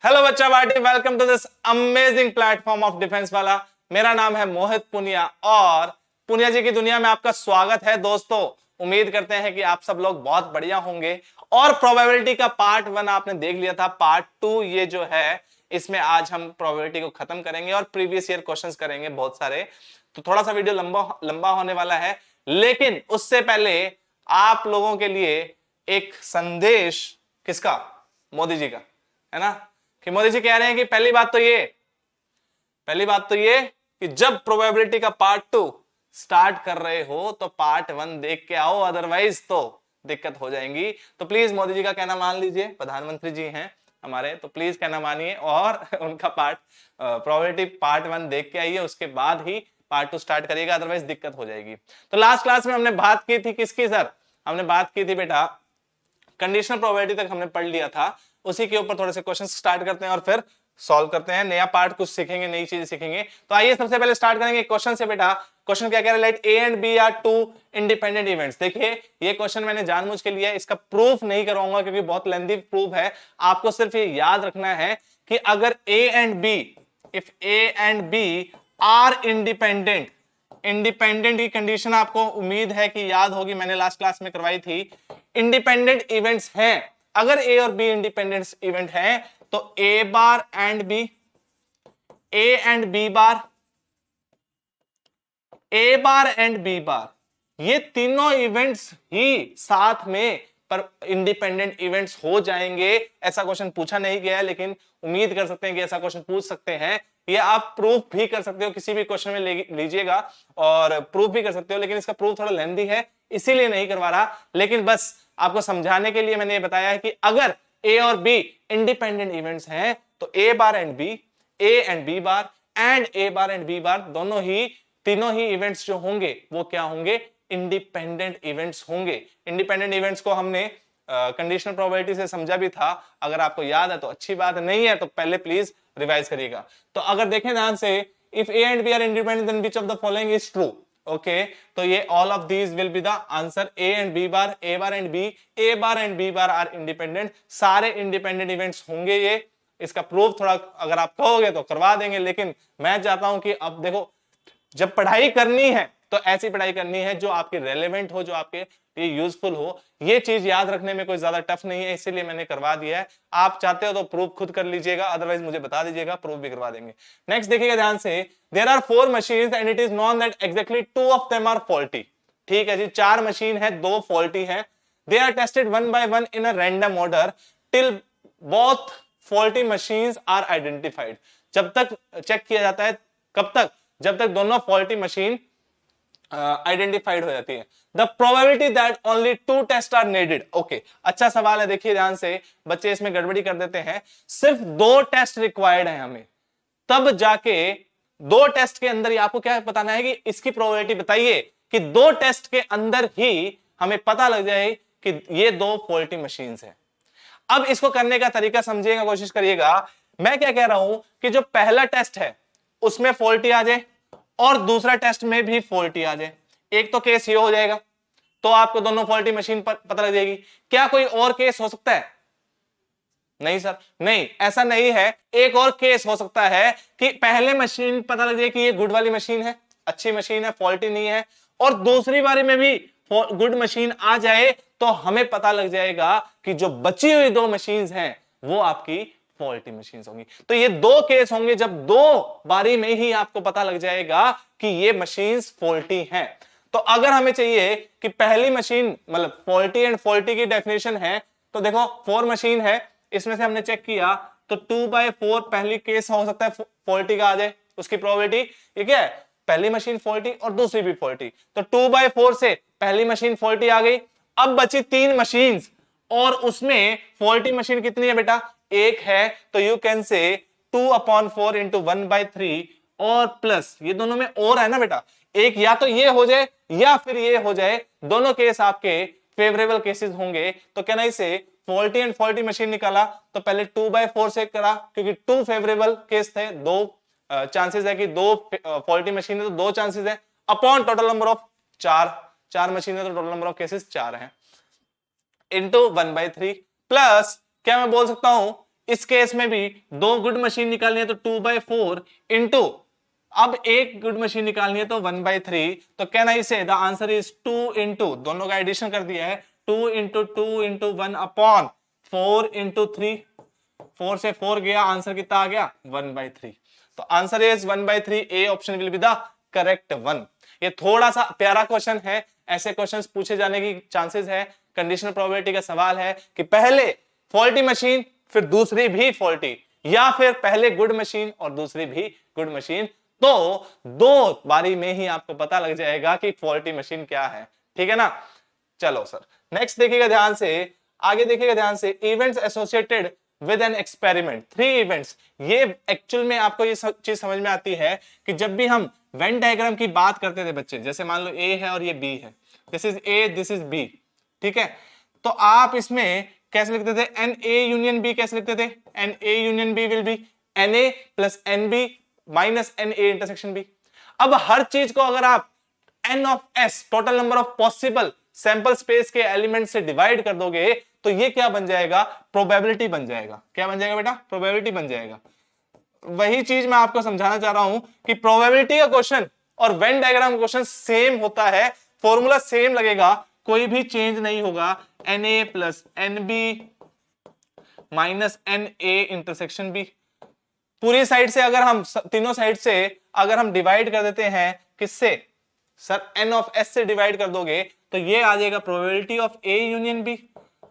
Hello बच्चा party, welcome to this amazing platform of defence वाला। मेरा नाम है मोहित पुनिया और पुनिया जी की दुनिया में आपका स्वागत है। दोस्तों, उम्मीद करते हैं कि आप सब लोग बहुत बढ़िया होंगे और प्रोबेबिलिटी का पार्ट 1 आपने देख लिया था। पार्ट 2 ये जो है, इसमें आज हम प्रोबेबिलिटी को खत्म करेंगे और प्रीवियस ईयर क्वेश्चंस करेंगे बहुत सारे। तो थोड़ा सा वीडियो लंबा लंबा होने वाला है, लेकिन उससे पहले आप लोगों के लिए एक संदेश। किसका? मोदी जी का, है ना। कि मोदी जी कह रहे हैं कि पहली बात तो ये कि जब प्रोबेबिलिटी का पार्ट 2 स्टार्ट कर रहे हो तो पार्ट 1 देख के आओ, अदरवाइज तो दिक्कत हो जाएंगी। तो प्लीज मोदी जी का कहना मान लीजिए, प्रधानमंत्री जी हैं हमारे, तो प्लीज कहना मानिए और उनका प्रोबेबिलिटी पार्ट 1 देख के आइए, उसके बाद ही पार्ट 2 स्टार्ट करिएगा, अदरवाइज दिक्कत हो जाएगी। तो लास्ट क्लास में हमने बात की थी किसकी सर? हमने बात की थी बेटा, कंडीशनल प्रोबेबिलिटी तक हमने पढ़ लिया था। उसी के ऊपर थोड़े से क्वेश्चन स्टार्ट करते हैं और फिर सॉल्व करते हैं। नया पार्ट कुछ सीखेंगे, नई चीजें सीखेंगे। तो आइए सबसे पहले स्टार्ट करेंगे क्वेश्चन से बेटा। क्वेश्चन क्या कह रहा है? Let A and B are two independent events. देखिए, ये क्वेश्चन मैंने जानबूझ के लिया है, इसका प्रूफ नहीं करवाऊंगा क्योंकि बहुत लेंथी प्रूफ है। आपको सिर्फ ये याद रखना है कि अगर A and B, if A and B are independent, independent की कंडीशन आपको उम्मीद है कि याद होगी, मैंने लास्ट क्लास में करवाई थी। इंडिपेंडेंट इवेंट्स हैं, अगर ए और बी इंडिपेंडेंट इवेंट है तो A bar and B, A and B bar, A bar and B bar, ये तीनों इवेंट्स ही साथ में पर इंडिपेंडेंट इवेंट्स हो जाएंगे। ऐसा क्वेश्चन पूछा नहीं गया है, लेकिन उम्मीद कर सकते हैं कि ऐसा क्वेश्चन पूछ सकते हैं। ये आप प्रूफ भी कर सकते हो, किसी भी क्वेश्चन में लीजिएगा और प्रूफ भी कर सकते हो, लेकिन इसका प्रूफ थोड़ा लेंथी है, इसीलिए नहीं करवा रहा। लेकिन बस आपको समझाने के लिए मैंने ये बताया है कि अगर ए और बी इंडिपेंडेंट इवेंट्स हैं तो A bar and B, A and B bar and A bar and B bar, दोनों ही, तीनों ही इवेंट्स जो होंगे वो क्या होंगे? इंडिपेंडेंट इवेंट्स होंगे। इंडिपेंडेंट इवेंट्स को हमने कंडीशनल प्रोबेबिलिटी से समझा भी था। अगर आपको याद है तो अच्छी बात, नहीं है तो पहले प्लीज रिवाइज करिएगा। तो अगर देखें ध्यान से, if A and B are independent then which of the following is true. Okay, तो ये all of these will be the answer. A and B bar, A bar and B, A bar and B bar are independent, सारे independent events होंगे ये। इसका proof थोड़ा अगर आप कहोगे तो करवा देंगे, लेकिन मैं चाहता हूं कि अब देखो, जब पढ़ाई करनी है तो ऐसी पढ़ाई करनी है जो आपके रेलेवेंट हो, जो आपके लिए यूजफुल हो। ये चीज याद रखने में कोई ज्यादा टफ नहीं है, इसीलिए मैंने करवा दिया है। आप चाहते हो तो प्रूफ खुद कर लीजिएगा, अदरवाइज मुझे बता दीजिएगा, प्रूफ भी करवा देंगे। नेक्स्ट देखिएगा ध्यान से, there are 4 machines and it is known that exactly 2 of them are faulty. ठीक है जी, 4 मशीन है, 2 फॉल्टी है। They are tested one by one in a random order till both faulty machines are identified. जब तक check किया जाता है, कब तक? जब तक दोनों फॉल्टी मशीन आइडेंटिफाइड हो जाती है। The probability that only 2 test are needed. Okay, अच्छा सवाल है, देखिए ध्यान से, बच्चे इसमें गड़बड़ी कर देते हैं। सिर्फ 2 टेस्ट रिक्वायर्ड है हमें, तब जाके 2 टेस्ट के अंदर ही आपको क्या बताना है कि इसकी प्रोबेबिलिटी बताइए कि 2 टेस्ट के अंदर ही हमें पता लग जाए कि ये 2 फॉल्टी मशीन्स हैं। अब इसको करने का तरीका समझिएगा, कोशिश करिएगा। मैं क्या कह रहा हूं कि जो पहला टेस्ट है उसमें फॉल्टी आ जाए और दूसरा टेस्ट में भी फॉल्टी आ जाए, एक तो केस ये हो जाएगा, तो आपको दोनों फॉल्टी मशीन पर पता लग जाएगी। क्या कोई और केस हो सकता है? नहीं सर, नहीं, ऐसा नहीं है। एक और केस हो सकता है कि पहले मशीन पता लग जाए कि ये गुड वाली मशीन है, अच्छी मशीन है, फॉल्टी नहीं है, और दूसरी बारी में भी गुड मशीन आ जाए तो हमें पता लग जाएगा कि जो बची हुई 2 मशीन्स हैं वो आपकी फॉल्टी मशीन्स होंगी। तो ये 2 केस होंगे जब 2 बारी में ही आपको पता लग जाएगा कि ये मशीन्स फॉल्टी हैं। तो अगर हमें चाहिए कि पहली मशीन, मतलब फॉल्टी एंड फॉल्टी की डेफिनेशन है, तो देखो 4 मशीन है, इसमें से हमने चेक किया तो 2/4 पहली केस हो सकता है फॉल्टी का आ जाए, उसकी प्रोबेबिलिटी ये क्या है? पहली मशीन फॉल्टी और दूसरी भी फॉल्टी, तो 2/4 से पहली मशीन फॉल्टी आ गई। अब बची 3 मशीन और उसमें फॉल्टी मशीन कितनी है बेटा? एक है, तो यू कैन से 2/4 इंटू 1/3 और प्लस ये दोनों में और है ना बेटा, एक या तो ये हो जाए या फिर ये हो जाए, दोनों केस आपके फेवरेबल केसेस होंगे। तो क्या नहीं से फॉल्टी एंड फॉल्टी मशीन निकाला तो पहले 2/4 से करा, क्योंकि 2 फेवरेबल केस थे, 2 चांसेस है कि 2 फॉल्टी मशीन है तो 2 चांसेस है, upon total number of 4 machine है तो टोटल नंबर ऑफ केसेस 4 है, इंटू 1/3 प्लस क्या मैं बोल सकता हूं इस केस में भी 2 गुड मशीन निकालनी है तो 2/4 इंटू, अब एक गुड मशीन निकालनी है तो 1/3, तो कैन आई से द आंसर इज 2 इंटू, दोनों का एडिशन कर दिया है, 2 इंटू 2 इंटू 1 अपॉन 4 इंटू 3, 4 से 4 गया, आंसर कितना आ गया 1/3। तो answer is 1/3, A option will be the correct one. ये थोड़ा सा प्यारा क्वेश्चन है, ऐसे क्वेश्चंस पूछे जाने की चांसेस है। कंडीशनल प्रोबेबिलिटी का सवाल है कि पहले फॉल्टी मशीन फिर दूसरी भी फॉल्टी, या फिर पहले गुड मशीन और दूसरी भी गुड मशीन, तो 2 बारी में ही आपको पता लग जाएगा कि फॉल्टी मशीन क्या है। ठीक है ना। चलो सर नेक्स्ट देखिएगा ध्यान से, आगे देखिएगा ध्यान से, events associated with an experiment, 3 events. ये एक्चुअल में आपको ये चीज समझ में आती है कि जब भी हम वेन डायग्राम की बात करते थे बच्चे, जैसे मान लो ए है और ये बी है, this is A, this is B, ठीक है, तो आप इसमें कैसे लिखते थे, एन ए यूनियन बी कैसे लिखते थे, n A union B will be n A plus n B minus n A intersection B. अब हर चीज को अगर आप n of S, total number of possible sample space के एलिमेंट से डिवाइड कर दोगे तो ये क्या बन जाएगा, प्रोबेबिलिटी बन जाएगा। क्या बन जाएगा बेटा, प्रोबेबिलिटी बन जाएगा। वही चीज मैं आपको समझाना चाह रहा हूं कि प्रोबेबिलिटी का क्वेश्चन और वेन डायग्राम क्वेश्चन सेम होता है, फॉर्मूला सेम लगेगा, कोई भी चेंज नहीं होगा। N A plus n B minus n A intersection B. पूरी साइड से अगर हम तीनों साइड से अगर हम डिवाइड कर देते हैं, किससे सर, एन ऑफ एस से डिवाइड कर दोगे तो ये आ जाएगा probability of A union B,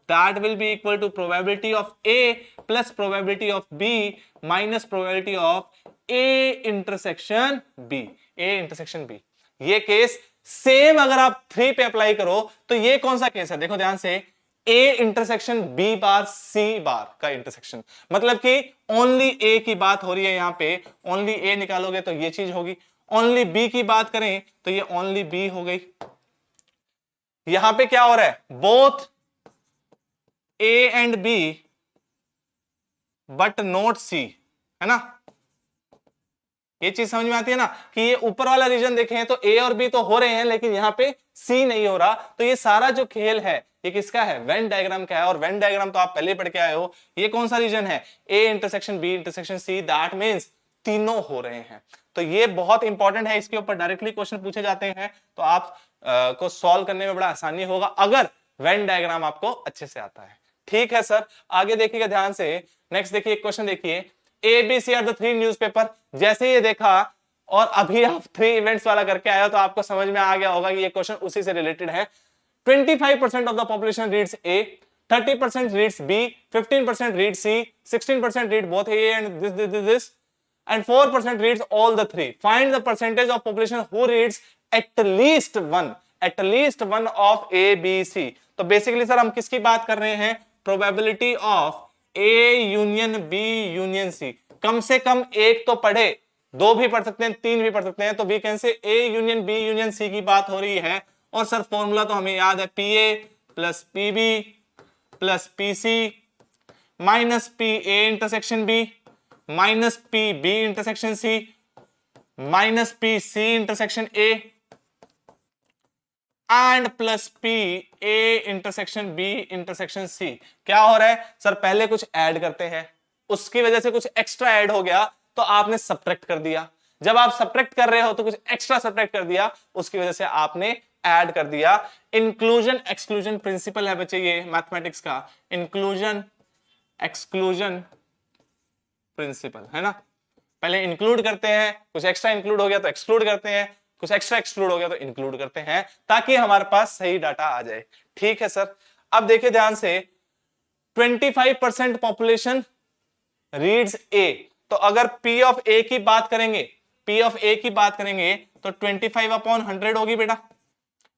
that will be equal to probability of A plus probability of B minus probability of A intersection B, A intersection B. ये case same अगर आप 3 पे अप्लाई करो तो ये कौन सा केस है, देखो ध्यान से, ए इंटरसेक्शन बी बार सी बार का इंटरसेक्शन, मतलब कि ओनली ए की बात हो रही है यहां पे, ओनली ए निकालोगे तो ये चीज होगी, ओनली बी की बात करें तो ये ओनली बी हो गई। यहां पे क्या हो रहा है, both A and B but not C, है ना। ये चीज समझ में आती है ना कि ये ऊपर वाला रीजन देखें तो ए और बी तो हो रहे हैं लेकिन यहां पे सी नहीं हो रहा। तो ये सारा जो खेल है ये किसका है, वेन डायग्राम का है, और वेन डायग्राम तो आप पहले पढ़ के आए हो। ये कौन सा रीजन है, A intersection B intersection C, that means तीनों हो रहे हैं। तो ये बहुत इंपॉर्टेंट है, इसके ऊपर डायरेक्टली क्वेश्चन पूछे जाते हैं तो आप को सॉल्व करने में बड़ा आसानी होगा अगर वेन डायग्राम आपको अच्छे से आता है। ठीक है सर, आगे देखिएगा ध्यान से, नेक्स्ट देखिए क्वेश्चन देखिए, ABC आर द 3 न्यूज़पेपर। जैसे ये देखा और अभी आप 3 इवेंट्स वाला करके आए हो तो आपको समझ में आ गया होगा कि ये क्वेश्चन उसी से रिलेटेड है। 25% of the population reads A, 30% reads B, 15% read C, 16% read both A and this and 4% reads all the 3. Find the percentage of population who reads at least one of A, B, C. तो basically sir हम किसकी बात कर रहे हैं, probability of A union B union C। कम से कम एक तो पढ़े, 2 भी पढ़ सकते हैं, 3 भी पढ़ सकते हैं, तो we can say A union B union C की बात हो रही है। और सर फॉर्मूला तो हमें याद है, PA plus PB plus PC minus PA intersection B minus PB intersection C minus PC intersection A and plus PA intersection B intersection C। क्या हो रहा है सर, पहले कुछ ऐड करते हैं, उसकी वजह से कुछ एक्स्ट्रा ऐड हो गया तो आपने सब्ट्रैक्ट कर दिया। जब आप सब्ट्रैक्ट कर रहे हो तो कुछ एक्स्ट्रा सब्ट्रैक्ट कर दिया, उसकी वजह से आपने ऐड कर दिया। इंक्लूजन एक्सक्लूजन प्रिंसिपल है बच्चे ये मैथमेटिक्स का, इंक्लूजन एक्सक्लूजन प्रिंसिपल है ना। पहले इंक्लूड करते हैं, कुछ एक्स्ट्रा इंक्लूड हो गया तो एक्सक्लूड करते हैं, कुछ एक्स्ट्रा एक्सक्लूड हो गया तो इंक्लूड करते हैं ताकि हमारे पास सही डाटा आ जाए। ठीक है सर, अब देखिए ध्यान से, 25% पॉपुलेशन रीड्स A, तो अगर P ऑफ A की बात करेंगे, P ऑफ A की बात करेंगे तो 25/100 होगी बेटा।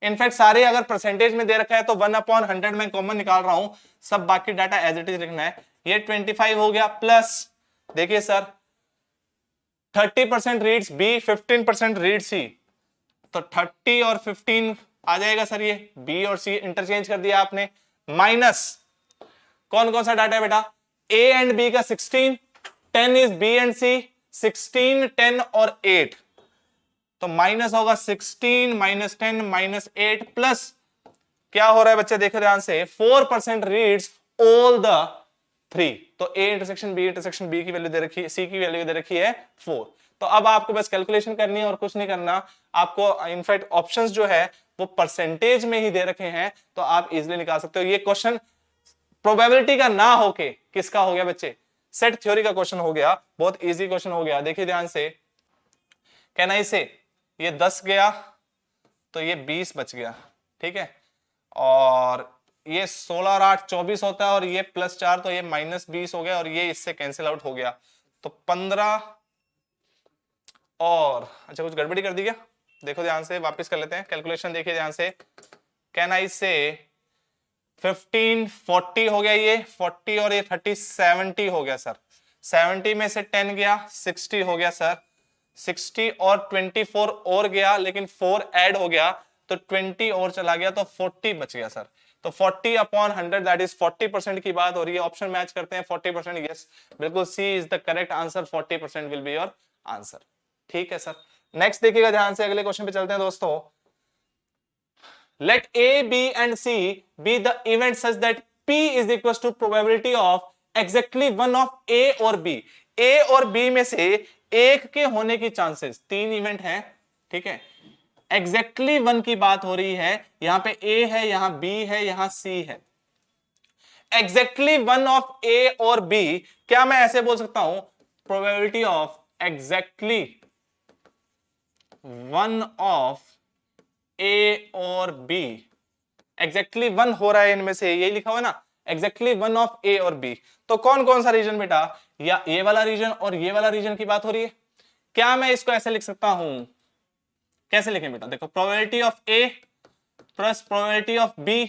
इनफैक्ट सारे अगर परसेंटेज में दे रखा है तो 1/100 में कॉमन निकाल रहा हूं, सब बाकी डाटा एज इट इज लिखना है। ये 25 हो गया, प्लस देखिए sir 30% reads B, 15% reads C, तो 30 और 15 आ जाएगा सर, ये B और C इंटरचेंज कर दिया आपने, माइनस कौन कौन सा डाटा है बेटा, A एंड B का 16, 10 इज B एंड C, 16, 10 और 8, तो माइनस होगा 16 माइनस 10 माइनस 8 प्लस क्या हो रहा है बच्चे देखो ध्यान से, 4% रीड्स ऑल द 3, तो A इंटरसेक्शन B की वैल्यू दे रखी है, C की वैल्यू दे रखी है 4। तो अब आपको बस कैलकुलेशन करनी है और कुछ नहीं करना आपको। इनफैक्ट ऑप्शंस जो है वो परसेंटेज में ही दे रखे हैं, तो आप इजीली निकाल सकते हो। ये क्वेश्चन प्रोबेबिलिटी का ना होके किसका हो गया बच्चे, सेट थ्योरी का क्वेश्चन हो गया। बहुत इजी क्वेश्चन हो गया। देखिए ध्यान से, कहना इसे ये 10 गया तो ये 20 बच गया, ठीक है, और ये 16 और 8 24 होता है, और ये +4 तो ये -20 हो गया, और ये इससे कैंसिल आउट हो गया, तो 15 और अच्छा कुछ गड़बड़ी कर दी क्या, देखो ध्यान से, वापस कर लेते हैं कैलकुलेशन। देखिए ध्यान से, कहना इससे 15 40 हो गया, ये 40 और ये 30 70 हो गया सर। 70 में से 10 गया 60 हो गया सर। 60 और 24 और गया, लेकिन 4 ऐड हो गया तो 20 और चला गया, तो 40 बच गया सर। तो 40/100 दैट इज 40% की बात हो रही है। ऑप्शन मैच करते हैं 40%, यस बिल्कुल C is the correct answer. 40% will be your answer, ठीक है सर। नेक्स्ट देखिएगा ध्यान से, अगले क्वेश्चन पे चलते हैं दोस्तों। Let A, B and C be the events such that P is equals to probability of exactly one of A और B। A और B में से एक के होने की चांसेस, 3 इवेंट हैं, ठीक है, एग्जैक्टली वन की बात हो रही है। यहां पे A है, यहां B है, यहां C है। एग्जैक्टली वन ऑफ A और B, क्या मैं ऐसे बोल सकता हूं, probability of exactly one of A और B, एग्जैक्टली वन हो रहा है इनमें से, यही लिखा हुआ है ना, एग्जैक्टली वन ऑफ A और B। तो कौन कौन सा रीजन बेटा, या ये वाला रीजन और ये वाला रीजन की बात हो रही है। क्या मैं इसको ऐसे लिख सकता हूं, कैसे लिखें बेटा, देखो probability of A plus probability of B,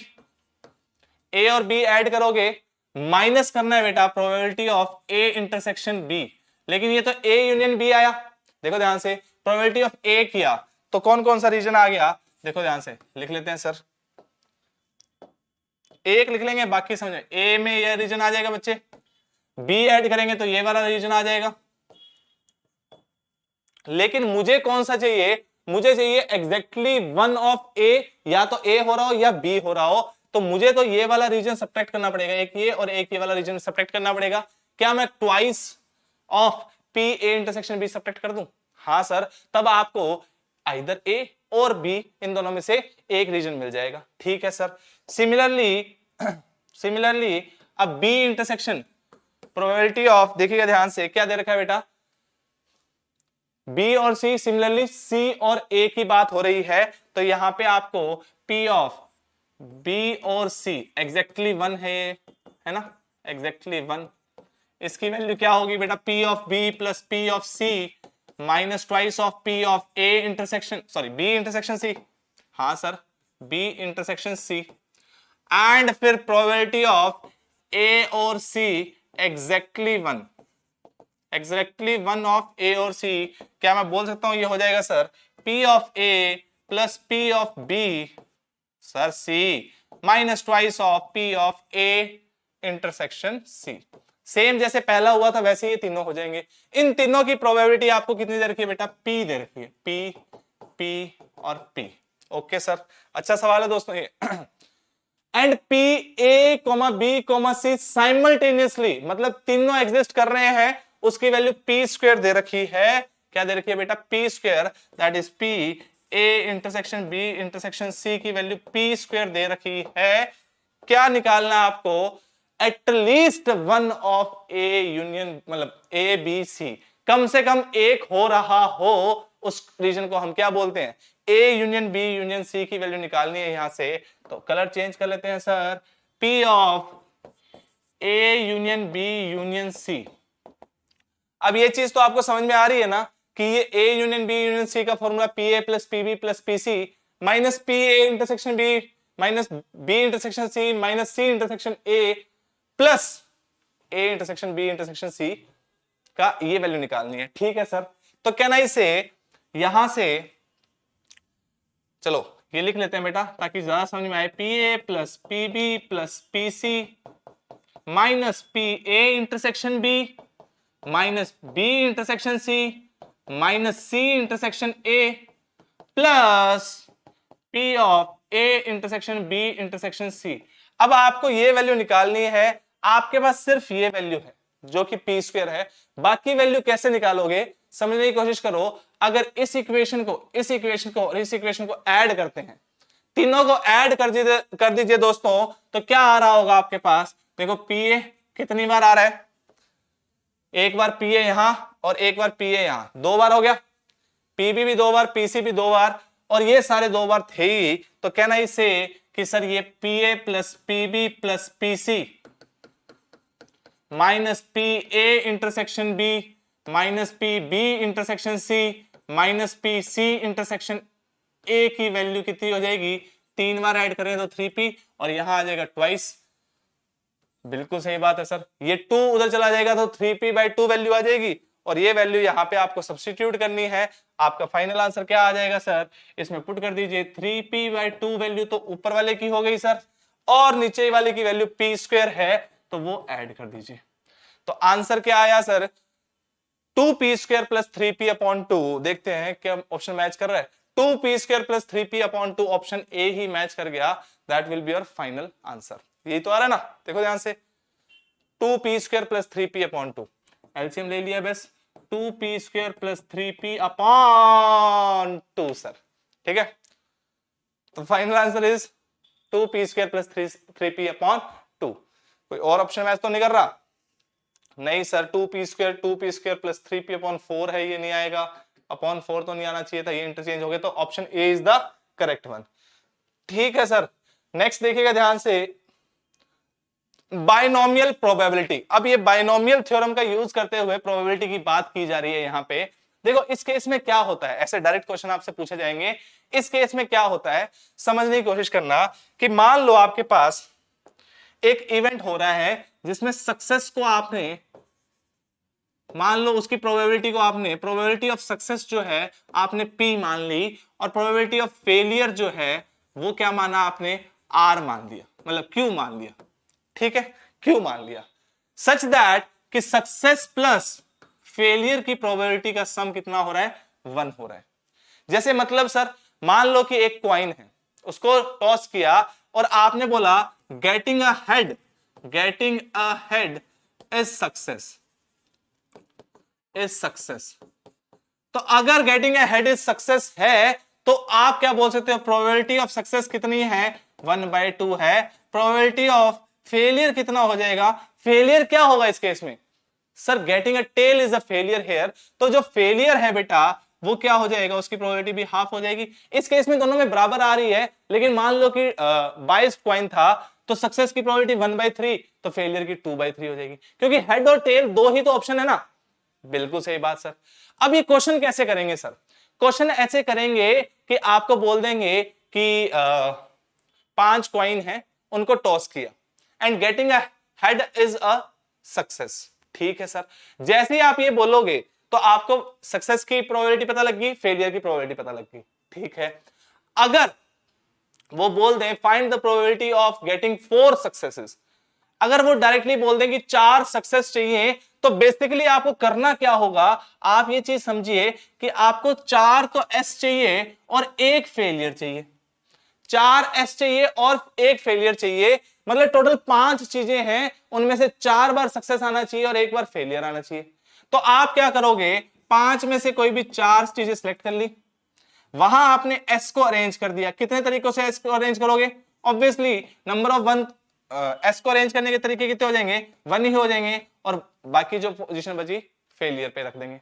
A और B ऐड करोगे, माइनस करना है बेटा probability of A intersection B। लेकिन ये तो A यूनियन B आया, देखो ध्यान से, प्रोबेबिलिटी ऑफ A किया तो कौन कौन सा रीजन आ गया, देखो ध्यान से लिख लेते हैं सर, एक लिख लेंगे बाकी समझे। ए में यह रीजन आ जाएगा बच्चे, बी ऐड करेंगे तो ये वाला रीजन आ जाएगा। लेकिन मुझे कौन सा चाहिए, मुझे चाहिए एग्जैक्टली वन ऑफ ए, या तो ए हो रहा हो या बी हो रहा हो, तो मुझे तो ये वाला रीजन सब्ट्रैक्ट करना पड़ेगा, एक ये और एक ये वाला रीजन सब्ट्रैक्ट करना पड़ेगा। क्या मैं twice of P A intersection B subtract कर दूं, हाँ सर, तब आपको आइदर ए और बी, इन दोनों में से एक रीजन मिल जाएगा, ठीक है सर। सिमिलरली अब बी इंटरसेक्शन प्रोबेबिलिटी ऑफ, देखिएगा ध्यान से, क्या दे रखा है बेटा, बी और सी, सिमिलरली सी और ए की बात हो रही है, तो यहां पे आपको पी ऑफ बी और सी एग्जैक्टली वन है ना, एग्जैक्टली वन, इसकी वैल्यू क्या होगी बेटा, P of B plus P of C minus twice of P of A intersection, sorry B intersection C, हाँ sir B intersection C, and फिर probability of A और C exactly one of A और C, क्या मैं बोल सकता हूं ये हो जाएगा sir P of A plus P of B sir C minus twice of P of A intersection C. Same जैसे पहला हुआ था वैसे ये तीनों हो जाएंगे। इन तीनों की प्रोबेबिलिटी आपको कितनी दे रखी है बेटा, पी दे रखी है, पी पी और पी। ओके सर, अच्छा सवाल है दोस्तों ये। And P A comma B comma C simultaneously, मतलब तीनों एग्जिस्ट कर रहे हैं, उसकी वैल्यू पी स्क्वायर दे रखी है, क्या दे रखी है बेटा, P square, that is P A intersection B intersection C की वैल्यू पी स्क्वायर दे रखी है। क्या निकालना आपको, at least one of A union, मतलब ए बी सी, कम से कम एक हो रहा हो, उस रीजन को हम क्या बोलते हैं, A union B union C की वैल्यू निकालनी है यहां से। तो कलर चेंज कर लेते हैं sir, P of A union B union C. अब ये चीज तो आपको समझ में आ रही है ना कि ये A union B union C का formula P A plus P B plus P C minus P A intersection B minus B intersection C minus C intersection A plus A intersection B intersection C का ये value निकालनी है, ठीक है sir. तो कहना इसे यहां से, चलो ये लिख लेते हैं बेटा ताकि ज्यादा समझ में आए, P A plus P B plus P C minus P A intersection B minus B intersection C minus C intersection A plus P of A intersection B intersection C. अब आपको ये वैल्यू निकालनी है, आपके पास सिर्फ ये वैल्यू है, जो कि पी स्क्वायर है। बाकी वैल्यू कैसे निकालोगे समझने की कोशिश करो। अगर इस इक्वेशन को और इस इक्वेशन को ऐड करते हैं, तीनों को ऐड कर दीजिए दोस्तों, तो क्या आ रहा होगा आपके पास? देखो पी ए कितनी बार आ रहा है, एक बार पी ए यहां और एक बार पी ए यहां, 2 बार हो गया। पीबी भी 2 बार, पीसी भी 2 बार, और ये सारे 2 बार थे ही। तो कहना इसे कि सर ये P A plus P B plus P C minus P A intersection B minus P B intersection C minus P C intersection A की वैल्यू कितनी हो जाएगी? 3 बार ऐड करें तो 3p, और यहां आ जाएगा ट्वाइस। बिल्कुल सही बात है सर, ये 2 उधर चला जाएगा तो 3p/2 वैल्यू आ जाएगी, और ये वैल्यू यहाँ पे आपको सब्स्टिट्यूट करनी है। आपका फाइनल आंसर क्या आ जाएगा सर? इसमें पुट कर दीजिए 3p/2 वैल्यू तो ऊपर वाले की हो गई सर, और नीचे वाले की वैल्यू p स्क्वायर है तो वो ऐड कर दीजिए। तो आंसर क्या आया sir? 2p square plus 3p/2। देखते हैं क्या ऑप्शन मैच कर रहा है। 2p square plus 3p/2 option A he match कर गया। That will be your final answer. यही तो आ रहा है ना, देखो ध्यान से, 2p square plus 3p/2। LCM ले लिया बस, 2p square plus 3p/2 sir, ठीक है। तो final answer is 2p square plus 3p/2। कोई और ऑप्शन मैच तो नहीं कर रहा? नहीं sir, 2p square plus 3p/4 है, ये नहीं आएगा। अपॉन 4 तो नहीं आना चाहिए था, ये इंटरचेंज हो गया, तो option A is the correct one. ठीक है सर, नेक्स्ट देखिएगा ध्यान से, बाइनोमियल प्रोबेबिलिटी। अब ये बाइनोमियल थ्योरम का यूज करते हुए प्रोबेबिलिटी की बात की जा रही है यहां पे। देखो इस केस में क्या होता है, ऐसे डायरेक्ट क्वेश्चन आपसे पूछे जाएंगे। इस केस में क्या होता है समझने की कोशिश करना, कि मान लो आपके पास एक इवेंट हो रहा है जिसमें सक्सेस को आपने, मान लो उसकी प्रोबेबिलिटी को आपने, प्रोबेबिलिटी ऑफ सक्सेस जो है आपने P मान ली, और प्रोबेबिलिटी ऑफ फेलियर जो है वो क्या माना आपने? R मान दिया, मतलब Q मान लिया। ठीक है, Q मान लिया, सच दैट कि सक्सेस प्लस फेलियर की प्रोबेबिलिटी का सम कितना हो रहा है? 1 हो रहा है। जैसे मतलब सर, मान लो कि एक कॉइन है, उसको टॉस किया और आपने बोला getting a head is success, तो अगर getting a head is success है तो आप क्या बोल सकते हो? प्रोबेबिलिटी ऑफ सक्सेस कितनी है? 1/2 है। प्रोबेबिलिटी ऑफ फेलियर कितना हो जाएगा? फेलियर क्या होगा इस केस में? Sir getting a tail is a failure here, तो जो फेलियर है बेटा वो क्या हो जाएगा? उसकी प्रोबेबिलिटी भी हाफ हो जाएगी। इस केस में दोनों में बराबर आ रही है, लेकिन मान लो कि 22 कॉइन था तो सक्सेस की प्रोबेबिलिटी 1/3, तो फेलियर की 2/3 हो जाएगी, क्योंकि हेड और टेल दो ही तो ऑप्शन है ना। बिल्कुल सही बात सर। अब ये क्वेश्चन कैसे करेंगे सर? क्वेश्चन ऐसे करेंगे कि आपको बोल देंगे कि 5 कॉइन है, उनको टॉस किया, and getting a head is a success. ठीक है सर, जैसे ही आप ये बोलोगे तो आपको सक्सेस की प्रोबेबिलिटी पता लग गई, फेलियर की प्रोबेबिलिटी पता लग गई। ठीक है, अगर वो बोल दें find the probability of getting 4 successes, अगर वो डायरेक्टली बोल दें कि 4 सक्सेस चाहिए, तो बेसिकली आपको करना क्या होगा? आप ये चीज समझिए कि आपको 4 तो एस चाहिए और 1 फेलियर चाहिए, 4 एस चाहिए और 1 फेलियर चाहिए, मतलब टोटल 5 चीजें हैं, उनमें से 4 बार सक्सेस आना चाहिए और 1 बार फेलियर आना चाहिए। तो आप क्या करोगे? 5 में से कोई भी 4 चीजें सिलेक्ट कर ली, वहां आपने एस को अरेंज कर दिया। कितने तरीकों से एस को अरेंज करोगे? ऑब्वियसली नंबर ऑफ 1 एस को अरेंज करने के तरीके कितने हो जाएंगे? 1 ही हो जाएंगे, और बाकी जो पोजीशन बची फेलियर पे रख देंगे।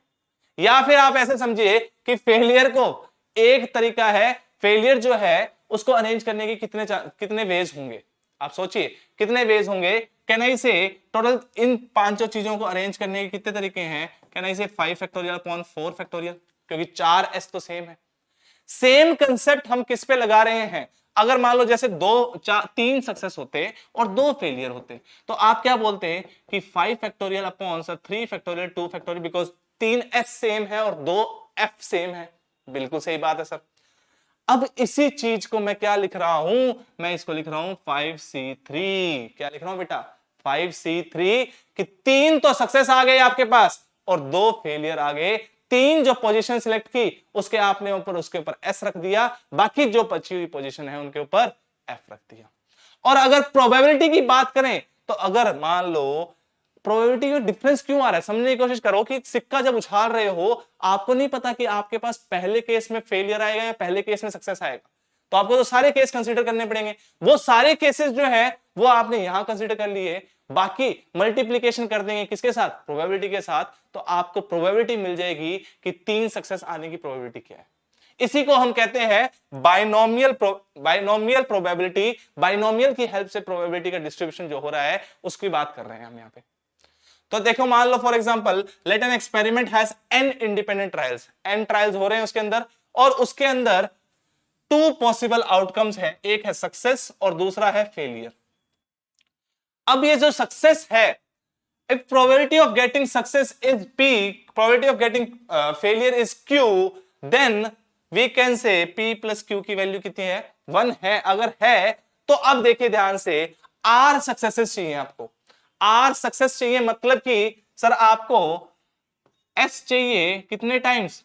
या फिर आप ऐसे समझिए कि फेलियर को, एक तरीका है, फेलियर जो है उसको अरेंज करने के कितने वेज होंगे? आप सोचिए कितने वेज होंगे। कैन आई से टोटल इन 5 चीजों को अरेंज करने के कितने तरीके हैं? कैन आई से 5 फैक्टोरियल अपॉन 4 फैक्टोरियल, क्योंकि 4 एस तो सेम है। सेम कंसेप्ट हम किस पे लगा रहे हैं? अगर मान लो जैसे 3 सक्सेस होते और 2 फेलियर होते, तो आप क्या बोलते हैं कि 5 factorial upon 3 factorial 2 factorial, because 3 S same है और 2 एफ सेम है। बिल्कुल सही बात है सर। अब इसी चीज को मैं क्या लिख रहा हूं? मैं इसको लिख रहा हूं 5C3। क्या लिख रहा हूं बेटा? 5C3, कि 3 तो सक्सेस आ गए आपके पास और 2 फेलियर आ गए। 3 जो पोजीशन सिलेक्ट की उसके आपने उसके ऊपर एस रख दिया, बाकी जो बची हुई पोजीशन है उनके ऊपर एफ रख दिया। और अगर प्रोबेबिलिटी की बात करें तो अगर मान लो प्रोबेबिलिटी में डिफरेंस क्यों आ रहा है, समझने की कोशिश करो कि सिक्का जब उछाल रहे हो आपको नहीं पता कि आपके पास पहले केस में फेलियर आएगा या पहले केस में सक्सेस आएगा, तो आपको तो सारे केस कंसीडर करने पड़ेंगे। वो सारे केसेस जो है वो आपने यहां कंसीडर कर लिए, बाकी मल्टीप्लीकेशन कर देंगे किसके साथ, प्रोबेबिलिटी के साथ, तो आपको प्रोबेबिलिटी मिल जाएगी कि 3 सक्सेस आने की प्रोबेबिलिटी क्या है। इसी को हम कहते हैं बाइनोमियल प्रोबेबिलिटी। बाइनोमियल की हेल्प से प्रोबेबिलिटी का डिस्ट्रीब्यूशन जो हो रहा है उसकी बात कर रहे हैं हम यहाँ पे। तो देखो मान लो for example let an experiment has n independent trials, n trials हो रहे हैं उसके अंदर, और उसके अंदर 2 पॉसिबल आउटकम्स है, एक है सक्सेस और दूसरा है फेलियर। अब ये जो सक्सेस है, if probability of getting success is p, probability of getting failure is q, then we can say p plus q की वैल्यू कितनी है, 1 है। अगर है तो अब देखिए ध्यान से, r सक्सेसेस चाहिए आपको, r सक्सेस चाहिए, मतलब कि सर आपको s चाहिए कितने टाइम्स,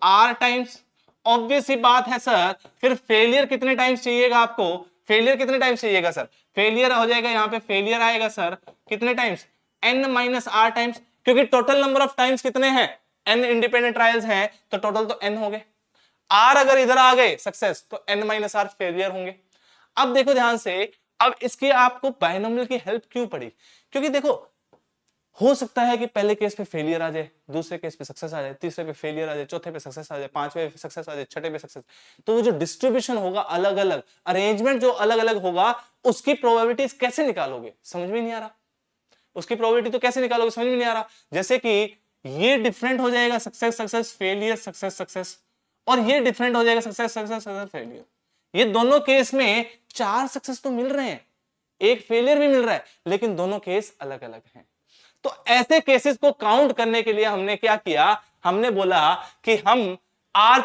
r टाइम्स। ऑब्वियस ही बात है सर, फिर फेलियर कितने टाइम्स चाहिएगा आपको, फेलियर कितने टाइम्स चाहिएगा सर, फेलियर हो जाएगा यहाँ पे, फेलियर आएगा सर कितने times, n minus r times, क्योंकि टोटल नंबर ऑफ टाइम्स कितने हैं, n इंडिपेंडेंट ट्रायल्स हैं, तो टोटल तो n हो गए। r अगर इधर आ गए सक्सेस तो n माइनस r फेलियर होंगे। अब देखो ध्यान से, अब इसकी आपको बाइनोमियल की हेल्प क्यों पड़ी, क्योंकि देखो हो सकता है कि पहले केस पे फेलियर आ जाए, दूसरे केस पे सक्सेस आ जाए, तीसरे पे फेलियर आ जाए, चौथे पे सक्सेस आ जाए, पांचवे पे सक्सेस आ जाए, छठे पे सक्सेस, तो वो जो डिस्ट्रीब्यूशन होगा अलग अलग, अरेंजमेंट जो अलग अलग होगा, उसकी प्रोबेबिलिटीज कैसे निकालोगे, समझ में नहीं आ रहा। उसकी प्रोबेबिलिटी तो कैसे निकालोगे, समझ में नहीं आ रहा। जैसे कि ये डिफरेंट हो जाएगा, success success failure success success, और ये डिफरेंट हो जाएगा, सक्सेस सक्सेस सक्सेस फेलियर। ये दोनों केस में 4 सक्सेस तो मिल रहे हैं, एक फेलियर भी मिल रहा है, लेकिन दोनों केस अलग अलग हैं। तो ऐसे केसेस को काउंट करने के लिए हमने क्या किया, हमने बोला कि हम आर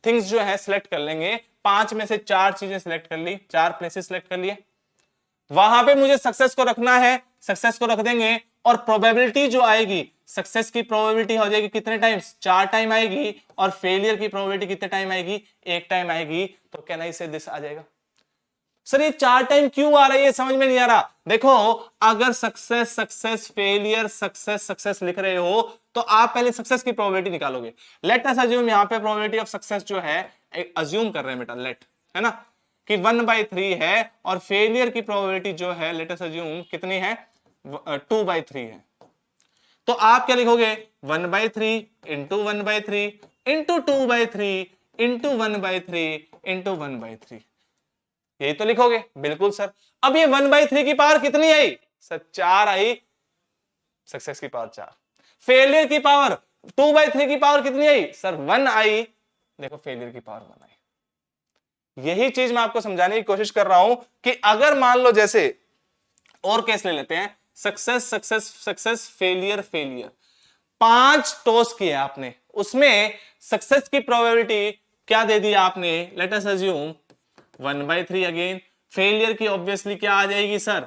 थिंग्स जो है सिलेक्ट कर लेंगे, 5 में से 4 चीजें सिलेक्ट कर ली, 4 प्लेसेस सिलेक्ट कर लिए, वहां पे मुझे सक्सेस को रखना है, सक्सेस को रख देंगे, और प्रोबेबिलिटी जो आएगी, सक्सेस की प्रोबेबिलिटी हो जाएगी कितने टाइम्स, 4 टाइम आएगी, और फेलियर की प्रोबेबिलिटी कितने टाइम आएगी, 1 टाइम आएगी। तो कैन आई से दिस आ जाएगा। सर ये 4 टाइम क्यों आ रही है, समझ में नहीं आ रहा। देखो अगर success success failure success success लिख रहे हो तो आप पहले सक्सेस की प्रोबेबिलिटी निकालोगे। लेट अस अज्यूम, यहाँ पे प्रोबेबिलिटी ऑफ सक्सेस जो है अज्यूम कर रहे हैं बेटा, लेट है ना, कि 1/3 है, और फेलियर की प्रोबेबिलिटी जो है लेट अस अज्यूम कितनी है, 2/3 है। तो आप क्या लिखोगे, 1/3 इंटू 1/3 इंटू 2/3 इंटू 1/3 इंटू 1/3, यही तो लिखोगे। बिल्कुल सर। अब ये 1/3 की पावर कितनी आई सर, 4 आई, सक्सेस की पावर 4, फेलियर की पावर 2/3 की पावर कितनी आई सर, 1 आई, देखो फेलियर की पावर 1 आई। यही चीज मैं आपको समझाने की कोशिश कर रहा हूं कि अगर मान लो जैसे और केस ले लेते हैं, success success success failure failure, 5 toss किए आपने, उसमें सक्सेस की प्रोबेबिलिटी क्या दे दी आपने, let us assume 1/3 again, failure की ऑब्वियसली क्या आ जाएगी सर,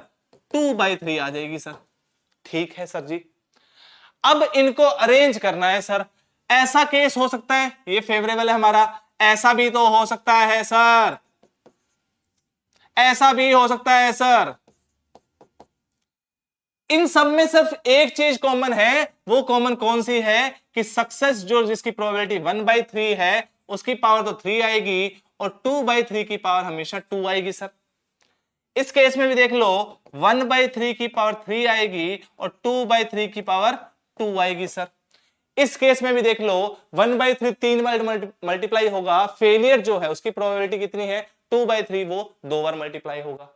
2/3 आ जाएगी सर। ठीक है सर जी। अब इनको अरेंज करना है सर, ऐसा केस हो सकता है, ये फेवरेबल है हमारा, ऐसा भी तो हो सकता है सर, ऐसा भी हो सकता है सर। इन सब में सिर्फ एक चीज कॉमन है, वो कॉमन कौन सी है कि सक्सेस जो जिसकी प्रोबेबिलिटी 1/3 है उसकी पावर तो 3 आएगी, और 2/3 की पावर हमेशा 2 आएगी सर। इस केस में भी देख लो, 1/3 की पावर 3 आएगी और 2/3 की पावर 2 आएगी सर। इस केस में भी देख लो, 1/3 3 बार मल्टीप्लाई होगा, फेलियर जो है उसकी प्रोबेबिलिटी कितनी है, 2/3, वो 2 बार मल्टीप्लाई होगा।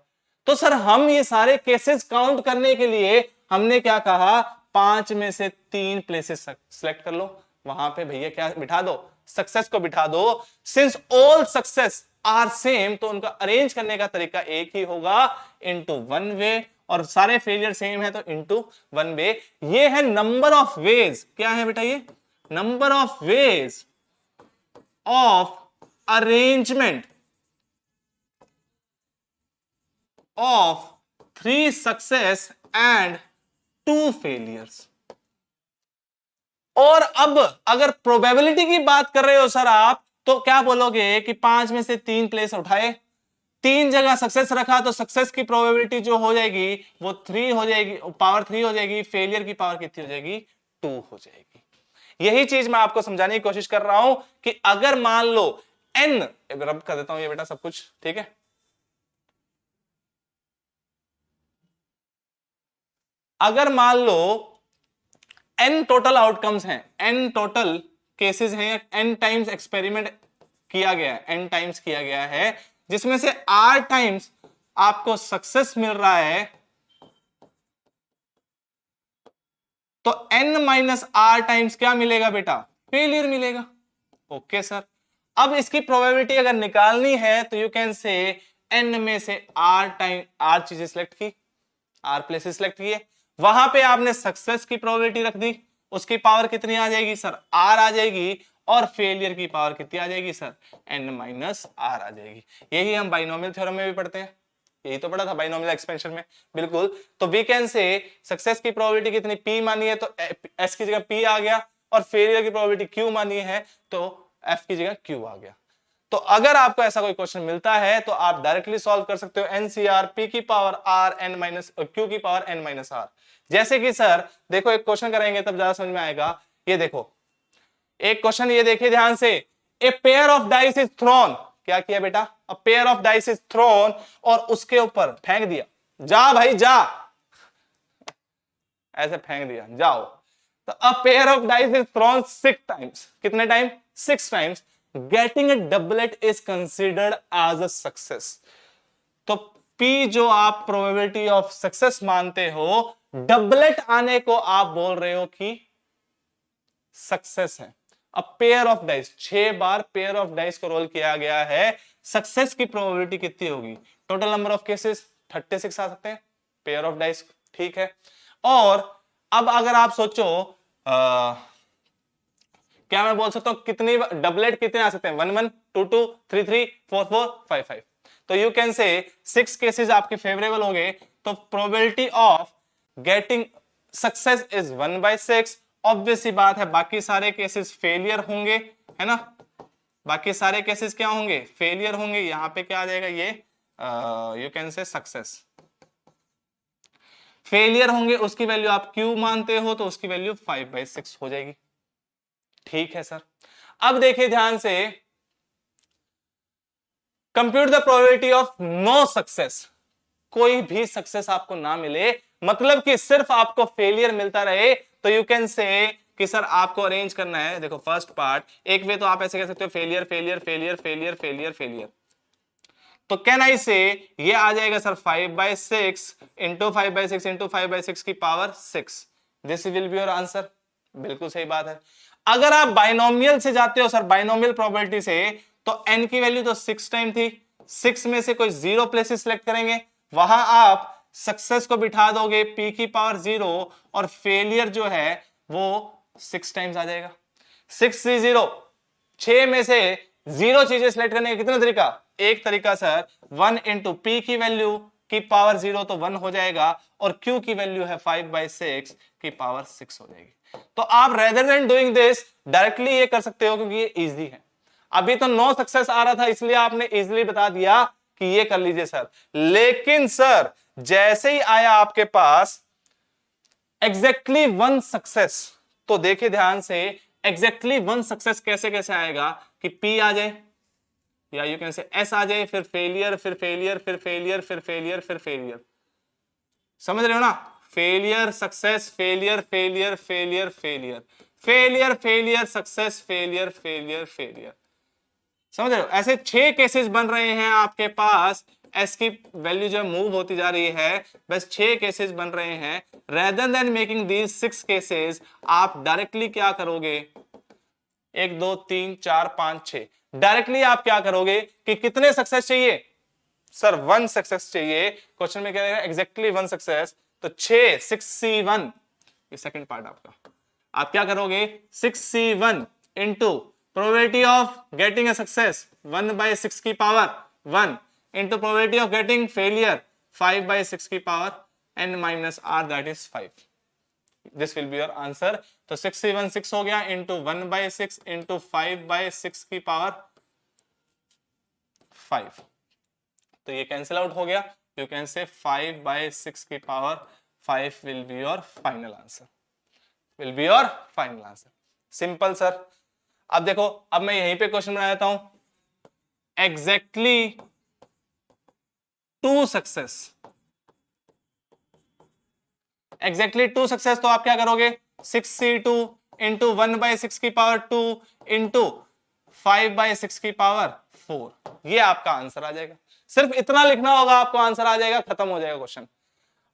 तो सर हम ये सारे केसेस काउंट करने के लिए हमने क्या कहा, 5 में से 3 प्लेसेस सेलेक्ट कर लो, वहां पे भैया क्या बिठा दो, सक्सेस को बिठा दो। Since all success are same, तो उनका अरेंज करने का तरीका एक ही होगा, इनटू 1 वे, और सारे फेलियर सेम है तो इनटू 1 वे। ये है नंबर ऑफ वेज, क्या है बेटा ये, number of ways of arrangement of 3 success and 2 failures. और अब अगर प्रोबेबिलिटी की बात कर रहे हो सर आप, तो क्या बोलोगे कि 5 में से 3 प्लेस उठाए, तीन जगह सक्सेस रखा तो सक्सेस की प्रोबेबिलिटी जो हो जाएगी वो 3 हो जाएगी, पावर 3 हो जाएगी, फेलियर की पावर कितनी हो जाएगी 2 हो जाएगी। यही चीज मैं आपको समझाने की कोशिश कर रहा हूं कि अगर मान लो n, रब कर देता हूं ये बेटा सब कुछ, ठीक है, अगर मान लो n टोटल आउटकम्स हैं, n टोटल केसेस हैं, n टाइम्स एक्सपेरिमेंट किया गया है, n टाइम्स किया गया है, जिसमें से r टाइम्स आपको सक्सेस मिल रहा है, तो n माइनस आर टाइम्स क्या मिलेगा बेटा, फेलियर मिलेगा। ओके सर, अब इसकी प्रोबेबिलिटी अगर निकालनी है तो यू कैन से n में से r टाइम r चीजें सिलेक्ट की, r प्लेसेस सिलेक्ट किए, वहां पे आपने सक्सेस की प्रोबेबिलिटी रख दी, उसकी पावर कितनी आ जाएगी सर, r आ जाएगी, और फेलियर की पावर कितनी आ जाएगी सर, n माइनस आर आ जाएगी। यही हम बाइनोमियल थ्योरम में भी पढ़ते हैं, यही तो पढ़ा था बाइनोमियल एक्सपेंशन में, बिल्कुल। तो वी कैन से सक्सेस की प्रोबेबिलिटी कितनी p मानी है तो s की जगह p आ गया, और फेलियर की प्रोबेबिलिटी q मानी है तो f की जगह q आ गया। तो अगर आपको ऐसा कोई क्वेश्चन मिलता है तो आप डायरेक्टली सॉल्व कर सकते हो एनसीआर p की power r n minus q की पावर n माइनस r। जैसे कि सर देखो एक क्वेश्चन करेंगे तब ज्यादा समझ में आएगा। ये देखो एक क्वेश्चन, ये देखिए ध्यान से, a pair of dice is throne, क्या किया बेटा, अ pair of dice is throne, और उसके ऊपर फेंक दिया, जा भाई जा, ऐसे फेंक दिया, जाओ। तो a pair of dice is thrown 6 times, कितने time, 6 times, getting a doublet is considered as a success. तो P जो आप प्रोबेबिलिटी ऑफ सक्सेस मानते हो, डबलेट आने को आप बोल रहे हो कि सक्सेस है। अब pair of dice, 6 bar pair of dice को रोल किया गया है, सक्सेस की प्रोबेबिलिटी कितनी होगी, टोटल नंबर ऑफ केसेस 36 आ सकते हैं पेयर ऑफ डाइस, ठीक है। और अब अगर आप सोचो क्या मैं बोल सकता हूं कितनी डबलेट कितने आ सकते हैं, 1 1 2 2 3 3 4 4 5 5। तो यू कैन से 6 केसेस आपके फेवरेबल हो गए, तो probability of getting success is 1/6। Obvious सी बात है बाकी सारे केसेस फेलियर होंगे, है ना, बाकी सारे केसेस क्या होंगे, फेलियर होंगे। यहां पे क्या आ जाएगा, ये यू कैन से सक्सेस, फेलियर होंगे, उसकी वैल्यू आप क्यू मानते हो तो उसकी वैल्यू 5/6 हो जाएगी, ठीक है सर। अब देखिए ध्यान से, compute the probability of no success, कोई भी सक्सेस आपको ना मिले, मतलब कि सिर्फ आपको फेलियर मिलता रहे, तो यू कैन से कि सर आपको अरेंज करना है। देखो फर्स्ट पार्ट, एक वे तो आप ऐसे कह सकते हो failure failure failure failure failure failure, तो कैन आई से ये आ जाएगा सर 5/6 इंटू 5/6 इंटू 5/6 की power 6, this will be your answer. बिल्कुल सही बात है। अगर आप बाइनोमियल से जाते हो सर, बाइनोमियल प्रोबेबिलिटी से, तो n की वैल्यू तो 6 टाइम थी, 6 में से कोई 0 प्लेसेस सिलेक्ट करेंगे, वहां आप सक्सेस को बिठा दोगे p की पावर 0, और फेलियर जो है वो 6 टाइम्स आ जाएगा। 6 से 0, 6 में से 0 चीजें सिलेक्ट करने का कितना तरीका, एक तरीका सर 1 इंटू पी की वैल्यू की पावर 0 तो 1 हो जाएगा, और q की वैल्यू है 5/6 की पावर 6 हो जाएगी। तो आप rather than doing this directly ये कर सकते हो, क्योंकि ये इजी है। अभी तो नो सक्सेस आ रहा था इसलिए आपने इजीली बता दिया कि ये कर लीजिए सर, लेकिन सर जैसे ही आया आपके पास एग्जैक्टली 1 सक्सेस, तो देखिए ध्यान से, एग्जैक्टली 1 सक्सेस कैसे कैसे आएगा कि P आ जाए, या यू कैन से S आ जाए, फिर फेलियर फिर फेलियर फिर फेलियर फिर फेलियर फिर फेलियर, समझ रहे हो ना, failure success failure failure failure failure failure failure success failure failure failure, समझ रहे हो। ऐसे 6 केसेस बन रहे हैं आपके पास, एस की वैल्यू जो मूव होती जा रही है, बस 6 केसेस बन रहे हैं। Rather than making these 6 cases, आप डायरेक्टली क्या करोगे, 1 2 3 4 5 6, डायरेक्टली आप क्या करोगे कि कितने सक्सेस चाहिए सर, 1 सक्सेस चाहिए। क्वेश्चन में क्या रहेगा, एग्जैक्टली 1 सक्सेस, तो 6C1, ये सेकंड पार्ट आपका, आप क्या करोगे 6C1 into probability of getting a success 1/6 की power 1 into probability of getting failure 5/6 की power n minus r, that is 5, this will be your answer. तो 6C1 6 हो गया इंटू 1/6 इंटू 5/6 की पावर 5, तो ये कैंसिल आउट हो गया। यू कैन से 5/6 की power 5 will be your final answer, will be your final answer. Simple sir. अब देखो, अब मैं यहीं पे क्वेश्चन बना देता हूं, एग्जैक्टली 2 सक्सेस, एग्जैक्टली 2 सक्सेस, तो आप क्या करोगे, 6c2 इंटू 1/6 की पावर 2 इंटू 5/6 की पावर 4, ये आपका आंसर आ जाएगा। सिर्फ इतना लिखना होगा, आपको आंसर आ जाएगा, खत्म हो जाएगा क्वेश्चन।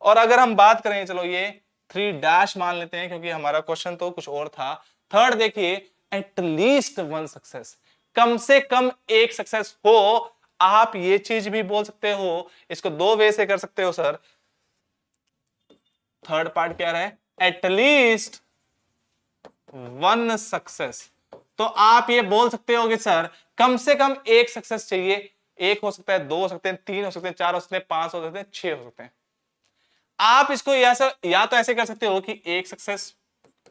और अगर हम बात करें, चलो ये 3 मान लेते हैं क्योंकि हमारा क्वेश्चन तो कुछ और था। थर्ड देखिए, एटलीस्ट 1 सक्सेस, कम से कम एक सक्सेस हो। आप ये चीज भी बोल सकते हो, इसको 2 वे से कर सकते हो सर। थर्ड पार्ट क्या है, एटलीस्ट 1 सक्सेस, तो आप ये बोल सकते हो कि सर कम से कम एक सक्सेस चाहिए। एक हो सकता है, 2 हो सकते हैं, 3 हो सकते हैं, 4 हो सकते हैं, 5 हो सकते हैं, 6 हो सकते हैं। आप इसको या तो ऐसे कर सकते हो कि 1 success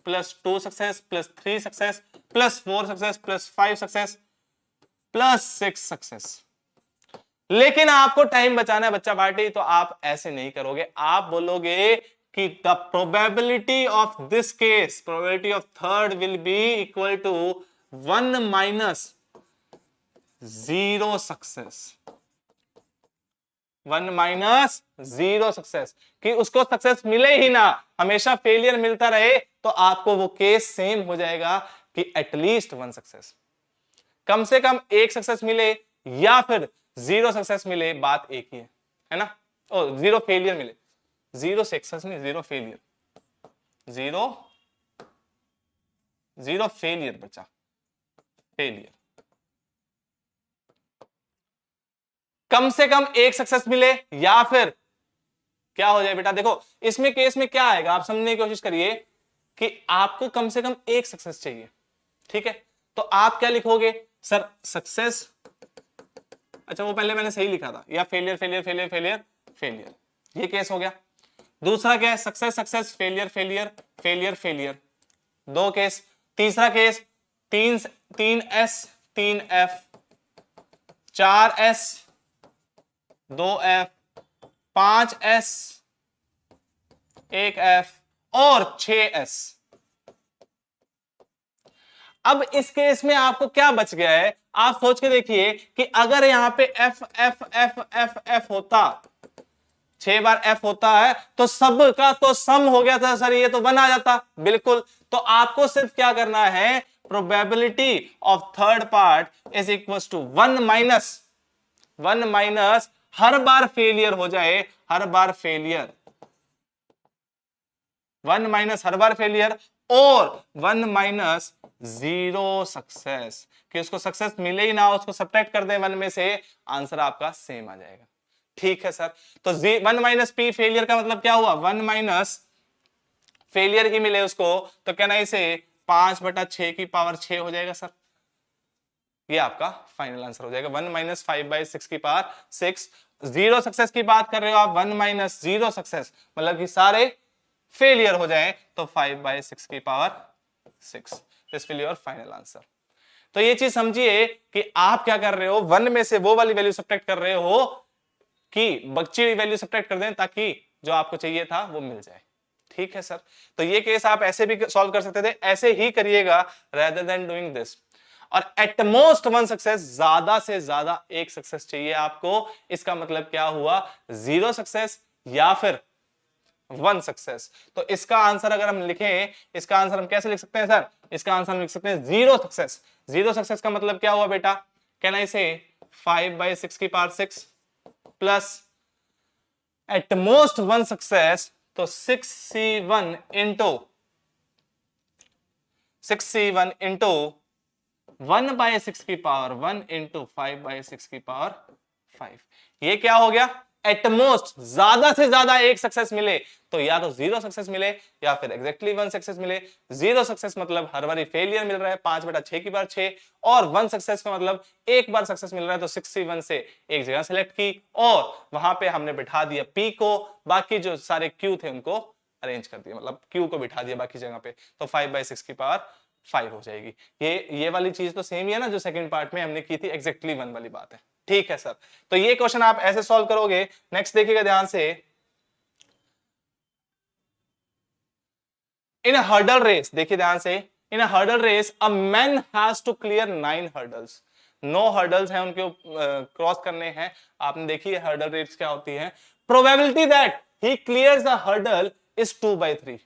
plus 2 success plus 3 success plus 4 success plus 5 success plus 6 success. लेकिन आपको टाइम बचाना है बच्चा पार्टी, तो आप ऐसे नहीं करोगे। आप बोलोगे कि the probability of this case, probability of third will be equal to 1 minus 0 success, 1 minus 0 success, कि उसको सक्सेस मिले ही ना, हमेशा फेलियर मिलता रहे, तो आपको वो केस सेम हो जाएगा कि एटलीस्ट 1 सक्सेस, कम से कम एक सक्सेस मिले या फिर 0 सक्सेस मिले, बात एक ही है ना। ओ 0 फेलियर मिले, 0 सक्सेस नहीं, 0 फेलियर, 0 फेलियर बच्चा, फेलियर। कम से कम एक सक्सेस मिले या फिर क्या हो जाए बेटा, देखो इसमें केस में क्या आएगा, आप समझने की कोशिश करिए कि आपको कम से कम एक सक्सेस चाहिए, ठीक है। तो आप क्या लिखोगे सर, सक्सेस, अच्छा वो पहले मैंने सही लिखा था, या failure failure failure failure failure, ये केस हो गया। दूसरा क्या है, success success failure failure failure failure, 2 case. तीसरा case 3S 3F 4S 2F 5S 1F और 6S। अब इस केस में आपको क्या बच गया है, आप सोच के देखिए कि अगर यहां पे F F F F F होता, 6 बार F होता है, तो सब का तो सम हो गया था सर, ये तो 1 आ जाता बिल्कुल। तो आपको सिर्फ क्या करना है, probability of third part is equal to 1 minus हर बार फेलियर हो जाए, हर बार फेलियर, 1 माइनस हर बार फेलियर और 1 माइनस 0 सक्सेस, कि उसको सक्सेस मिले ही ना, उसको सब्ट्रैक्ट कर दे 1 में से, आंसर आपका सेम आ जाएगा। ठीक है सर, तो 1 माइनस पी फेलियर का मतलब क्या हुआ, 1 माइनस फेलियर ही मिले उसको, तो कहना इसे 5/6 की पावर 6 हो जाएगा सर, ये आपका फाइनल आंसर हो जाएगा। 1 माइनस 5/6 की पावर 6, 0 सक्सेस की बात कर रहे हो आप, 1 माइनस 0 सक्सेस मतलब कि सारे फेलियर हो जाए, तो 5/6 की power 6, this will your final answer. तो ये चीज समझिए कि आप क्या कर रहे हो, 1 में से वो वाली वैल्यू सब्ट्रैक्ट कर रहे हो कि बच्ची वैल्यू सब्ट्रैक्ट कर दें, ताकि जो आपको चाहिए था वो मिल जाए। ठीक है सर, तो ये केस आप ऐसे भी सॉल्व कर सकते थे, ऐसे ही करिएगा रेदर देन डूइंग दिस। और एट मोस्ट 1 सक्सेस, ज्यादा से ज्यादा एक सक्सेस चाहिए आपको। इसका मतलब क्या हुआ, 0 सक्सेस या फिर 1 सक्सेस। तो इसका आंसर अगर हम लिखें, इसका आंसर हम कैसे लिख सकते हैं सर, इसका आंसर हम लिख सकते हैं 0 सक्सेस। 0 सक्सेस का मतलब क्या हुआ बेटा, कैन आई से 5/6 की power 6 plus at most 1 success, तो 6C1 इंटू 1/6 की पावर 1 इंटू 5/6 की पावर 5। ये क्या हो गया, एटमोस्ट ज्यादा से ज्यादा एक सक्सेस मिले, तो या तो 0 सक्सेस मिले या फिर एग्जैक्टली 1 सक्सेस मिले। 0 सक्सेस मतलब हर बार फेलियर मिल रहा है, 5/6 की बार 6, और 1 सक्सेस का मतलब एक बार सक्सेस मिल रहा है, तो 6C1 से एक जगह सेलेक्ट की और वहां पे हमने बिठा दिया P को, बाकी जो सारे Q थे उनको अरेंज कर दिया, मतलब Q को बिठा दिया बाकी जगह पे, तो 5/6 की पावर 5 हो जाएगी। ये वाली चीज तो सेम ही है ना जो सेकंड पार्ट में हमने की थी, एग्जैक्टली 1 वाली बात है। ठीक है सर, तो ये क्वेश्चन आप ऐसे सॉल्व करोगे। नेक्स्ट देखिएगा ध्यान से, इन अ हर्डल रेस, देखिए ध्यान से, in a hurdle race a man has to clear 9 hurdles, 9 hurdles हैं उनके क्रॉस करने हैं। आपने देखी है हर्डल रेस क्या होती है। Probability that he clears the hurdle is 2/3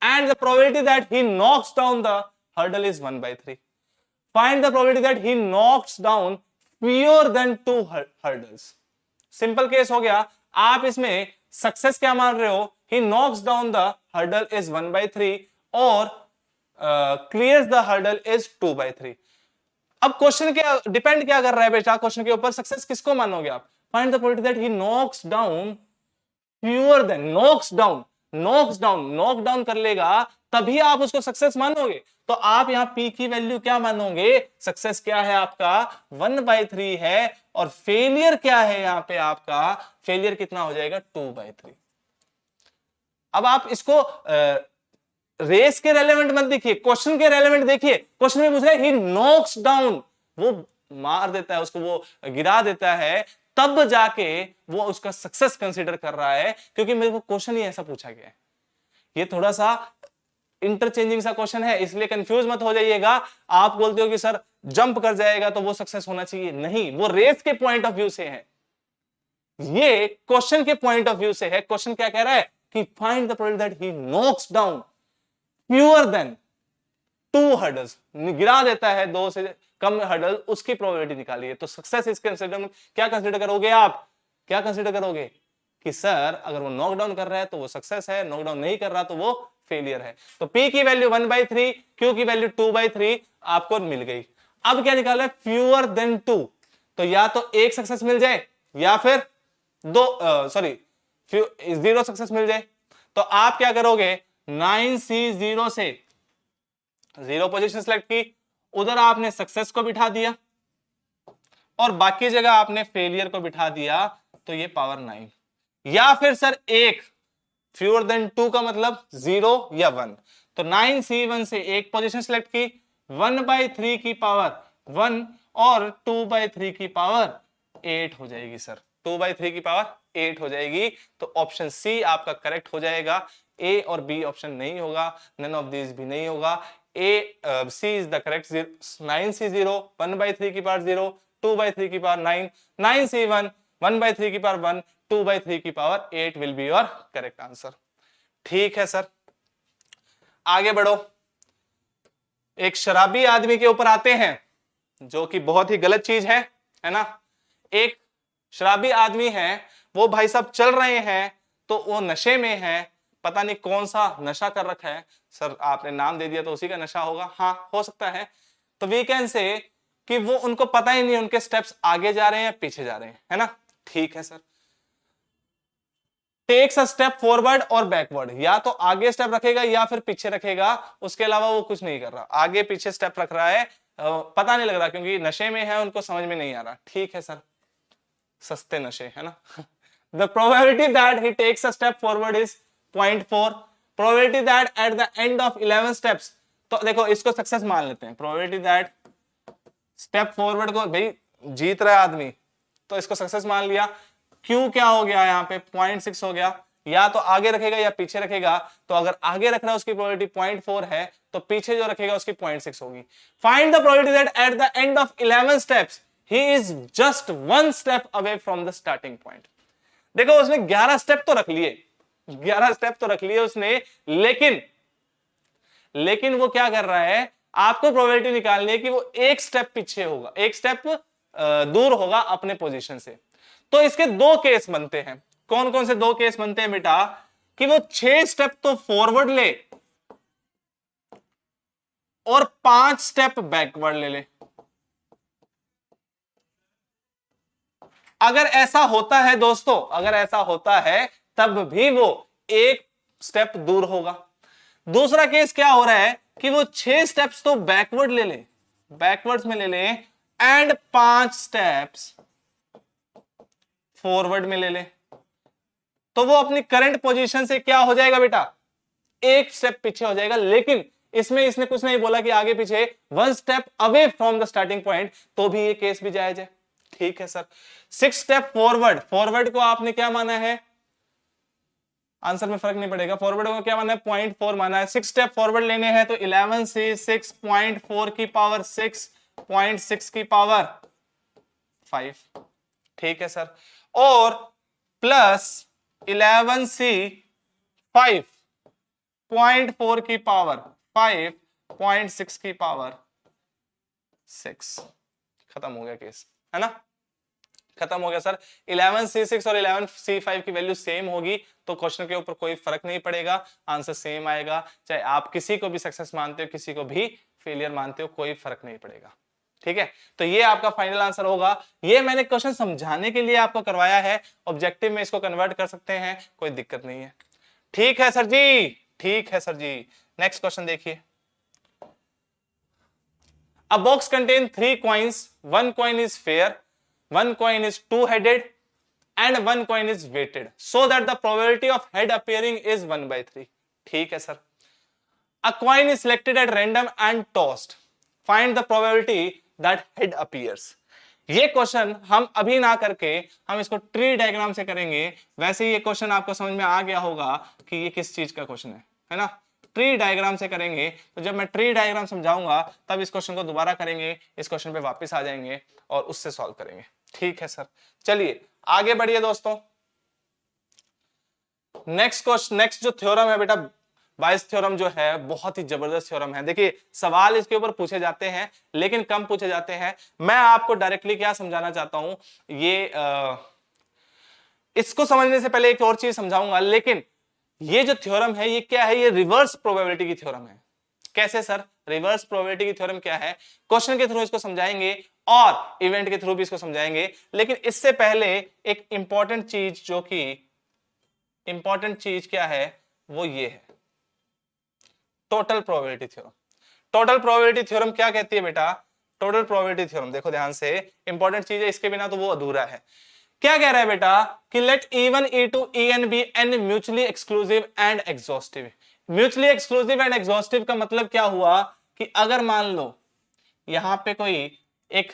and the probability that he knocks down the hurdle is 1/3. Find the probability that he knocks down fewer than 2 hurdles. Simple case हो गया। आप इसमें success क्या मान रहे हो, he knocks down the hurdle is 1/3 और clears the hurdle is 2/3। अब क्वेश्चन क्या डिपेंड क्या कर रहा है बेटा, क्वेश्चन के ऊपर सक्सेस किसको मानोगे आप। Find the probability that he knocks down fewer than, knocks down, knocks down, knock down कर लेगा तभी आप उसको सक्सेस मानोगे। तो आप यहां पी की वैल्यू क्या मानोगे, सक्सेस क्या है आपका 1/3 है, और फेलियर क्या है यहां पे आपका, फेलियर कितना हो जाएगा 2/3। अब आप इसको रेस के रेलेवेंट मत देखिए, क्वेश्चन के रेलेवेंट देखिए। क्वेश्चन में पूछ रहा है ही नॉक्स डाउन, वो मार देता है उसको, वो गिरा देता है, तब जाके वो उसका सक्सेस कंसीडर कर रहा है, क्योंकि मेरे को क्वेश्चन ही ऐसा पूछा गया है। ये थोड़ा सा इंटरचेंजिंग सा क्वेश्चन है, इसलिए कंफ्यूज मत हो जाइएगा। आप बोलते हो कि सर जंप कर जाएगा तो वो सक्सेस होना चाहिए, नहीं, वो रेस के पॉइंट ऑफ व्यू से है, ये क्वेश्चन के पॉइंट ऑफ व्यू से है। क्वेश्चन क्या कह रहा है कि find the probability that he knocks down fewer than 2 hurdles, गिरा देता है 2 से कम हर्डल, उसकी प्रोबेबिलिटी निकालिए। तो सक्सेस इस कंसीडर क्या कंसीडर करोगे आप, क्या कंसीडर करोगे कि सर अगर वो नॉकडाउन कर रहा है तो वो सक्सेस है, नॉकडाउन नहीं कर रहा तो वो फेलियर है। तो P की वैल्यू 1/3, Q की वैल्यू 2/3 आपको मिल गई। अब क्या निकाला है, फ्यूअर देन 2, तो या तो एक सक्सेस मिल जाए या फिर 0 सक्सेस मिल जाए। तो आप क्या करोगे, 9C0 से 0 पोजीशन सेलेक्ट की, उधर आपने सक्सेस को बिठा दिया और बाकी जगह आपने फेलियर को बिठा दिया, तो ये पावर 9। या फिर सर एक फ्यूअर देन 2 का मतलब 0 या 1, तो 9C1 से एक पोजीशन सेलेक्ट की, 1/3 की पावर 1 और 2/3 की पावर 8 हो जाएगी सर, 2/3 की पावर 8 हो जाएगी। तो ऑप्शन सी आपका करेक्ट हो जाएगा, ए और बी ऑप्शन नहीं होगा, नन ऑफ दीज भी नहीं होगा। ए सी इज द करेक्ट, 9C0 1/3 की पावर 0, 2/3 की पावर 9, 9C1 1/3 की पावर 1, 2/3 की power 8 will be your correct answer. ठीक है सर, आगे बढ़ो। एक शराबी आदमी के ऊपर आते हैं, जो कि बहुत ही गलत चीज है ना। एक शराबी आदमी है, वो भाई साहब चल रहे हैं, तो वो नशे में है, पता नहीं कौन सा नशा कर रखा है। सर आपने नाम दे दिया तो उसी का नशा होगा, हाँ हो सकता है। तो वी कैन से कि वो उनको पता ही नहीं उनके स्टेप्स आगे जा रहे हैं या पीछे जा रहे हैं, है ना। ठीक है sir, takes a step forward और बैकवर्ड, या तो आगे स्टेप रखेगा या फिर पीछे रखेगा, उसके अलावा वो कुछ नहीं कर रहा, आगे पीछे स्टेप रख रहा है, पता नहीं लग रहा क्योंकि नशे में है, उनको समझ में नहीं आ रहा। ठीक है सर, सस्ते नशे, है ना। The probability that he takes a step forward is 0.4. Probability that at the end of 11 steps, तो देखो इसको सक्सेस मान लेते हैं। Probability that स्टेप फॉरवर्ड को, भाई जीत रहा है आदमी तो इसको सक्सेस मान लिया। Q क्या हो गया यहाँ पे 0.6 हो गया, या तो आगे रखेगा या पीछे रखेगा। तो अगर आगे रख रहा है उसकी प्रोबेबिलिटी 0.4 है, तो पीछे जो रखेगा उसकी 0.6 होगी। Find the probability that at the end of 11 steps he is just 1 step away from the starting point। देखो उसने 11 स्टेप तो रख लिए, 11 स्टेप तो रख लिए उसने, लेकिन वो क्या कर रहा है, आपको प्रोबेबिलिटी निकालनी है कि वो एक स्टेप पीछे होगा, एक स्टेप दूर होगा अपने पोजीशन से। तो इसके 2 केस बनते हैं। कौन कौन से 2 केस बनते हैं बेटा, कि वो 6 स्टेप तो फॉरवर्ड ले और 5 स्टेप बैकवर्ड ले ले। अगर ऐसा होता है दोस्तों, अगर ऐसा होता है तब भी वो एक स्टेप दूर होगा। दूसरा केस क्या हो रहा है कि वो 6 स्टेप्स तो बैकवर्ड ले ले, बैकवर्ड्स में ले ले, एंड 5 स्टेप्स फॉरवर्ड में ले ले, तो वो अपनी करंट पोजीशन से क्या हो जाएगा बेटा, एक स्टेप पीछे हो जाएगा। लेकिन इसमें इसने कुछ नहीं बोला कि आगे पीछे, 1 step away from the starting point, तो भी ये केस भी जायज है। ठीक है सर। 6 स्टेप फॉरवर्ड, फॉरवर्ड को आपने क्या माना है, आंसर में फर्क नहीं पड़ेगा, फॉरवर्ड को क्या माना है 0.4 माना है। 6 स्टेप फॉरवर्ड लेने हैं तो 11 से 6.4 की पावर 6.6 की पावर 5, ठीक है सर, और प्लस 11 सी 5.4 की पावर 5.6 की पावर 6। खत्म हो गया केस, है ना, खत्म हो गया सर। 11C6 और 11C5 की वैल्यू सेम होगी तो क्वेश्चन के ऊपर कोई फर्क नहीं पड़ेगा, आंसर सेम आएगा, चाहे आप किसी को भी सक्सेस मानते हो किसी को भी फेलियर मानते हो, कोई फर्क नहीं पड़ेगा, ठीक है। तो ये आपका फाइनल आंसर होगा। ये मैंने क्वेश्चन समझाने के लिए आपको करवाया है, ऑब्जेक्टिव में इसको कन्वर्ट कर सकते हैं, कोई दिक्कत नहीं है। ठीक है सर जी, ठीक है सर जी। नेक्स्ट क्वेश्चन देखिए। A box contains 3 coins, 1 coin is fair, 1 coin is two-headed and 1 coin is weighted, so that the probability of head appearing is 1/3. ठीक है sir. A coin is selected at random and tossed. Find the probability that head appears. ये question हम अभी ना करके हम इसको tree diagram से करेंगे। वैसे ये क्वेश्चन आपको समझ में आ गया होगा कि ये किस चीज का क्वेश्चन है ना। ट्री डायग्राम से करेंगे, तो जब मैं ट्री डायग्राम समझाऊंगा तब इस क्वेश्चन को दोबारा करेंगे, इस क्वेश्चन पे वापस आ जाएंगे और उससे सॉल्व करेंगे। ठीक है सर, चलिए आगे बढ़िए दोस्तों। नेक्स्ट क्वेश्चन, नेक्स्ट जो थ्योरम है बेटा, बायस थ्योरम जो है बहुत ही जबरदस्त थ्योरम है। देखिए सवाल इसके ऊपर पूछे जाते हैं लेकिन कम पूछे जाते हैं। मैं आपको डायरेक्टली क्या समझाना चाहता हूं, ये इसको समझने से पहले एक और चीज समझाऊंगा, लेकिन ये जो थ्योरम है ये क्या है, ये रिवर्स प्रोबेबिलिटी की थ्योरम है। कैसे सर, रिवर्स प्रोबेबिलिटी की थ्योरम क्या है, क्वेश्चन के थ्रू इसको समझाएंगे और इवेंट के थ्रू भी इसको समझाएंगे। लेकिन इससे पहले एक इंपॉर्टेंट चीज, जो कि इंपॉर्टेंट चीज क्या है वो ये है, total probability theorem. Total probability theorem क्या कहती है बेटा, टोटल प्रोबेबिलिटी थ्योरम देखो ध्यान से, इंपॉर्टेंट चीज है, इसके बिना तो वो अधूरा है। क्या कह रहा है बेटा कि let E1 E2 En be n mutually exclusive and exhaustive. Mutually exclusive and exhaustive का मतलब क्या हुआ कि अगर मान लो यहां पे कोई एक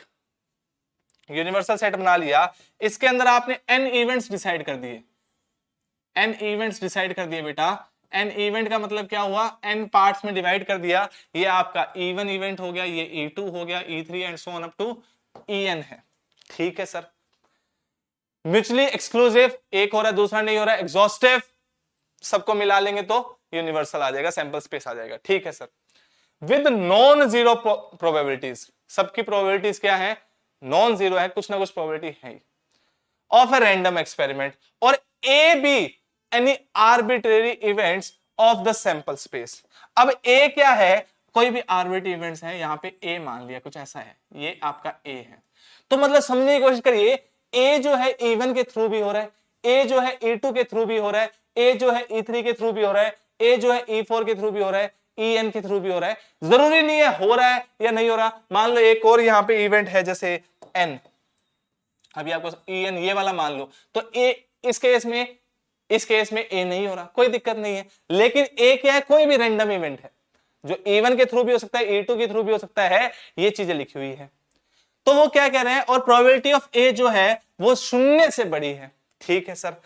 यूनिवर्सल सेट बना लिया, इसके अंदर आपने n इवेंट्स डिसाइड कर दिए, n इवेंट्स डिसाइड कर दिए बेटा। n इवेंट का मतलब क्या हुआ, n पार्ट्स में डिवाइड कर दिया। ये आपका E1 इवेंट हो गया, ये E2 हो गया, E3 and so on up to En है। ठीक है सर, म्यूचुअली एक्सक्लूसिव एक हो रहा है दूसरा नहीं हो रहा है, एग्जॉस्टिव सबको मिला लेंगे तो यूनिवर्सल आ जाएगा, सैंपल स्पेस आ जाएगा। ठीक है sir, with non zero probabilities, सबकी प्रोबेबिलिटीज क्या है, नॉन जीरो है, कुछ ना कुछ प्रोबेबिलिटी है ऑफ ए रैंडम एक्सपेरिमेंट और A be any arbitrary events of the sample space. अब ए क्या है, कोई भी आर्बिट्रेरी इवेंट्स है, यहां पे ए मान लिया कुछ ऐसा है, ये आपका ए है। तो मतलब समझने की कोशिश करिए, ए जो है E1 के थ्रू भी हो रहा है, ए जो है E2 के थ्रू भी हो रहा है, ए जो है E3 के थ्रू भी हो रहा है, ए जो है E4 के थ्रू भी हो रहा है, En के थ्रू भी हो रहा है। जरूरी नहीं है हो रहा है या नहीं हो रहा। मान लो एक और यहाँ पे इवेंट है जैसे N, अभी आपको En ये वाला मान लो, तो ए इस केस में ए नहीं हो रहा, कोई दिक्कत नहीं है। लेकिन ए क्या है, कोई भी रैंडम इवेंट है जो E1 के थ्रू भी हो सकता है, E2 के थ्रू भी हो सकता है, ये चीजें लिखी हुई है। तो वो क्या कह रहे हैं, और प्रोबेबिलिटी ऑफ ए जो है वो 0 से बड़ी है। ठीक है सर,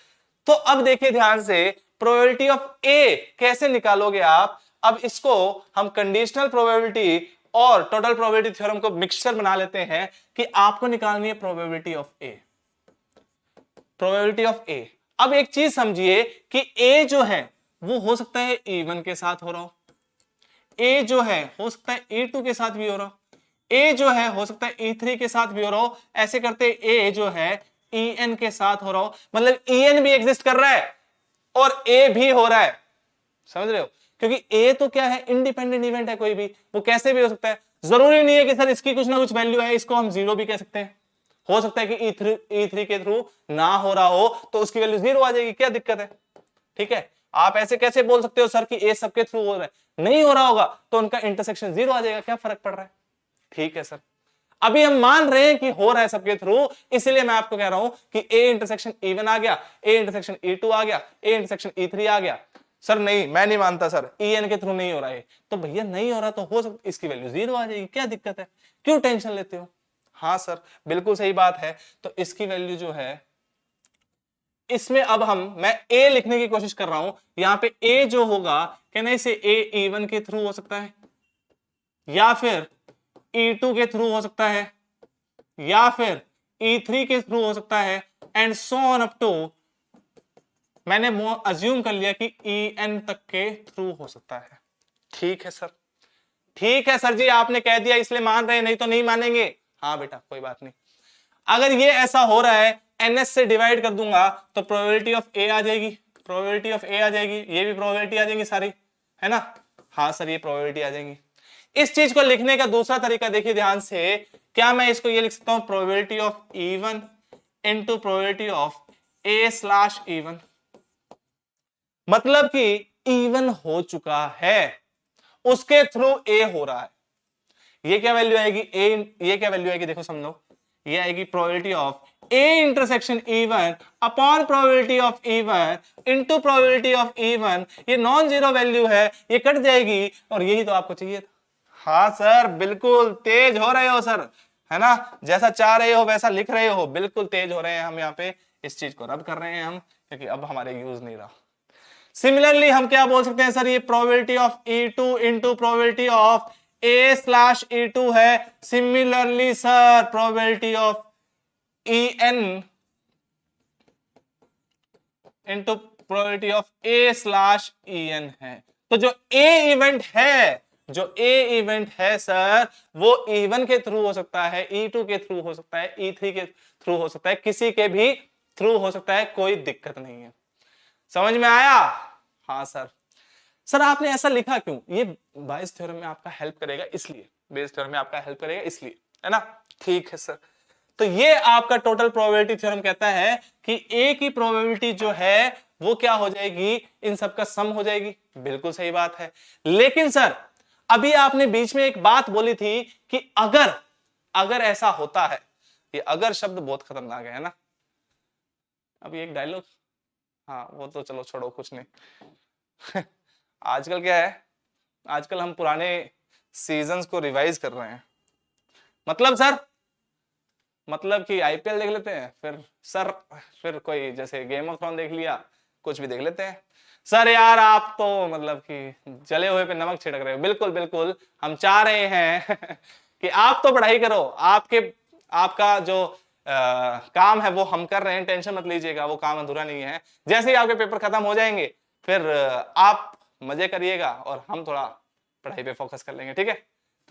तो अब देखिए ध्यान से, प्रोबेबिलिटी ऑफ ए कैसे निकालोगे आप। अब इसको हम कंडीशनल प्रोबेबिलिटी और टोटल प्रोबेबिलिटी थ्योरम को मिक्सचर बना लेते हैं कि आपको निकालनी है probability of A, probability of A. अब एक चीज समझिए कि ए जो है वो हो सकता है E1 के साथ हो रहा हो, ए जो है हो सकता है E2 के साथ भी हो रहा हो, ए जो है हो सकता है E3 के साथ भी हो रहा हो। ऐसे करते ए जो है En के साथ हो रहा हो, मतलब En भी एग्जिस्ट कर रहा है और ए भी हो रहा है, समझ रहे हो, क्योंकि ए तो क्या है, इंडिपेंडेंट इवेंट है, कोई भी वो कैसे भी हो सकता है। जरूरी नहीं है कि सर इसकी कुछ ना कुछ वैल्यू है, इसको हम जीरो भी कह सकते हैं। हो सकता है कि E3 के थ्रू ना हो रहा हो तो उसकी वैल्यू जीरो आ जाएगी, क्या दिक्कत है। ठीक है, आप ऐसे कैसे बोल सकते हो सर कि ए सबके थ्रू हो रहा है, नहीं हो रहा होगा तो उनका इंटरसेक्शन जीरो आ जाएगा, क्या फर्क पड़ रहा है। ठीक है सर, अभी हम मान रहे हैं कि हो रहा है सबके थ्रू, इसलिए मैं आपको कह रहा हूं कि ए इंटरसेक्शन E1 आ गया, ए इंटरसेक्शन E2 आ गया, ए इंटरसेक्शन E3 आ गया। सर नहीं, मैं नहीं मानता सर, En के थ्रू नहीं हो रहा है, तो भैया नहीं हो रहा तो हो सकता इसकी वैल्यू जीरो आ जाएगी, क्या दिक्कत है, क्यों टेंशन लेते हो। हाँ सर बिल्कुल सही बात है। तो इसकी वैल्यू जो है, इसमें अब मैं ए लिखने की कोशिश कर रहा हूं, यहां पे ए जो होगा, कहना इसे ए E1 के थ्रू हो सकता है, या फिर E2 के थ्रू हो सकता है, या फिर E3 के थ्रू हो सकता है, and so on up to, मैंने अज्यूम कर लिया कि EN तक के थ्रू हो सकता है। ठीक है सर, ठीक है सर जी, आपने कह दिया इसलिए मान रहे हैं, नहीं तो नहीं मानेंगे। हाँ बेटा कोई बात नहीं। अगर ये ऐसा हो रहा है, NS से डिवाइड कर दूंगा तो प्रोबेबिलिटी ऑफ ए आ जाएगी, प्रोबेबिलिटी ऑफ ए आ जाएगी, ये भी प्रोबेबिलिटी आ जाएंगी सारी, है ना। हाँ सर ये प्रोबेबिलिटी आ जाएंगी। इस चीज को लिखने का दूसरा तरीका देखिए ध्यान से, क्या मैं इसको ये लिख सकता हूं, probability of E1 into probability of A/E1, मतलब कि E1 हो चुका है, उसके थ्रू ए हो रहा है। ये क्या वैल्यू आएगी, ए, ये क्या वैल्यू आएगी देखो समझो, ये आएगी probability of A intersection E1 upon probability of E1 into probability of E1। ये नॉन जीरो वैल्यू है, ये कट जाएगी, और यही तो आपको चाहिए था। हाँ सर बिल्कुल तेज हो रहे हो सर, है ना, जैसा चाह रहे हो वैसा लिख रहे हो, बिल्कुल तेज हो रहे हैं हम यहाँ पे। इस चीज को रब कर रहे हैं हम, क्योंकि अब हमारे यूज नहीं रहा। सिमिलरली हम क्या बोल सकते हैं सर, ये probability of E2 into probability of A/E2 है। Similarly sir probability of EN into probability of A/EN है। तो जो ए इवेंट है, जो ए इवेंट है सर, वो E1 के थ्रू हो सकता है, E2 के थ्रू हो सकता है, E3 के थ्रू हो सकता है, किसी के भी थ्रू हो सकता है, कोई दिक्कत नहीं है। समझ में आया। हाँ सर। सर आपने ऐसा लिखा क्यों, ये बायस थ्योरम में आपका हेल्प करेगा इसलिए, बेस थ्योरम में आपका हेल्प करेगा इसलिए, है ना। ठीक है सर। तो ये आपका टोटल प्रोबेबिलिटी थ्योरम कहता है कि ए की प्रोबेबिलिटी जो है वो क्या हो जाएगी, इन सबका सम हो जाएगी। बिल्कुल सही बात है। लेकिन सर अभी आपने बीच में एक बात बोली थी कि अगर ऐसा होता है, ये अगर शब्द बहुत खतरनाक है ना। अभी एक डायलॉग, हाँ वो तो चलो छोड़ो, कुछ नहीं आजकल क्या है, आजकल हम पुराने सीजन्स को रिवाइज कर रहे हैं। मतलब सर, मतलब कि आईपीएल देख लेते हैं, फिर कोई जैसे गेम ऑफ थ्रोन देख लिया, कुछ भी देख लेते हैं। सर यार आप तो मतलब कि जले हुए पे नमक छिड़क रहे हो। बिल्कुल बिल्कुल, हम चाह रहे हैं कि आप तो पढ़ाई करो, आपका जो काम है वो हम कर रहे हैं, टेंशन मत लीजिएगा, वो काम अधूरा नहीं है। जैसे ही आपके पेपर खत्म हो जाएंगे फिर आप मजे करिएगा और हम थोड़ा पढ़ाई पे फोकस कर लेंगे, ठीक है।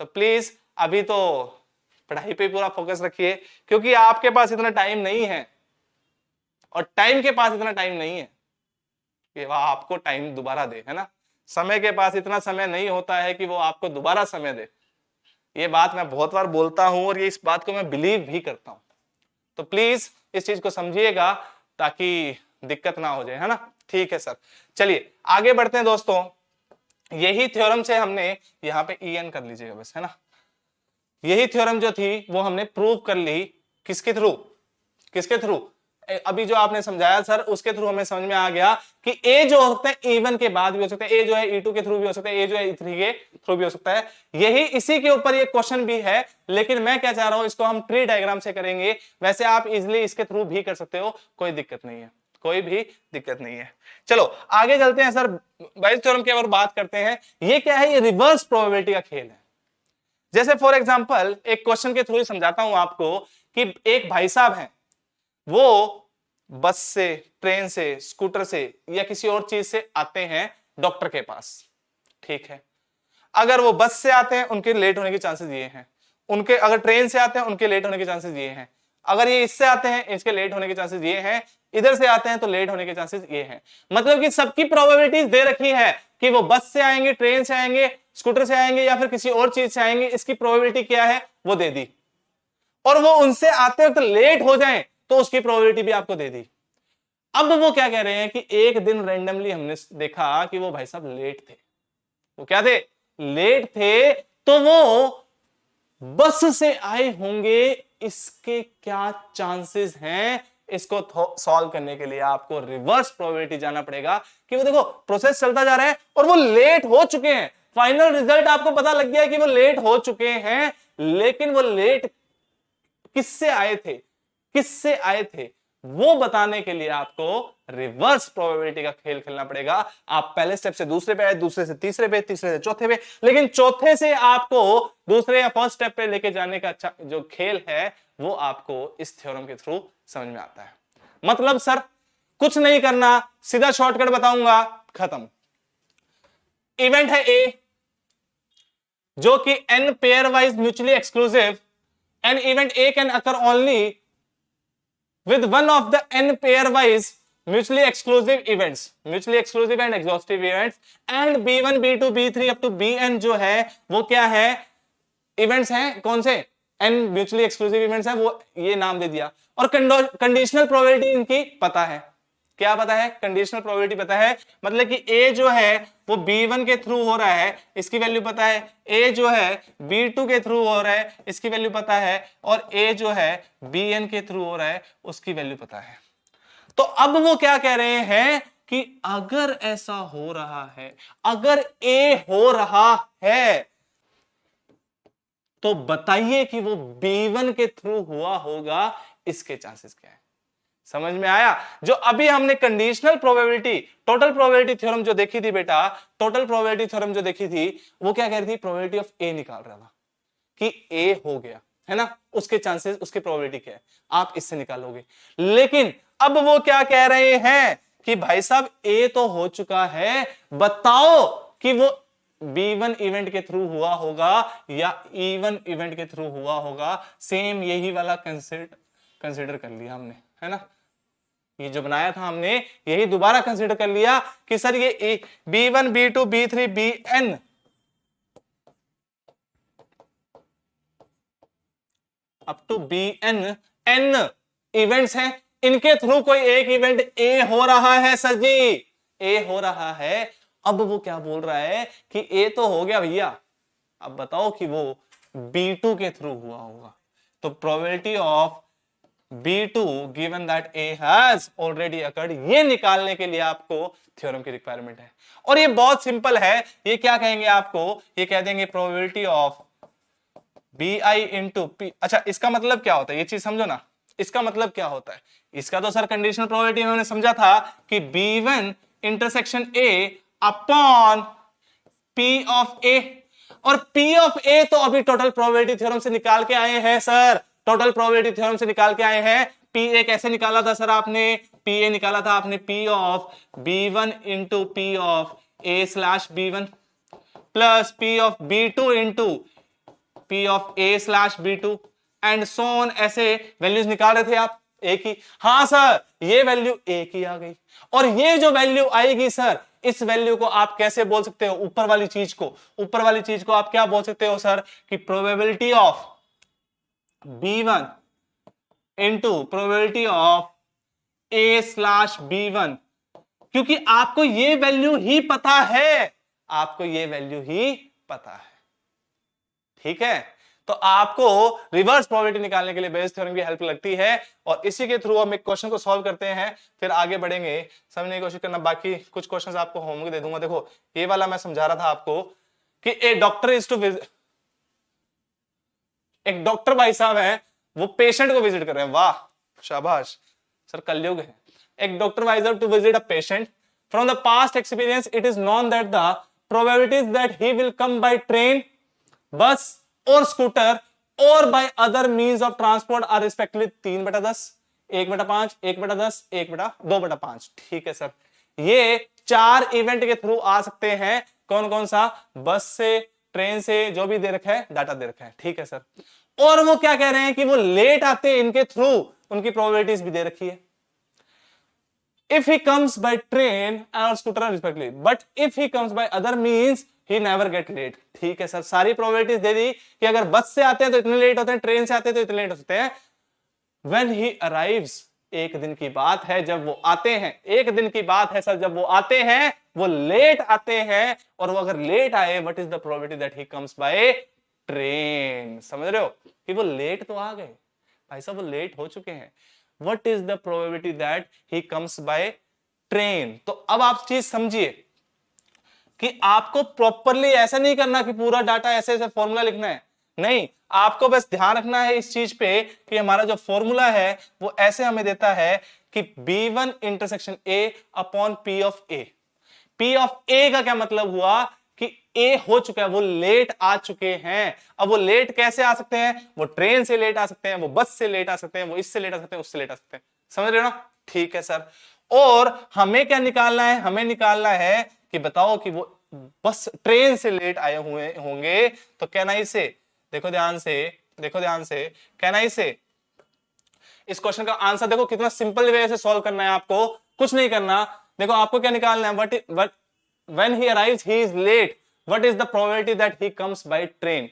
तो प्लीज अभी तो पढ़ाई पे पूरा फोकस रखिए, क्योंकि आपके पास इतना टाइम नहीं है, और टाइम के पास इतना टाइम नहीं है कि वह आपको टाइम दोबारा दे, है ना। समय के पास इतना समय नहीं होता है कि वो आपको दोबारा समय दे। ये बात मैं बहुत बार बोलता हूं और ये इस बात को मैं बिलीव भी करता हूं। तो प्लीज इस चीज को समझिएगा ताकि दिक्कत ना हो जाए, है ना। ठीक है सर, चलिए आगे बढ़ते हैं दोस्तों। यही थ्योरम से हमने यहाँ पे EN कर लीजिएगा बस, है ना। यही थ्योरम जो थी वो हमने प्रूव कर ली, किसके थ्रू, अभी जो आपने समझाया सर उसके थ्रू हमें समझ में आ गया कि ए जो हो सकता है E1 के बाद भी हो सकता है, ए जो है E2 के थ्रू भी हो सकता है, ए जो है E3 के थ्रू भी हो सकता है। यही इसी के ऊपर ये क्वेश्चन भी है, लेकिन मैं क्या चाह रहा हूं, इसको हम ट्री डायग्राम से करेंगे। वैसे आप इजिली इसके थ्रू भी कर सकते हो, कोई दिक्कत नहीं है, कोई भी दिक्कत नहीं है। चलो आगे चलते हैं सर, बायस थ्योरम की और बात करते हैं। ये क्या है, ये रिवर्स प्रोबेबिलिटी का खेल है। जैसे फॉर एग्जांपल एक क्वेश्चन के थ्रू समझाता हूं आपको कि एक भाई साहब हैं, वो बस से, ट्रेन से, स्कूटर से या किसी और चीज से आते हैं डॉक्टर के पास, ठीक है। अगर वो बस से आते हैं उनके लेट होने के चांसेस ये हैं, उनके अगर ट्रेन से आते हैं उनके लेट होने के चांसेस ये हैं, अगर ये इससे आते हैं इसके लेट होने के चांसेस ये हैं, इधर से आते हैं तो लेट होने के चांसेस ये हैं। मतलब कि सबकी प्रोबेबिलिटीज दे रखी है कि वो बस से आएंगे, ट्रेन से आएंगे, स्कूटर से आएंगे या फिर किसी और चीज से आएंगे, इसकी प्रोबेबिलिटी क्या है वो दे दी। और वो उनसे आते वक्त लेट हो जाए तो उसकी प्रोबेबिलिटी भी आपको दे दी। अब वो क्या कह रहे हैं कि एक दिन रैंडमली हमने देखा कि वो भाई साहब लेट थे। वो क्या थे, लेट थे, तो वो बस से आए होंगे, इसके क्या चांसेस हैं। इसको सॉल्व करने के लिए आपको रिवर्स प्रोबेबिलिटी जाना पड़ेगा कि वो देखो प्रोसेस चलता जा रहा है और वो लेट हो चुके हैं। फाइनल रिजल्ट आपको पता लग गया है कि वो लेट हो चुके हैं, लेकिन वो लेट किससे आए थे, किससे आए थे, वो बताने के लिए आपको रिवर्स प्रोबेबिलिटी का खेल खेलना पड़ेगा। आप पहले स्टेप से दूसरे पे आए, दूसरे से तीसरे पे, तीसरे से चौथे पे, लेकिन चौथे से आपको दूसरे या फर्स्ट स्टेप पे लेके जाने का अच्छा जो खेल है वो आपको इस थ्योरम के थ्रू समझ में आता है। मतलब सर कुछ नहीं करना, सीधा शॉर्टकट बताऊंगा, खत्म। इवेंट है ए जो कि n pair wise mutually exclusive, an event A can occur only with one of the n pairwise mutually exclusive and exhaustive events, and b1 b2 b3 up to bn जो है वो क्या है, इवेंट्स हैं, कौन से, n म्यूचुअली एक्सक्लूसिव इवेंट्स हैं, वो ये नाम दे दिया। और कंडीशनल प्रोबेबिलिटी इनकी पता है, क्या पता है, कंडीशनल प्रोबेबिलिटी पता है, मतलब कि a जो है वो b1 के थ्रू हो रहा है, इसकी वैल्यू पता है, a जो है b2 के थ्रू हो रहा है, इसकी वैल्यू पता है, और a जो है bn के थ्रू हो रहा है, उसकी वैल्यू पता है। तो अब वो क्या कह रहे हैं कि अगर ऐसा हो रहा है, अगर a हो रहा है, तो बताइए कि वो b1 के थ्रू हुआ होगा, इसके चांसेस क्या है। समझ में आया? जो अभी हमने conditional probability, total probability theorem जो देखी थी बेटा, टोटल प्रोबेबिलिटी थ्योरम जो देखी थी, वो क्या कह रही थी, प्रोबेबिलिटी ऑफ ए निकाल रहा था कि ए हो गया है ना, उसके चांसेस, उसकी प्रोबेबिलिटी क्या है, आप इससे निकालोगे। लेकिन अब वो क्या कह रहे हैं कि भाई साहब ए तो हो चुका है, बताओ कि वो B1 इवेंट के थ्रू हुआ होगा या E1 इवेंट के थ्रू हुआ होगा। सेम यही वाला कंसिडर कर लिया हमने, है ना, ये जो बनाया था हमने यही दोबारा कंसीडर कर लिया कि सर ये B1 B2 B3 Bn up to Bn n events हैं, इनके थ्रू कोई एक इवेंट A हो रहा है सर जी, A हो रहा है। अब वो क्या बोल रहा है कि A तो हो गया भैया, अब बताओ कि वो B2 के थ्रू हुआ होगा। तो probability of B2 given that A has already occurred, ये निकालने के लिए आपको थ्योरम की रिक्वायरमेंट है। और ये बहुत सिंपल है, ये क्या कहेंगे आपको, ये कह देंगे probability of BI into P। अच्छा इसका मतलब क्या होता है, ये चीज समझो ना, इसका मतलब क्या होता है, इसका तो सर कंडीशनल प्रोबेबिलिटी में हमने समझा था कि B1 intersection A upon P of A, और P ऑफ A तो अभी टोटल प्रोबेबिलिटी थ्योरम से निकाल के आए हैं सर, टोटल प्रोबेबिलिटी थ्योरम से निकाल के आए हैं। PA कैसे निकाला था सर आपने, PA निकाला था आपने P of B1 into P of A slash B1 plus P of B2 into P of A slash B2 and so on, ऐसे वैल्यूज निकाल रहे थे आप A की। हाँ सर ये वैल्यू A की आ गई, और ये जो वैल्यू आएगी सर, इस वैल्यू को आप कैसे बोल सकते हो, ऊपर वाली चीज को, ऊपर वाली चीज को आप क्या बोल सकते हो सर, कि probability of B1 into probability of A slash B1, क्योंकि आपको ये वैल्यू ही पता है, आपको ये वैल्यू ही पता है, ठीक है। तो आपको रिवर्स प्रोबेबिलिटी निकालने के लिए बेयस थ्योरम की हेल्प लगती है, और इसी के थ्रू हम एक क्वेश्चन को सॉल्व करते हैं, फिर आगे बढ़ेंगे, समझने की कोशिश करना। बाकी कुछ क्वेश्चंस आपको होमवर्क दे दूंगा। देखो ये वाला मैं समझा रहा था आपको कि ए डॉक्टर इज टू विजिट, एक डॉक्टर भाई साहब है, वो पेशेंट को विजिट कर रहे हैं, वाह शाबाश सर, कलयुग है। एक doctor wise to visit a patient, from the past experience it is known that the probabilities that he will come by train, bus और स्कूटर और by other means of transport are respectively 3/10, 1/5, 1/10, 1/2/5। ठीक है sir, ये 4 event के through आ सकते हैं, कौन कौन सा, बस से, ट्रेन से, जो भी दे रखा है डाटा दे रखा है, ठीक है सर। और वो क्या कह रहे हैं कि वो लेट आते हैं, इनके थ्रू उनकी प्रोबेबिलिटीज भी दे रखी है। If he comes by train और scooter respectively, but if he comes by other means he never get late. ठीक है सर, सारी प्रोबेबिलिटीज दे दी कि अगर बस से आते हैं तो इतने लेट होते हैं, ट्रेन से आते हैं तो इतने लेट होते हैं। व्हेन ही अराइव्स, एक दिन की बात है जब वो आते हैं, एक दिन की बात है सर जब वो आते हैं, वो लेट आते हैं, और वो अगर लेट आए, what is the probability that he comes by train. समझ रहे हो कि वो लेट तो आ गए भाई साहब, वो लेट हो चुके हैं, what is the probability that he comes by train. तो अब आप चीज समझिए कि आपको प्रॉपरली ऐसा नहीं करना कि पूरा डाटा ऐसे ऐसे फॉर्मूला लिखना है, नहीं, आपको बस ध्यान रखना है इस चीज पे कि हमारा जो फॉर्मूला है वो ऐसे हमें देता है कि B1 intersection A upon P of A। P of A का क्या मतलब हुआ कि A हो चुका है, वो लेट आ चुके हैं। अब वो लेट कैसे आ सकते हैं? वो ट्रेन से लेट आ सकते हैं, वो बस से लेट आ सकते हैं, वो इससे लेट आ सकते हैं, उससे लेट आ सकते हैं। समझ रहे हो ना? ठीक है सर। और हमें क्या निकालना है? हमें निकालना है कि बताओ कि वो बस ट्रेन से लेट आए हुए होंगे तो कैन आई से, देखो ध्यान से, देखो ध्यान से, कैन आई से इस क्वेश्चन का आंसर देखो कितना सिंपल वे से सॉल्व करना है आपको, कुछ नहीं करना। देखो आपको क्या निकालना है? What when he arrives he is late, what is the probability that he comes by train.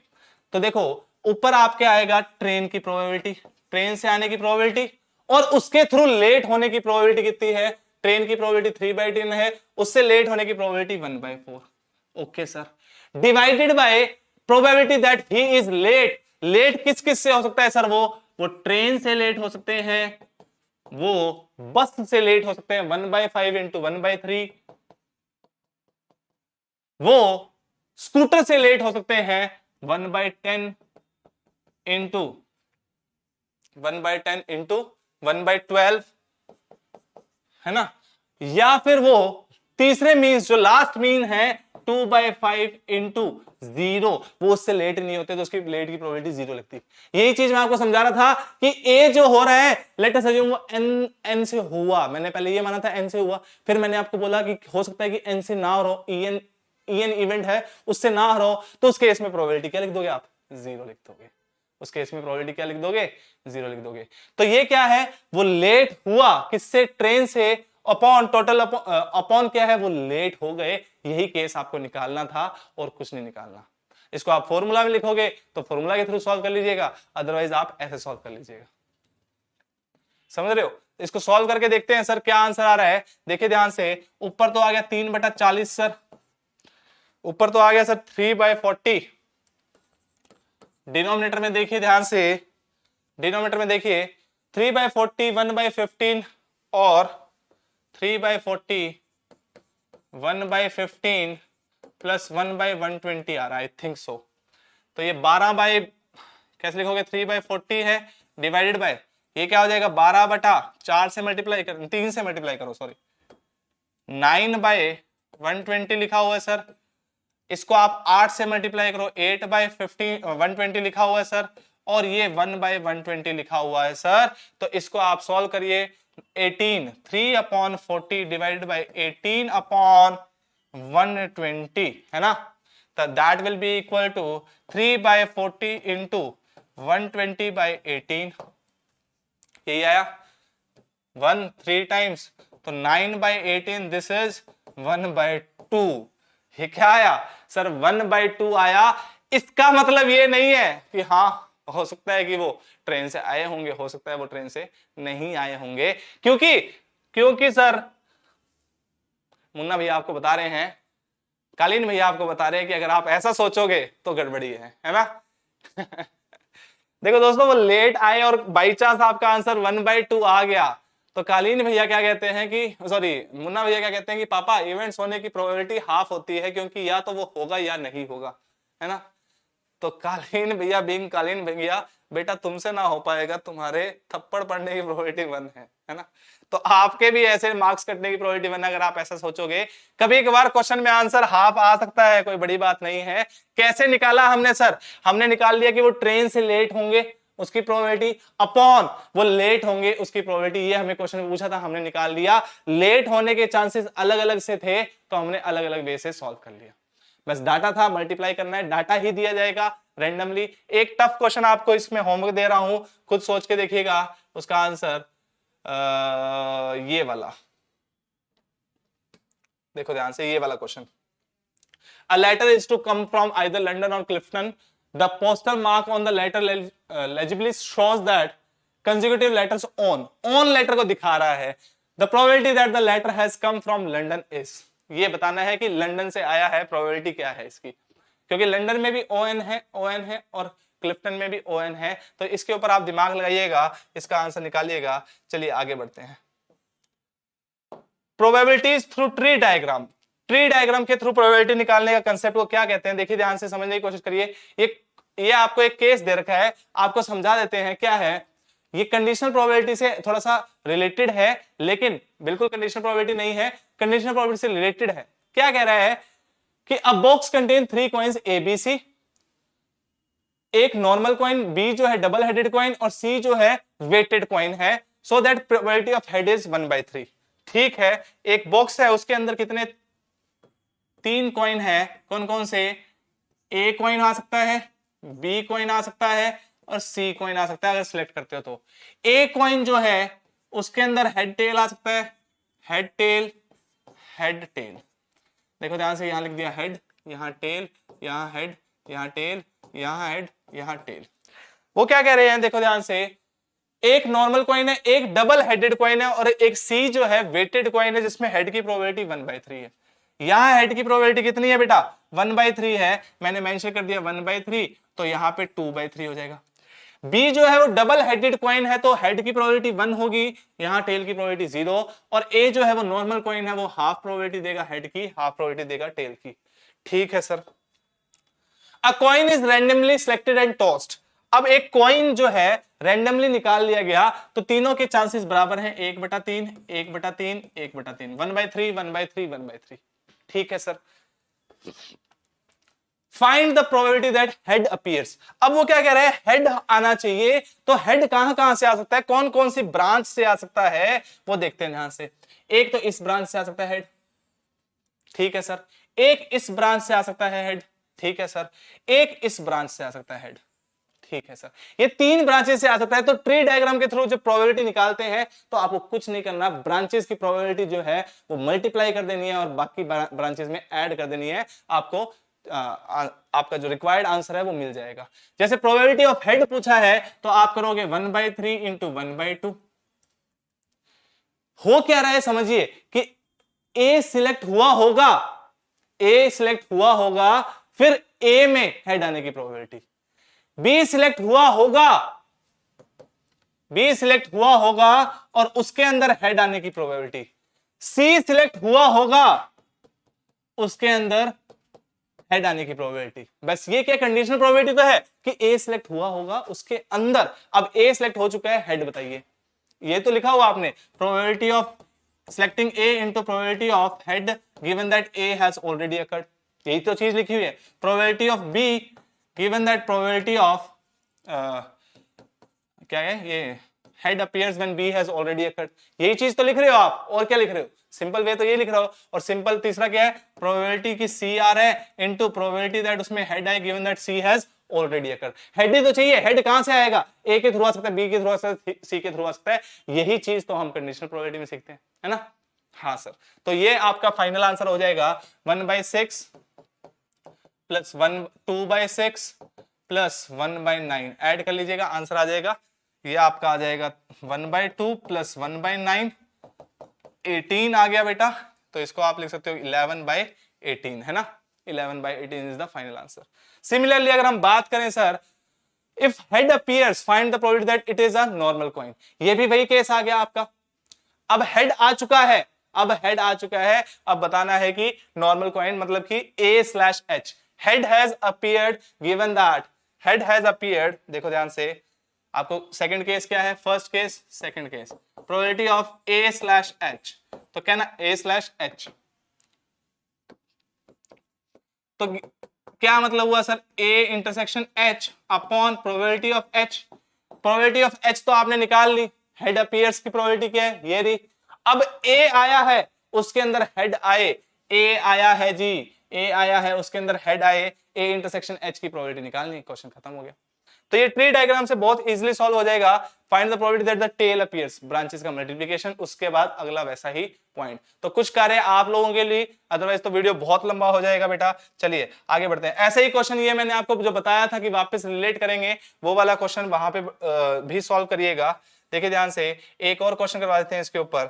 तो देखो ऊपर आपके आएगा ट्रेन की प्रोबेबिलिटी, ट्रेन से आने की प्रोबेबिलिटी, और उसके थ्रू लेट होने की प्रोबेबिलिटी कितनी है? ट्रेन की प्रोबेबिलिटी 3/10 है, उससे लेट होने की probability 1/4। Okay sir, divided by probability that he is late. Late किस किस से हो सकता है सर? वो ट्रेन से लेट हो सकते हैं, वो बस से लेट हो सकते हैं 1/5 इंटू 1/3, वो स्कूटर से लेट हो सकते हैं 1/10 इंटू 1/10 इंटू 1/12, है ना? या फिर वो तीसरे मीन्स जो लास्ट मीन है 2/5 इंटू 0, वो उससे लेट नहीं होते तो उसकी लेट की प्रोबेबिलिटी 0 लगती है। यही चीज मैं आपको समझा रहा था कि ए जो हो रहा है लेट अस अज्यूम वो एन से हुआ, मैंने पहले ये माना था एन से हुआ, फिर मैंने आपको बोला कि हो सकता है कि एन से ना हो, ईएन इवेंट है उससे ना हो, तो उस केस में प्रोबेबिलिटी क्या लिख दोगे आप? 0 लिख दोगे। उस केस में प्रोबेबिलिटी क्या लिख दोगे? 0 लिख दोगे। तो ये क्या है? वो लेट हुआ किससे? ट्रेन से, अपॉन टोटल अपॉन क्या है? वो लेट हो गए। यही केस आपको निकालना था और कुछ नहीं निकालना। इसको आप फॉर्मूला में लिखोगे तो फॉर्मूला के थ्रू सॉल्व कर लीजिएगा, अदरवाइज आप ऐसे सॉल्व कर लीजिएगा। समझ रहे हो? इसको सॉल्व करके देखते हैं सर क्या आंसर आ रहा है। देखिए ध्यान से, ऊपर तो आ गया 3/40 सर, ऊपर तो आ गया सर 3/40। डिनोमिनेटर में देखिए ध्यान से, डिनोमिनेटर में देखिए 3/40 1/15 और 3/40 1/15 प्लस 1/120 आ रहा है, आई थिंक सो। तो ये 12 बाय, कैसे लिखोगे? 3/40 है डिवाइडेड बाय, ये क्या हो जाएगा? 12/4 से मल्टीप्लाई कर, 3 से मल्टीप्लाई करो, सॉरी, 9/120 लिखा हुआ है सर। इसको आप 8 से मल्टीप्लाई करो, 8/15 120 लिखा हुआ है सर, और ये 1/120 लिखा हुआ है सर। तो इसको आप सॉल्व करिए, 18 3/40 डिवाइडेड बाय 18/120, है ना? तो that will be equal to 3/40 into 120/18, यही आया 1 3 टाइम्स, तो 9/18, दिस इज 1/2। ये क्या आया सर? 1/2 आया। इसका मतलब ये नहीं है कि हाँ हो सकता है कि वो ट्रेन से आए होंगे, हो सकता है वो ट्रेन से नहीं आए होंगे, क्योंकि क्योंकि सर मुन्ना भैया आपको बता रहे हैं, कालीन भैया आपको बता रहे हैं कि अगर आप ऐसा सोचोगे तो गड़बड़ी है ना? देखो दोस्तों, वो लेट आए और बाई चांस आपका आंसर 1/2 आ गया, तो कालीन भैया क्या कहते हैं कि, सॉरी मुन्ना भैया क्या कहते हैं कि पापा इवेंट्स होने की प्रोबेबिलिटी हाफ होती है, क्योंकि या तो वो होगा या नहीं होगा, है ना? तो कालीन भैया बीइंग कालीन भैया, बेटा तुमसे ना हो पाएगा, तुम्हारे थप्पड़ पड़ने की प्रोबेबिलिटी 1 है ना? तो आपके भी ऐसे मार्क्स कटने की प्रोबेबिलिटी 1 अगर आप ऐसा सोचोगे। कभी कभार क्वेश्चन में आंसर हाफ आ सकता है, कोई बड़ी बात नहीं है। कैसे निकाला हमने सर? हमने निकाल लिया कि वो ट्रेन से लेट होंगे उसकी प्रोबेबिलिटी, अपॉन वो लेट होंगे उसकी प्रोबेबिलिटी। ये हमें क्वेश्चन में पूछा था, हमने निकाल लिया। लेट होने के चांसेस अलग अलग से थे तो हमने अलग अलग वे से सॉल्व कर लिया। बस डाटा था, मल्टीप्लाई करना है, डाटा ही दिया जाएगा रैंडमली। एक टफ क्वेश्चन आपको इसमें होमवर्क दे रहा हूं, खुद सोच के देखिएगा उसका आंसर। ये वाला देखो ध्यान से, ये वाला question, a letter is to come from either London और Clifton, the postal mark on the letter legibly shows that consecutive letters on letter को दिखा रहा है, the probability that the letter has come from London is. ये बताना है कि London से आया है, प्रोबेबिलिटी क्या है इसकी, क्योंकि लंदन में भी ओएन है और क्लिफ्टन में भी ओएन है। तो इसके ऊपर आप दिमाग लगाइएगा, इसका आंसर निकालिएगा। चलिए आगे बढ़ते हैं। Probabilities through tree diagram, tree diagram के थ्रू प्रोबेबिलिटी निकालने का कंसेप्ट को क्या कहते हैं? देखिए ध्यान से समझने की कोशिश करिए। ये ये आपको एक केस दे रखा है, आपको समझा देते हैं क्या है। ये कंडीशनल प्रोबेबिलिटी से थोड़ा सा रिलेटेड है, लेकिन बिल्कुल कंडीशनल प्रोबेबिलिटी नहीं है, कंडीशनल प्रोबेबिलिटी से रिलेटेड है। क्या कह रहा है कि a box contain 3 coins A B C, एक नॉर्मल कॉइन, बी जो है डबल हेडेड कॉइन और सी जो है वेटेड कॉइन है, so that probability of head is 1/3। ठीक है, एक बॉक्स है, उसके अंदर कितने 3 कॉइन है, कौन कौन से, ए कॉइन आ सकता है, बी कॉइन आ सकता है और सी कॉइन आ सकता है अगर सिलेक्ट करते हो तो। ए कॉइन जो है उसके अंदर हेड टेल आ सकता है, हेड टेल, हेड टेल। देखो ध्यान से, यहां लिख दिया हेड, यहां टेल, यहां हेड, यहां टेल, यहां हेड, यहां टेल। वो क्या कह रहे हैं, देखो ध्यान से, एक नॉर्मल कॉइन है, एक डबल हेडेड कॉइन है और एक सी जो है वेटेड कॉइन है जिसमें हेड की प्रोबेबिलिटी 1/3 है। यहां हेड की प्रोबेबिलिटी कितनी है बेटा, 1/3 है, मैंने मेंशन कर दिया 1/3, तो यहां पे 2/3 हो जाएगा। बी जो है वो डबल हेडेड कॉइन है तो हेड की प्रोबेबिलिटी 1 होगी, यहां टेल की प्रोबेबिलिटी 0, और ए जो है वो नॉर्मल कॉइन है, वो हाफ प्रोबेबिलिटी देगा हेड की, हाफ प्रोबेबिलिटी देगा टेल की। ठीक है sir. A coin is randomly selected and tossed. अब एक कॉइन जो है रैंडमली निकाल लिया गया तो तीनों के चांसेस बराबर हैं, 1/3, 1/3, 1/3, 1/3, 1/3, 1/3। ठीक है sir. Find the probability that head appears. अब वो क्या कह रहा है, हेड आना चाहिए, तो हेड कहां कहां से आ सकता है, कौन कौन सी ब्रांच से आ सकता है वो देखते हैं ध्यान से। एक तो इस ब्रांच से आ सकता है हेड, ठीक है सर। एक इस ब्रांच से आ सकता है हेड, ठीक है सर। एक इस ब्रांच से आ सकता है हेड, ठीक है सर। ये 3 ब्रांचेस से आ सकता है। तो ट्री डायग्राम के थ्रू जब प्रोबेबिलिटी निकालते हैं तो आपको कुछ नहीं करना, ब्रांचेस की प्रोबेबिलिटी जो है वो मल्टीप्लाई कर देनी है और बाकी ब्रांचेस में ऐड कर देनी है, आपको आपका जो रिक्वायर्ड आंसर है वो मिल जाएगा। जैसे प्रोबेबिलिटी ऑफ हेड पूछा है तो आप करोगे 1/3 इंटू 1/2। हो क्या रहा है समझिए कि ए सिलेक्ट हुआ होगा, ए सिलेक्ट हुआ होगा, फिर ए में हेड आने की प्रोबेबिलिटी, बी सिलेक्ट हुआ होगा, बी सिलेक्ट हुआ होगा और उसके अंदर हेड आने की प्रोबेबिलिटी, सी सिलेक्ट हुआ होगा, उसके अंदर हेड आने की प्रोबेबिलिटी। बस ये क्या कंडीशनल प्रोबेबिलिटी तो है कि ए सिलेक्ट हुआ होगा उसके अंदर। अब ए सिलेक्ट हो चुका है, हेड बताइए। ये तो लिखा हुआ आपने, probability of selecting A into probability of head given that A has already occurred. यही तो चीज लिखी हुई है। Probability of B given that probability of क्या है ये, head appears when B has already occurred. यही चीज तो लिख रहे हो आप, और क्या लिख रहे हो, सिंपल वे तो ये लिख रहा हो। और सिंपल तीसरा क्या है, प्रोबेबिलिटी की सी आर है इनटू प्रोबेबिलिटी दैट उसमें हेड आए given that C has already occurred. Head ही तो चाहिए, हेड कहां से आएगा, ए के थ्रू आ सकता है, बी के थ्रू आ सकता है, सी के थ्रू आ सकता है। यही चीज तो हम कंडीशनल प्रोबेबिलिटी में सीखते हैं, है ना। हाँ सर, तो ये आपका फाइनल आंसर हो जाएगा 1/6 प्लस 2/6 प्लस 1/9। ऐड कर लीजिएगा, आंसर आ जाएगा, ये आपका आ जाएगा 1/2 प्लस 1/9, 18 आ गया बेटा। तो इसको आप लिख सकते हो 11/18, है ना। 11/18 is the final answer. Similarly अगर हम बात करें sir, if head appears find the probability that it is a normal coin. ये भी वही केस आ गया आपका। अब हेड आ चुका है, अब हेड आ चुका है, अब बताना है कि नॉर्मल कॉइन मतलब कि A/H, head has appeared given that, head has appeared. देखो ध्यान से, आपको सेकंड केस क्या है, first case, second case, probability of A/H, तो क्या ना A/H। तो क्या मतलब हुआ sir, A intersection H upon probability of H। Probability of H तो आपने निकाल ली, हेड अपीयर्स की प्रोबेबिलिटी क्या है, ये रही। अब A आया है, उसके अंदर हेड आए, A आया है जी, A आया है, उसके अंदर हेड आए, A इंटरसेक्शन H की प्रोबेबिलिटी निकालनी, क्वेश्चन खत्म हो गया। तो ये ट्री डायग्राम से बहुत इजीली सॉल्व हो जाएगा। Find the probability that the tail appears, branches का मल्टीप्लिकेशन, उसके बाद अगला वैसा ही पॉइंट। तो कुछ कार्य आप लोगों के लिए, अदरवाइज तो वीडियो बहुत लंबा हो जाएगा बेटा। चलिए आगे बढ़ते हैं। ऐसे ही क्वेश्चन ये मैंने आपको जो बताया था कि वापस रिलेट करेंगे, वो वाला क्वेश्चन वहां पे भी सॉल्व करिएगा। देखिए ध्यान से, एक और क्वेश्चन करवा देते हैं इसके ऊपर।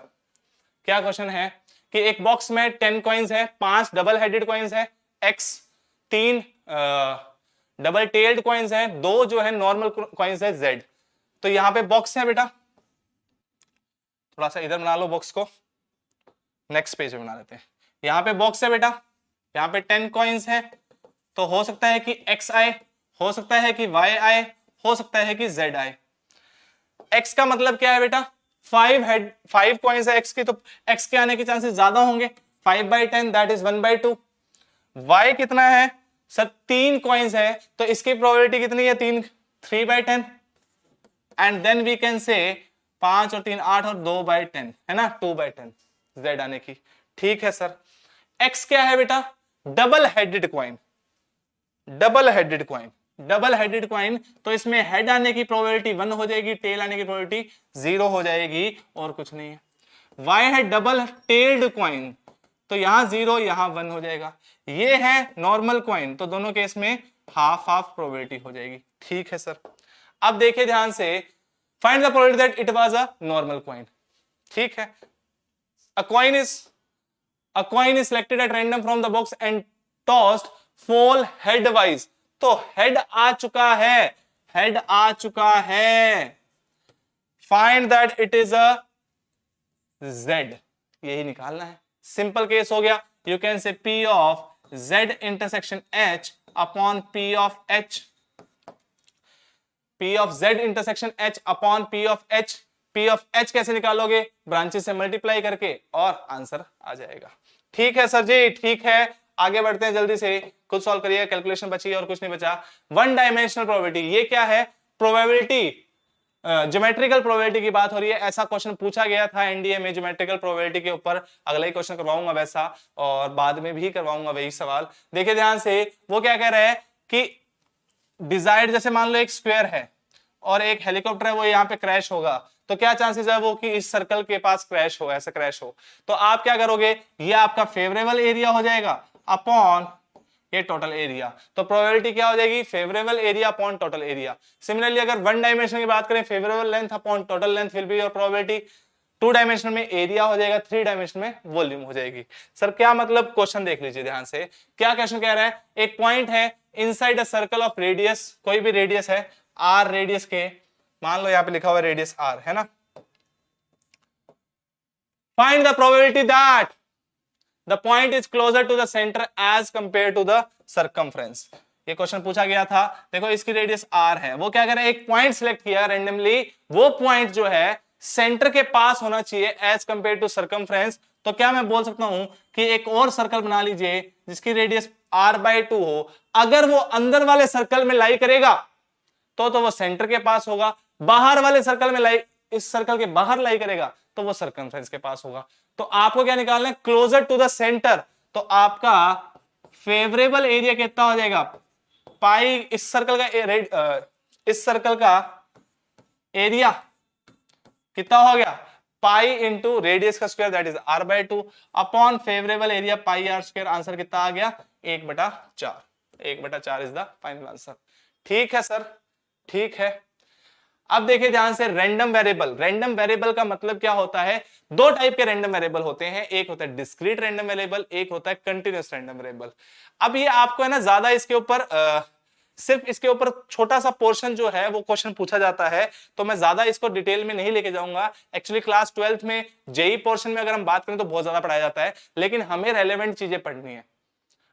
क्या क्वेश्चन है कि एक बॉक्स में 10 कॉइन्स है, 5 डबल हेडेड कॉइन्स है, x 3 डबल टेल्ड कॉइन्स है, 2 जो है नॉर्मल कॉइन्स है z। तो यहां पे बॉक्स है बेटा, थोड़ा सा इधर बना लो बॉक्स को, नेक्स्ट पेज में बना लेते हैं। यहां पे बॉक्स है बेटा, यहां पे 10 कॉइन्स है, तो हो सकता है कि x आए, हो सकता है कि y आए, हो सकता है कि z आए। x का मतलब क्या है बेटा, 5 कॉइन्स है x की, तो x के आने के चांसेस ज्यादा होंगे, 5/10 दैट इज 1/2। y कितना है सर, 3 कॉइन्स है, तो इसकी प्रोबेबिलिटी कितनी है, 3/10, एंड देन वी कैन से 5 और 3 8 और 2/10 है ना, 2/10 z आने की। ठीक है सर। x क्या है बेटा, double headed coin, double headed coin, double headed coin, तो इसमें हेड आने की प्रोबेबिलिटी 1 हो जाएगी, टेल आने की प्रोबेबिलिटी 0 हो जाएगी, और कुछ नहीं है। y है डबल टेल्ड कॉइन, तो यहां 0 यहां 1 हो जाएगा। ये है नॉर्मल कॉइन, तो दोनों केस में हाफ हाफ प्रोबेबिलिटी हो जाएगी। ठीक है सर। अब देखिए ध्यान से, find the probability that it was a normal coin. ठीक है, a coin is selected at random from the box and tossed fall headwise। तो हेड आ चुका है, हेड आ चुका है। Find that it is a z, यही निकालना है। सिंपल केस हो गया। यू कैन से p of z intersection h upon p of h, p of z intersection h upon p of h। p of h कैसे निकालोगे, branches से multiply करके, और आंसर आ जाएगा। ठीक है सर जी, ठीक है। आगे बढ़ते हैं जल्दी से, खुद सॉल्व करिए, कैलकुलेशन बची और कुछ नहीं बचा। वन डायमेंशनल प्रोबेबिलिटी, ये क्या है, प्रोबेबिलिटी, ज्योमेट्रिकल प्रोबेबिलिटी की बात हो रही है। ऐसा क्वेश्चन पूछा गया था एनडीए में ज्योमेट्रिकल प्रोबेबिलिटी के ऊपर, अगला ही क्वेश्चन करवाऊंगा वैसा, और बाद में भी करवाऊंगा वही सवाल। देखिए ध्यान से, वो क्या कह रहा है कि डिजायर्ड, जैसे मान लो एक स्क्वायर है और एक हेलीकॉप्टर है, वो यहाँ पे क्रैश होगा, तो क्या चांसेस है वो कि इस सर्कल के पास क्रैश हो, ऐसे क्रैश हो। तो आप क्या करोगे, ये आपका फेवरेबल एरिया हो जाएगा अपॉन ये टोटल एरिया, तो प्रोबेबिलिटी क्या हो जाएगी, favourable area upon total area. Similarly अगर वन डायमेंशन की बात करें, favourable length upon total length will be your probability. 2 dimension में एरिया हो जाएगा, 3 डायमेंशन में वॉल्यूम हो जाएगी। सर क्या मतलब, क्वेश्चन देख लीजिए ध्यान से, क्या क्वेश्चन कह रहा है, एक पॉइंट है inside a circle of radius, कोई भी रेडियस है r रेडियस के, मान लो यहाँ पे लिखा हुआ रेडियस r है ना। Find the probability that the point is closer to the centre as compare to the circumference. ये क्वेश्चन पूछा गया था। देखो इसकी रेडियस r है, वो क्या कर रहा है, एक पॉइंट सिलेक्ट किया रैंडमली, वो पॉइंट जो है सेंटर के पास होना चाहिए एज कंपेयर टू सर्कमफ्रेंस। तो क्या मैं बोल सकता हूं कि एक और सर्कल बना लीजिए जिसकी रेडियस r/2 हो, अगर वो अंदर वाले सर्कल में लाई करेगा तो वो सेंटर के पास होगा, बाहर वाले सर्कल में लाई, इस सर्कल के बाहर लाई करेगा तो वो सर्कमफ्रेंस के पास होगा। तो आपको क्या निकालना है, क्लोजर टू द सेंटर, तो आपका फेवरेबल एरिया कितना हो जाएगा, पाई, इस सर्कल का एरिया कितना हो गया, पाई इंटू रेडियस का square that is r/2 upon favourable area pi r square. Answer कितना आ गया, 1/4, 1/4 इज द फाइनल आंसर। ठीक है सर, ठीक है। अब देखिए ध्यान से, रैंडम वेरिएबल, रैंडम वेरिएबल का मतलब क्या होता है, दो टाइप के रैंडम वेरिएबल होते हैं, एक होता है डिस्क्रीट रैंडम वेरिएबल, एक होता है कंटीन्यूअस रैंडम वेरिएबल। अब ये आपको है ना ज्यादा इसके ऊपर सिर्फ इसके ऊपर छोटा सा पोर्शन जो है वो क्वेश्चन पूछा जाता है, तो मैं ज्यादा इसको डिटेल में नहीं लेके जाऊंगा। एक्चुअली क्लास 12th में जेई पोर्शन में अगर हम बात करें तो बहुत ज्यादा पढ़ाया जाता है, लेकिन हमें रेलेवेंट चीजें पढ़नी है।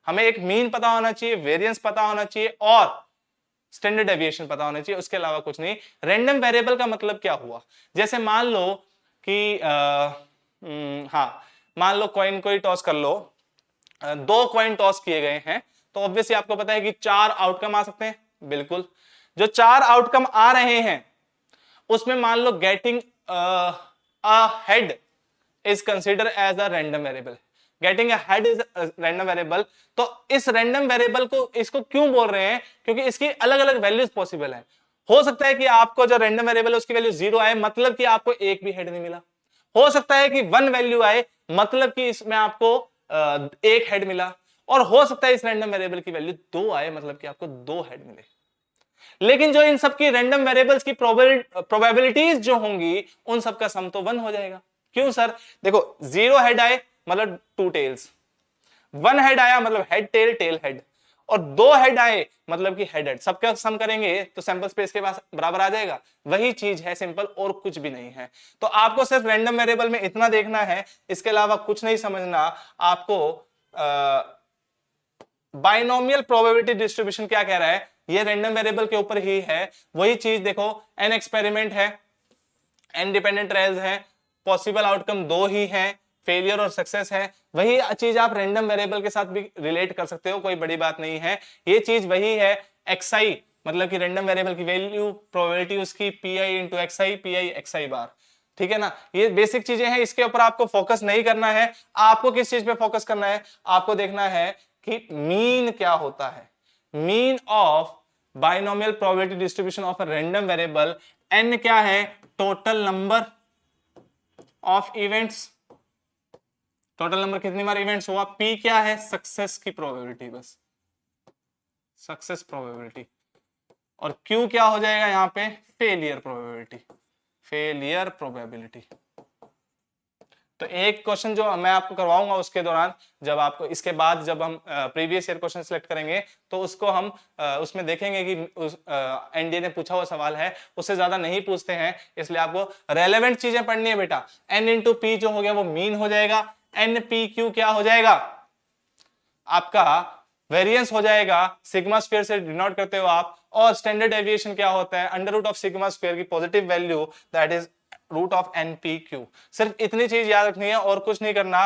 हमें एक मीन पता होना चाहिए, वेरिएंस पता होना चाहिए और स्टैंडर्ड डेविएशन पता होना चाहिए, उसके अलावा कुछ नहीं। रैंडम वेरिएबल का मतलब क्या हुआ, जैसे मान लो कि हाँ, मान लो कॉइन को ही टॉस कर लो, 2 कॉइन टॉस किए गए हैं, तो ऑब्वियसली आपको पता है कि 4 आउटकम आ सकते हैं। बिल्कुल, जो 4 आउटकम आ रहे हैं उसमें मान लो getting a head is consider as a random variable, getting a head is random variable. तो इस रैंडम वेरिएबल को, इसको क्यों बोल रहे हैं, क्योंकि इसकी अलग अलग वैल्यूज पॉसिबल है। हो सकता है कि आपको जो रैंडम वेरिएबल है उसकी वैल्यू 0 आए, मतलब कि आपको एक भी हेड नहीं मिला। हो सकता है कि 1 वैल्यू आए, मतलब कि इसमें आपको एक हेड मिला, और हो सकता है इस रैंडम वेरिएबल की वैल्यू 2 आए, मतलब कि आपको 2 हेड मिले। लेकिन जो इन सबकी रैंडम वेरिएबल्स की प्रोबेबिलिटीज जो होंगी, उन सबका सम तो 1 हो जाएगा। क्यों सर, देखो 0 हेड आए मतलब 2 टेल्स, 1 हेड आया मतलब हेड टेल टेल हेड, और 2 हेड आए मतलब कि हेड हेड, सबका सम करेंगे तो सैंपल स्पेस के पास बराबर आ जाएगा। वही चीज है, सिंपल, और कुछ भी नहीं है। तो आपको सिर्फ रैंडम वेरिएबल में इतना देखना है, इसके अलावा कुछ नहीं समझना। आपको बाइनोमियल प्रोबेबिलिटी डिस्ट्रीब्यूशन क्या कह रहा है, ये रैंडम वेरिएबल के ऊपर ही है। वही चीज देखो, एन एक्सपेरिमेंट है, एन डिपेंडेंट ट्रायल्स है, पॉसिबल आउटकम 2 ही है, फेलियर और सक्सेस है। वही चीज आप रैंडम वेरिएबल के साथ भी रिलेट कर सकते हो, कोई बड़ी बात नहीं है। ये चीज वही है, xi मतलब कि रैंडम वेरिएबल की वैल्यू, प्रोबेबिलिटी उसकी pi into xi, pi xi बार, ठीक है ना। ये बेसिक चीजें हैं, इसके ऊपर आपको फोकस नहीं करना है। आपको किस चीज पे फोकस करना है, आपको देखना है कि मीन क्या होता है। Mean of binomial probability distribution of a random variable, n क्या है, total number of events, total number कितनी बार इवेंट्स हुआ, p क्या है, सक्सेस की प्रोबेबिलिटी, बस सक्सेस प्रोबेबिलिटी, और q क्या हो जाएगा यहां पे, फेलियर प्रोबेबिलिटी, फेलियर प्रोबेबिलिटी। तो एक क्वेश्चन जो मैं आपको करवाऊंगा उसके दौरान, जब आपको इसके बाद जब हम प्रीवियस ईयर क्वेश्चन सिलेक्ट करेंगे तो उसको हम उसमें देखेंगे कि एनडीए ने पूछा हुआ सवाल है, उससे ज्यादा नहीं पूछते हैं, इसलिए आपको रेलेवेंट चीजें पढ़नी है बेटा। एन इंटू पी जो हो गया वो मीन हो जाएगा, एन पी क्यू क्या हो जाएगा, आपका वेरिएंस हो जाएगा, सिग्मा स्क्वायर से डिनोट करते हो आप, और स्टैंडर्ड डेविएशन क्या होता है, under root of sigma square की positive value, that is root of n p q. सिर्फ इतनी चीज याद रखनी है और कुछ नहीं करना।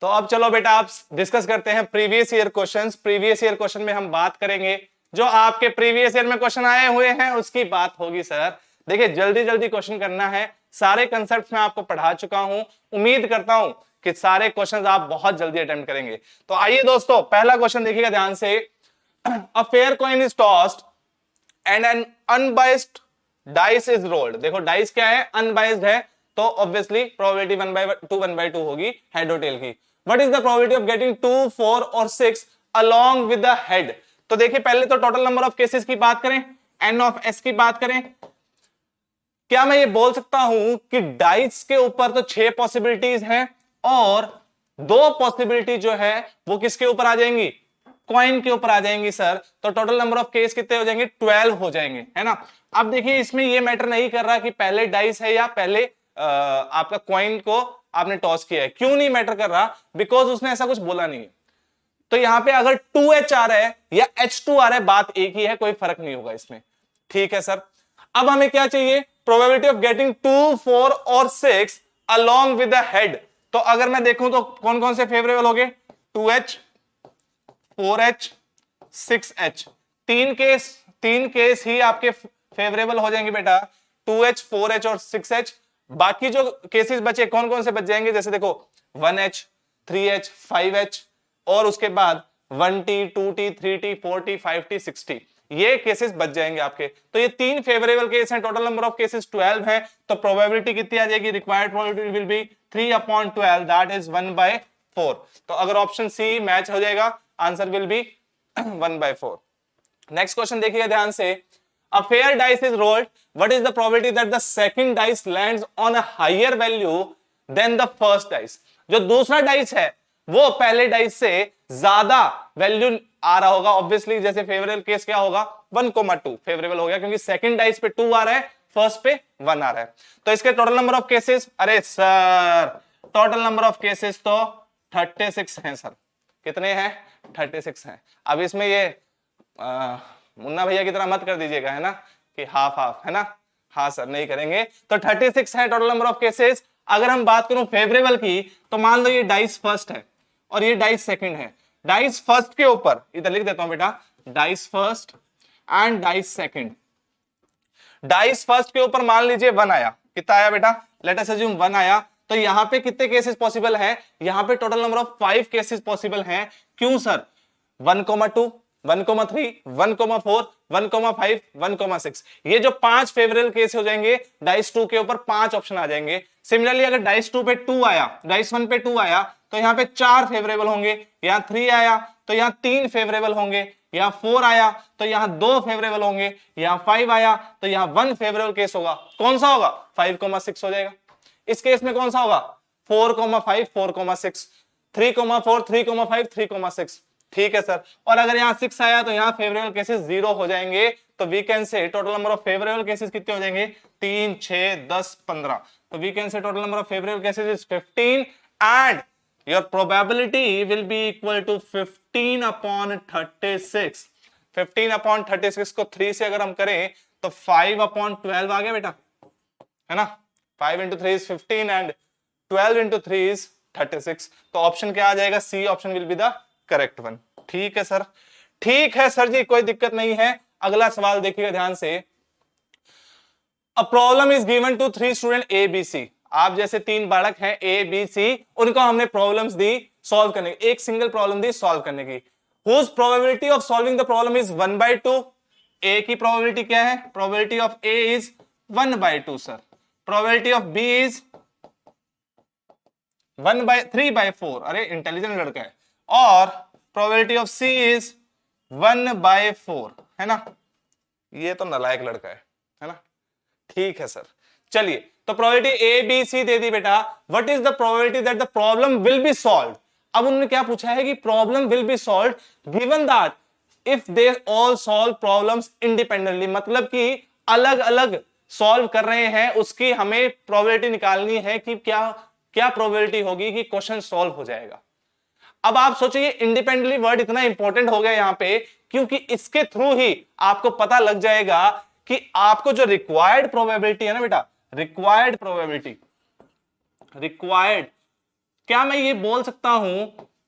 तो अब चलो बेटा आप डिस्कस करते हैं previous year questions. Previous year question में हम बात करेंगे जो आपके प्रीवियस ईयर में क्वेश्चन आए हुए हैं उसकी बात होगी सर। देखिए जल्दी जल्दी क्वेश्चन करना है, सारे कंसेप्ट मैं आपको पढ़ा चुका हूं, उम्मीद करता हूं कि सारे क्वेश्चंस आप बहुत जल्दी अटेम्प्ट करेंगे। तो आइए दोस्तों पहला क्वेश्चन देखिएगा ध्यान से। A fair coin is tossed and an unbiased dice is rolled. देखो डाइस क्या है, अनबाइस्ड है, तो ऑब्वियसली प्रोबेबिलिटी 1/2 होगी हेड और टेल की। What is the probability of getting 2, 4 और 6 अलोंग विद द हेड। तो देखिए पहले तो टोटल नंबर ऑफ केसेस की बात करें, एन ऑफ एस की बात करें। क्या मैं ये बोल सकता हूं कि डाइस के ऊपर तो 6 पॉसिबिलिटीज हैं और 2 पॉसिबिलिटी जो है वो किसके ऊपर आ जाएंगी, कॉइन के ऊपर आ जाएंगी सर। तो टोटल नंबर ऑफ केस कितने हो जाएंगे, 12 हो जाएंगे, है ना। अब देखिए इसमें ये मैटर नहीं कर रहा कि पहले डाइस है या पहले आपका कॉइन को आपने टॉस किया है, क्यों नहीं मैटर कर रहा, बिकॉज उसने ऐसा कुछ बोला नहीं है। तो यहां पे अगर 2h आ रहा है या h2 आ रहा है, बात एक ही है, कोई फर्क नहीं होगा इसमें, ठीक है सर। अब हमें क्या चाहिए, प्रोबेबिलिटी ऑफ गेटिंग 2, 4 और 6 अलोंग विद द हेड। तो अगर मैं देखूं तो कौन कौन से फेवरेबल हो गए, 2h, 4h, 6h, तीन केस ही आपके फेवरेबल हो जाएंगे बेटा, 2h, 4h और 6h। बाकी जो केसेस बचे कौन कौन से बच जाएंगे, जैसे देखो 1h, 3h, 5h और उसके बाद 1t, 2t, 3t, 4t, 5t, 6t, ये केसेस बच जाएंगे आपके। तो ये 3 फेवरेबल केस हैं, टोटल नंबर ऑफ केसेस 12 है। तो प्रोबेबिलिटी कितनी आ जाएगी, required probability will B 3/12, that is 1/4। तो अगर ऑप्शन सी मैच हो जाएगा, answer will be 1/4। Next question देखिएगा ध्यान से। A fair dice is rolled. What is the probability that the second dice lands on a higher value than the first dice? जो दूसरा dice है वो पहले डाइस से ज्यादा वैल्यू आ रहा होगा। ऑब्वियसली जैसे फेवरेबल केस क्या होगा, 1,2 फेवरेबल हो गया, क्योंकि सेकंड डाइस पे 2 आ रहा है, फर्स्ट पे 1 आ रहा है। तो इसके टोटल नंबर ऑफ केसेस, अरे sir total number of cases तो 36 हैं सर। कितने हैं, 36 हैं। अब इसमें ये मुन्ना भैया की तरह मत कर दीजिएगा, है ना, कि हाफ हाफ, है ना। हाँ सर नहीं करेंगे। तो 36 है टोटल नंबर ऑफ केसेस। अगर हम बात करूं फेवरेबल की, तो मान लो ये डाइस फर्स्ट है और ये डाइस सेकंड है। डाइस फर्स्ट के ऊपर इधर लिख देता हूं बेटा, dice first and dice second. Dice first के ऊपर मान लीजिए 1 आया, कितना आया बेटा, लेट अस अज्यूम 1 आया। तो यहां पे कितने केसेस पॉसिबल हैं, यहां पे total number of 5 cases possible हैं। क्यों सर, 1,2, 1,3, 1,4, 1,5, 1,6, ये जो 5 फेवरेबल केस हो जाएंगे, डाइस 2 के ऊपर 5 ऑप्शन आ जाएंगे। सिमिलरली अगर डाइस 2 पे 2 आया, डाइस 1 पे 2 आया, तो यहाँ पे 4 फेवरेबल होंगे। यहाँ 3 आया तो यहाँ 3 फेवरेबल होंगे। यहाँ 4 आया तो यहाँ 2 फेवरेबल होंगे। यहाँ 5 आया तो यहाँ 1 फेवरेबल केस होगा। कौन सा होगा, 5,6 हो जाएगा। इस केस में कौन सा होगा, 4,5, 4,6, 3,4, 3,5, 3,6, ठीक है सर। और अगर यहाँ 6 आया तो यहाँ फेवरेबल केसेस 0 हो जाएंगे। तो we can say total number of favourable cases कितने हो जाएंगे, 3, 6, 10, 15। तो we can say total number of favourable cases is 15 and your probability will be equal to 15/36, 15/36 को 3 से अगर हम करें तो 5/12 आ गया बेटा, है ना। 5 into 3 is 15 and 12 into 3 is 36। तो ऑप्शन क्या आ जाएगा, C option will be the correct one. ठीक है सर, ठीक है सर जी, कोई दिक्कत नहीं है। अगला सवाल देखिएगा ध्यान से। A problem is given to 3 student A B C. आप जैसे 3 बालक हैं ए बी सी, उनको हमने प्रॉब्लम्स दी सॉल्व करने की, एक सिंगल प्रॉब्लम दी सॉल्व करने की। Whose probability of solving the problem is 1/2। A की प्रोबेबिलिटी क्या है, probability of A is 1/2 sir. Probability of B is 3/4। अरे इंटेलिजेंट लड़का है। और प्रोबेबिलिटी ऑफ सी इज 1/4, है ना। ये तो नालायक लड़का है ना। ठीक है सर, चलिए तो प्रोबेबिलिटी ए बी सी दे दी बेटा। What is the probability that the problem will be solved. अब उन्होंने क्या पूछा है कि problem will be solved given that if they all solve problems independently. मतलब कि अलग अलग सॉल्व कर रहे हैं, उसकी हमें प्रोबेबिलिटी निकालनी है कि क्या क्या प्रोबेबिलिटी होगी कि क्वेश्चन सॉल्व हो जाएगा। अब आप सोचिए इंडिपेंडेंटली वर्ड इतना इंपॉर्टेंट हो गया यहां पे, क्योंकि इसके थ्रू ही आपको पता लग जाएगा कि आपको जो रिक्वायर्ड प्रोबेबिलिटी है ना बेटा, रिक्वायर्ड प्रोबेबिलिटी, रिक्वायर्ड, क्या मैं ये बोल सकता हूं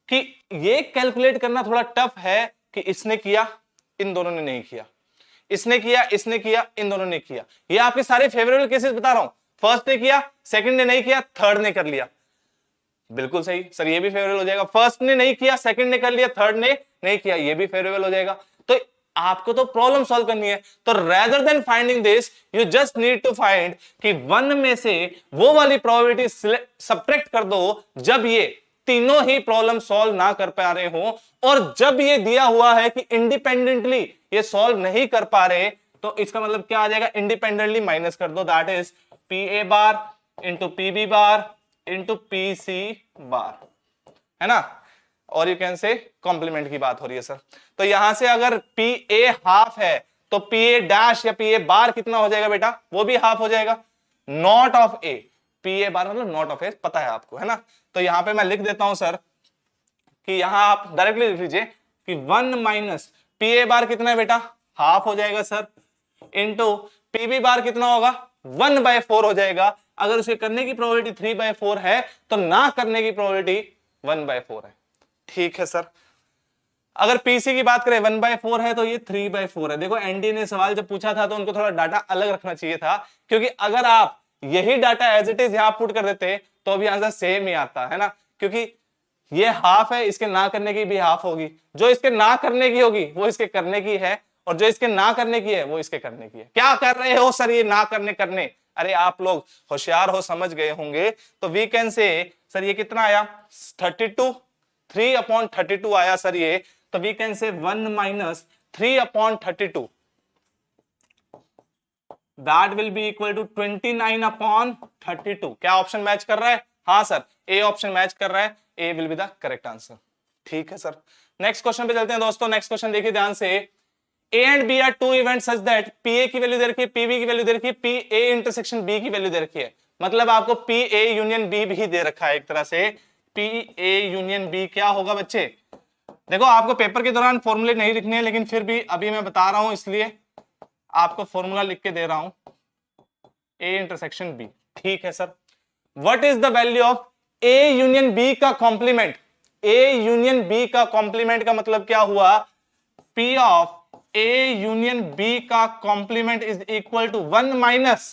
कि ये कैलकुलेट करना थोड़ा टफ है कि इसने किया इन दोनों ने नहीं किया, इसने किया इसने किया इन दोनों ने किया। ये आपके सारे फेवरेबल केसेस बता रहा हूं। फर्स्ट ने किया, सेकंड ने नहीं किया, थर्ड ने कर लिया। बिल्कुल सही सर, ये भी फेवरेबल हो जाएगा। फर्स्ट ने नहीं किया, सेकंड ने कर लिया, थर्ड ने नहीं किया, ये भी फेवरेबल हो जाएगा। तो आपको तो प्रॉब्लम सॉल्व करनी है। तो rather than finding this, you just need to find कि 1 में से वो वाली प्रोबेबिलिटी सब्ट्रैक्ट कर दो जब ये तीनों ही प्रॉब्लम सॉल्व ना कर पा रहे हो, और जब ये दिया हुआ है कि इंडिपेंडेंटली ये सॉल्व नहीं कर पा रहे, तो इसका मतलब क्या आ जाएगा, इंडिपेंडेंटली माइनस कर दो। That is P A bar into P B bar into P C bar, है ना। और यू कैन से कॉम्प्लीमेंट की बात हो रही है सर। तो यहां से अगर पी ए हाफ है तो पी ए डैश या पी ए बार कितना हो जाएगा बेटा, वो भी हाफ हो जाएगा। Not of A, P A bar मतलब नॉट ऑफ ए, पता है आपको, है ना। तो यहां पे मैं लिख देता हूं सर कि यहां आप डायरेक्टली लिख लीजिए कि 1 माइनस पी ए बार कितना है बेटा, हाफ हो जाएगा sir, into P B bar कितना होगा, 1/4 हो जाएगा। अगर उसे करने की प्रोबेबिलिटी 3/4 है तो ना करने की प्रोबेबिलिटी 1/4 है। ठीक है सर। अगर पीसी की बात करें 1/4 है तो ये 3/4 है। देखो एनडी ने सवाल जब पूछा था तो उनको थोड़ा डाटा अलग रखना चाहिए था, क्योंकि अगर आप यही डाटा एज इट इज यहां पुट कर देते तो भी आंसर सेम ही आता, है ना। क्योंकि ये हाफ है, इसके ना करने की भी हाफ होगी, जो इसके ना करने की होगी वो इसके करने की है, और जो इसके ना करने की है वो इसके करने की है। क्या कर रहे हो सर ये ना करने, अरे आप लोग होशियार हो, समझ गए होंगे। तो वी कैन से सर ये कितना आया, 32, 3/32 आया सर ये। तो we can say 1 minus 3/32, that will be equal to 29/32। क्या ऑप्शन मैच कर रहा है, हाँ सर ए ऑप्शन मैच कर रहा है, A will be the correct answer. ठीक है सर, नेक्स्ट क्वेश्चन पे चलते हैं दोस्तों। नेक्स्ट क्वेश्चन देखिए ध्यान से। A and B are two events such that PA की वैल्यू दे रखी है, PB की वैल्यू दे रखी है, PA इंटरसेक्शन B की वैल्यू दे रखी है। मतलब आपको PA यूनियन B भी दे रखा है एक तरह से। PA यूनियन B क्या होगा बच्चे, देखो आपको पेपर के दौरान फॉर्मूले नहीं लिखने हैं, लेकिन फिर भी अभी मैं बता रहा हूं इसलिए आपको फॉर्मूला लिख के दे रहा हूं, A इंटरसेक्शन B। ठीक है sir. What is the value of A union B का कॉम्प्लीमेंट। A यूनियन B का कॉम्प्लीमेंट का मतलब क्या हुआ, P of A union B का complement is equal to 1 minus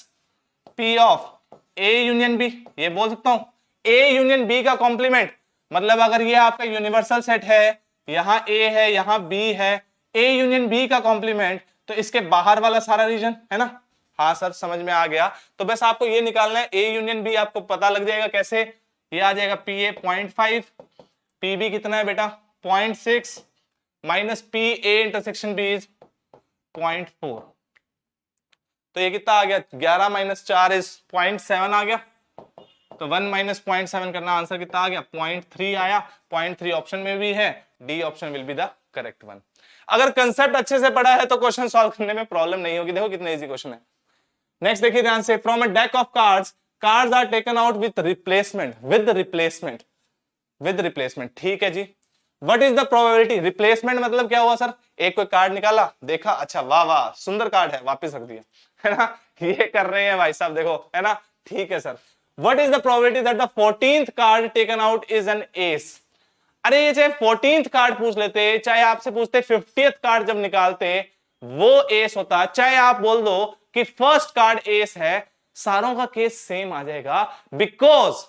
P of A union B। ये बोल सकता हूं A यूनियन B का कॉम्प्लीमेंट, मतलब अगर ये आपका यूनिवर्सल सेट है, यहां A है यहां B है, A यूनियन B का कॉम्प्लीमेंट तो इसके बाहर वाला सारा रीजन, है ना। हाँ सर समझ में आ गया। तो बस आपको ये निकालना है, A यूनियन B आपको पता लग जाएगा कैसे, ये आ जाएगा PA 0.5, PB कितना है बेटा 0.6 minus PA intersection B is 0.4। तो ये कितना आ गया, 11 माइनस 4 इज 0.7 आ गया। तो 1 माइनस 0.7 करना, आंसर कितना आ गया 0.3 आया। 0.3 ऑप्शन में भी है, D option will be the correct one. अगर कंसेप्ट अच्छे से पढ़ा है तो क्वेश्चन सॉल्व करने में प्रॉब्लम नहीं होगी। देखो कितना इजी क्वेश्चन है। नेक्स्ट देखिए ध्यान से। From a deck of cards are taken out with replacement. ठीक है जी। What is the probability, replacement मतलब क्या हुआ सर, एक कोई कार्ड निकाला, देखा, अच्छा वाह वाह सुंदर कार्ड है, वापस रख दिया, है ना, ये कर रहे हैं भाई साहब, देखो, है ना, ठीक है sir. What is the probability that the 14th card taken out is an S. अरे ये चाहे 14th कार्ड पूछ लेते, चाहे आपसे पूछते 50th कार्ड जब निकालते वो एस होता, चाहे आप बोल दो कि फर्स्ट कार्ड एस है, सारों का केस सेम आ जाएगा, बिकॉज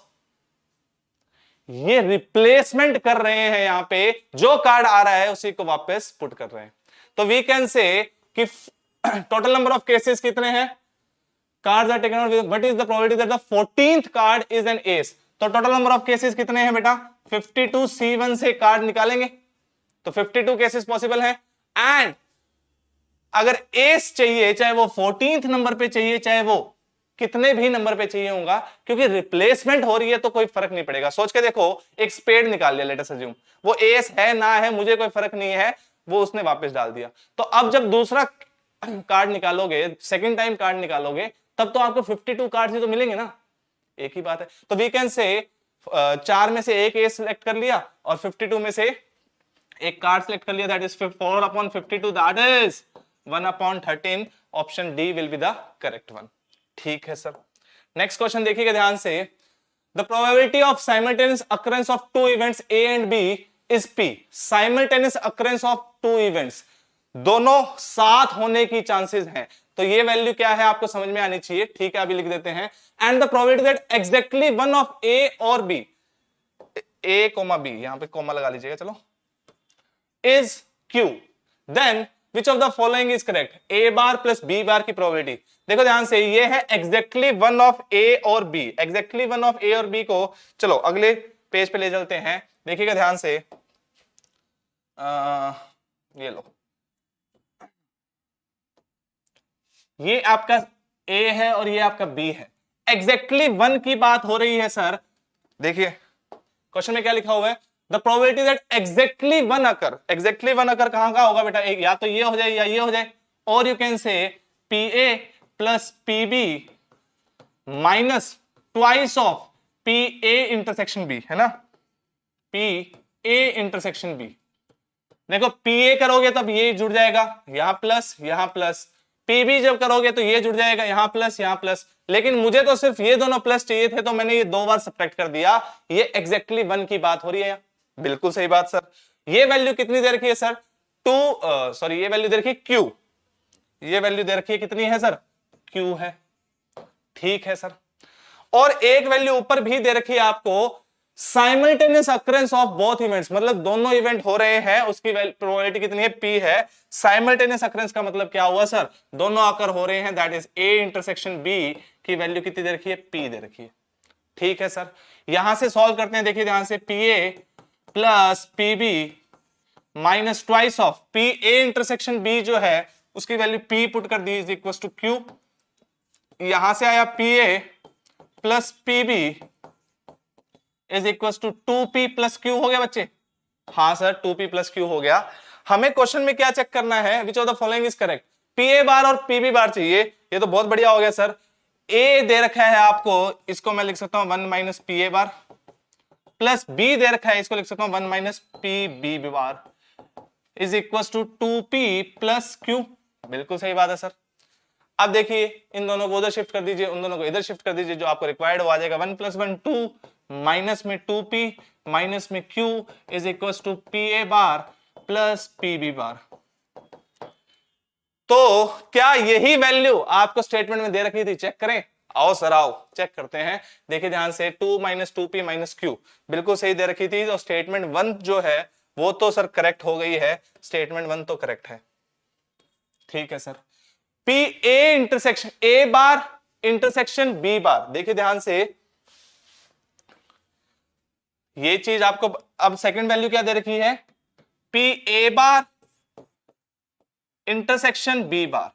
ये रिप्लेसमेंट कर रहे हैं, यहां पे जो कार्ड आ रहा है उसी को वापस पुट कर रहे हैं। तो वी कैन से कि टोटल नंबर ऑफ केसेस कितने हैं, cards are taken out, what is the probability that the 14th card is an ace. तो टोटल नंबर ऑफ केसेस कितने हैं बेटा, 52, C1 से कार्ड निकालेंगे तो 52 केसेस पॉसिबल है। एंड अगर एस चाहिए, चाहे वो 14th नंबर पे चाहिए, चाहे वो कितने भी नंबर पे चाहिए होगा, क्योंकि रिप्लेसमेंट हो रही है तो कोई फर्क नहीं पड़ेगा। सोच के देखो, एक स्पेड निकाल लिया, लेट अस अज्यूम वो एस है ना है मुझे कोई फर्क नहीं है, वो उसने वापस डाल दिया। तो अब जब दूसरा कार्ड निकालोगे, सेकंड टाइम कार्ड निकालोगे, तब तो आपको 52 कार्ड ही तो मिलेंगे ना, एक ही बात है। तो वी कैन से 4 में से एक एस सिलेक्ट कर लिया और 52 में से एक कार्ड सिलेक्ट कर लिया, that is 4/52, that is 1/13। Option D will be the correct one. ठीक है सर। नेक्स्ट क्वेश्चन देखिएगा ध्यान से, the probability of simultaneous occurrence of two events A and B is P. Simultaneous occurrence of two events, दोनों साथ होने की chances हैं, तो ये वैल्यू क्या है आपको समझ में आनी चाहिए, ठीक है, अभी लिख देते हैं। And the probability that exactly one of A और बी, ए कोमा बी, यहां पे कोमा लगा लीजिएगा, चलो, is Q, then which of the following is correct, A bar plus B bar की प्रोबेबिलिटी। देखो ध्यान से, ये है एग्जैक्टली वन ऑफ ए और B, exactly one of A और बी को चलो अगले पेज पे ले चलते हैं, देखिएगा ध्यान से, ये लो, ये आपका ए है और ये आपका बी है, एग्जैक्टली वन की बात हो रही है सर। देखिए क्वेश्चन में क्या लिखा हुआ है, the probability that exactly one occur, exactly one occur कहां का होगा बेटा, एक या तो ये हो जाए या ये हो जाए, और you can say P A plus P B minus twice of P A intersection B, है ना, पी ए इंटरसेक्शन बी। देखो पी ए करोगे तब ये जुड़ जाएगा, यहां प्लस, पीबी जब करोगे तो ये जुड़ जाएगा, यहां प्लस, लेकिन मुझे तो सिर्फ ये दोनों प्लस चाहिए थे, तो मैंने ये दो बार सब्ट्रैक्ट कर दिया, ये एग्जैक्टली वन की बात हो रही है। बिल्कुल सही बात सर। ये वैल्यू कितनी दे रखी है सर, ये वैल्यू दे रखी है क्यू, ये वैल्यू दे रखी है कितनी है सर, क्यू है, ठीक है सर। और एक वैल्यू ऊपर भी दे रखी है आपको, simultaneous occurrence of both events, मतलब दोनों इवेंट हो रहे हैं, उसकी प्रोबेबिलिटी कितनी है, पी है। साइमल्टेनियस अकरेंस का मतलब क्या हुआ सर, दोनों आकर हो रहे हैं, that is A intersection B की वैल्यू कितनी दे रखी है, पी दे रखी है, ठीक है सर। यहां से सॉल्व करते हैं, देखिए ध्यान से, P A plus P B minus twice of P A intersection B जो है उसकी वैल्यू पी पुट कर दी, इज इक्वल टू क्यू। यहां से आया P A plus P B is equal to 2p plus Q हो गया बच्चे, हाँ सर 2p प्लस क्यू हो गया। हमें क्वेश्चन में क्या चेक करना है, which of the following is correct, P A bar और पी बी बार चाहिए, ये तो बहुत बढ़िया हो गया सर। ए दे रखा है आपको, इसको मैं लिख सकता हूं 1 minus P A bar, plus B दे रखा है, इसको लिख सकता हूं 1 minus P B bar, is equal to 2p plus q. बिल्कुल सही बात है सर। अब देखिए इन दोनों को उधर शिफ्ट कर दीजिए, उन दोनों को इधर शिफ्ट कर दीजिए, जो आपको रिक्वायर्ड हो आ जाएगा 1 + 1 2, माइनस में 2p माइनस में q is equal to P A bar plus P B bar. तो क्या यही वैल्यू आपको स्टेटमेंट में दे रखी थी, चेक करें, आओ सर आओ चेक करते हैं। देखिए ध्यान से, 2 माइनस 2p माइनस क्यू बिल्कुल सही दे रखी थी, तो स्टेटमेंट 1 जो है वो तो सर करेक्ट हो गई है, स्टेटमेंट 1 तो करेक्ट है, ठीक है sir. P A intersection A bar intersection B bar, देखिए ध्यान से, ये चीज आपको, अब सेकंड वैल्यू क्या दे रखी है, P A bar intersection B bar.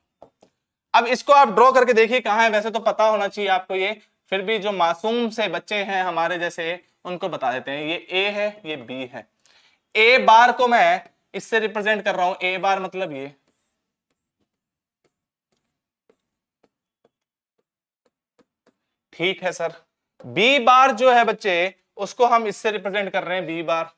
अब इसको आप ड्रॉ करके देखिए कहां है, वैसे तो पता होना चाहिए आपको ये, फिर भी जो मासूम से बच्चे हैं हमारे जैसे उनको बता देते हैं, ये ए है ये बी है। ए बार को मैं इससे रिप्रेजेंट कर रहा हूं, ए बार मतलब ये, ठीक है सर। बी बार जो है बच्चे उसको हम इससे रिप्रेजेंट कर रहे हैं, बी बार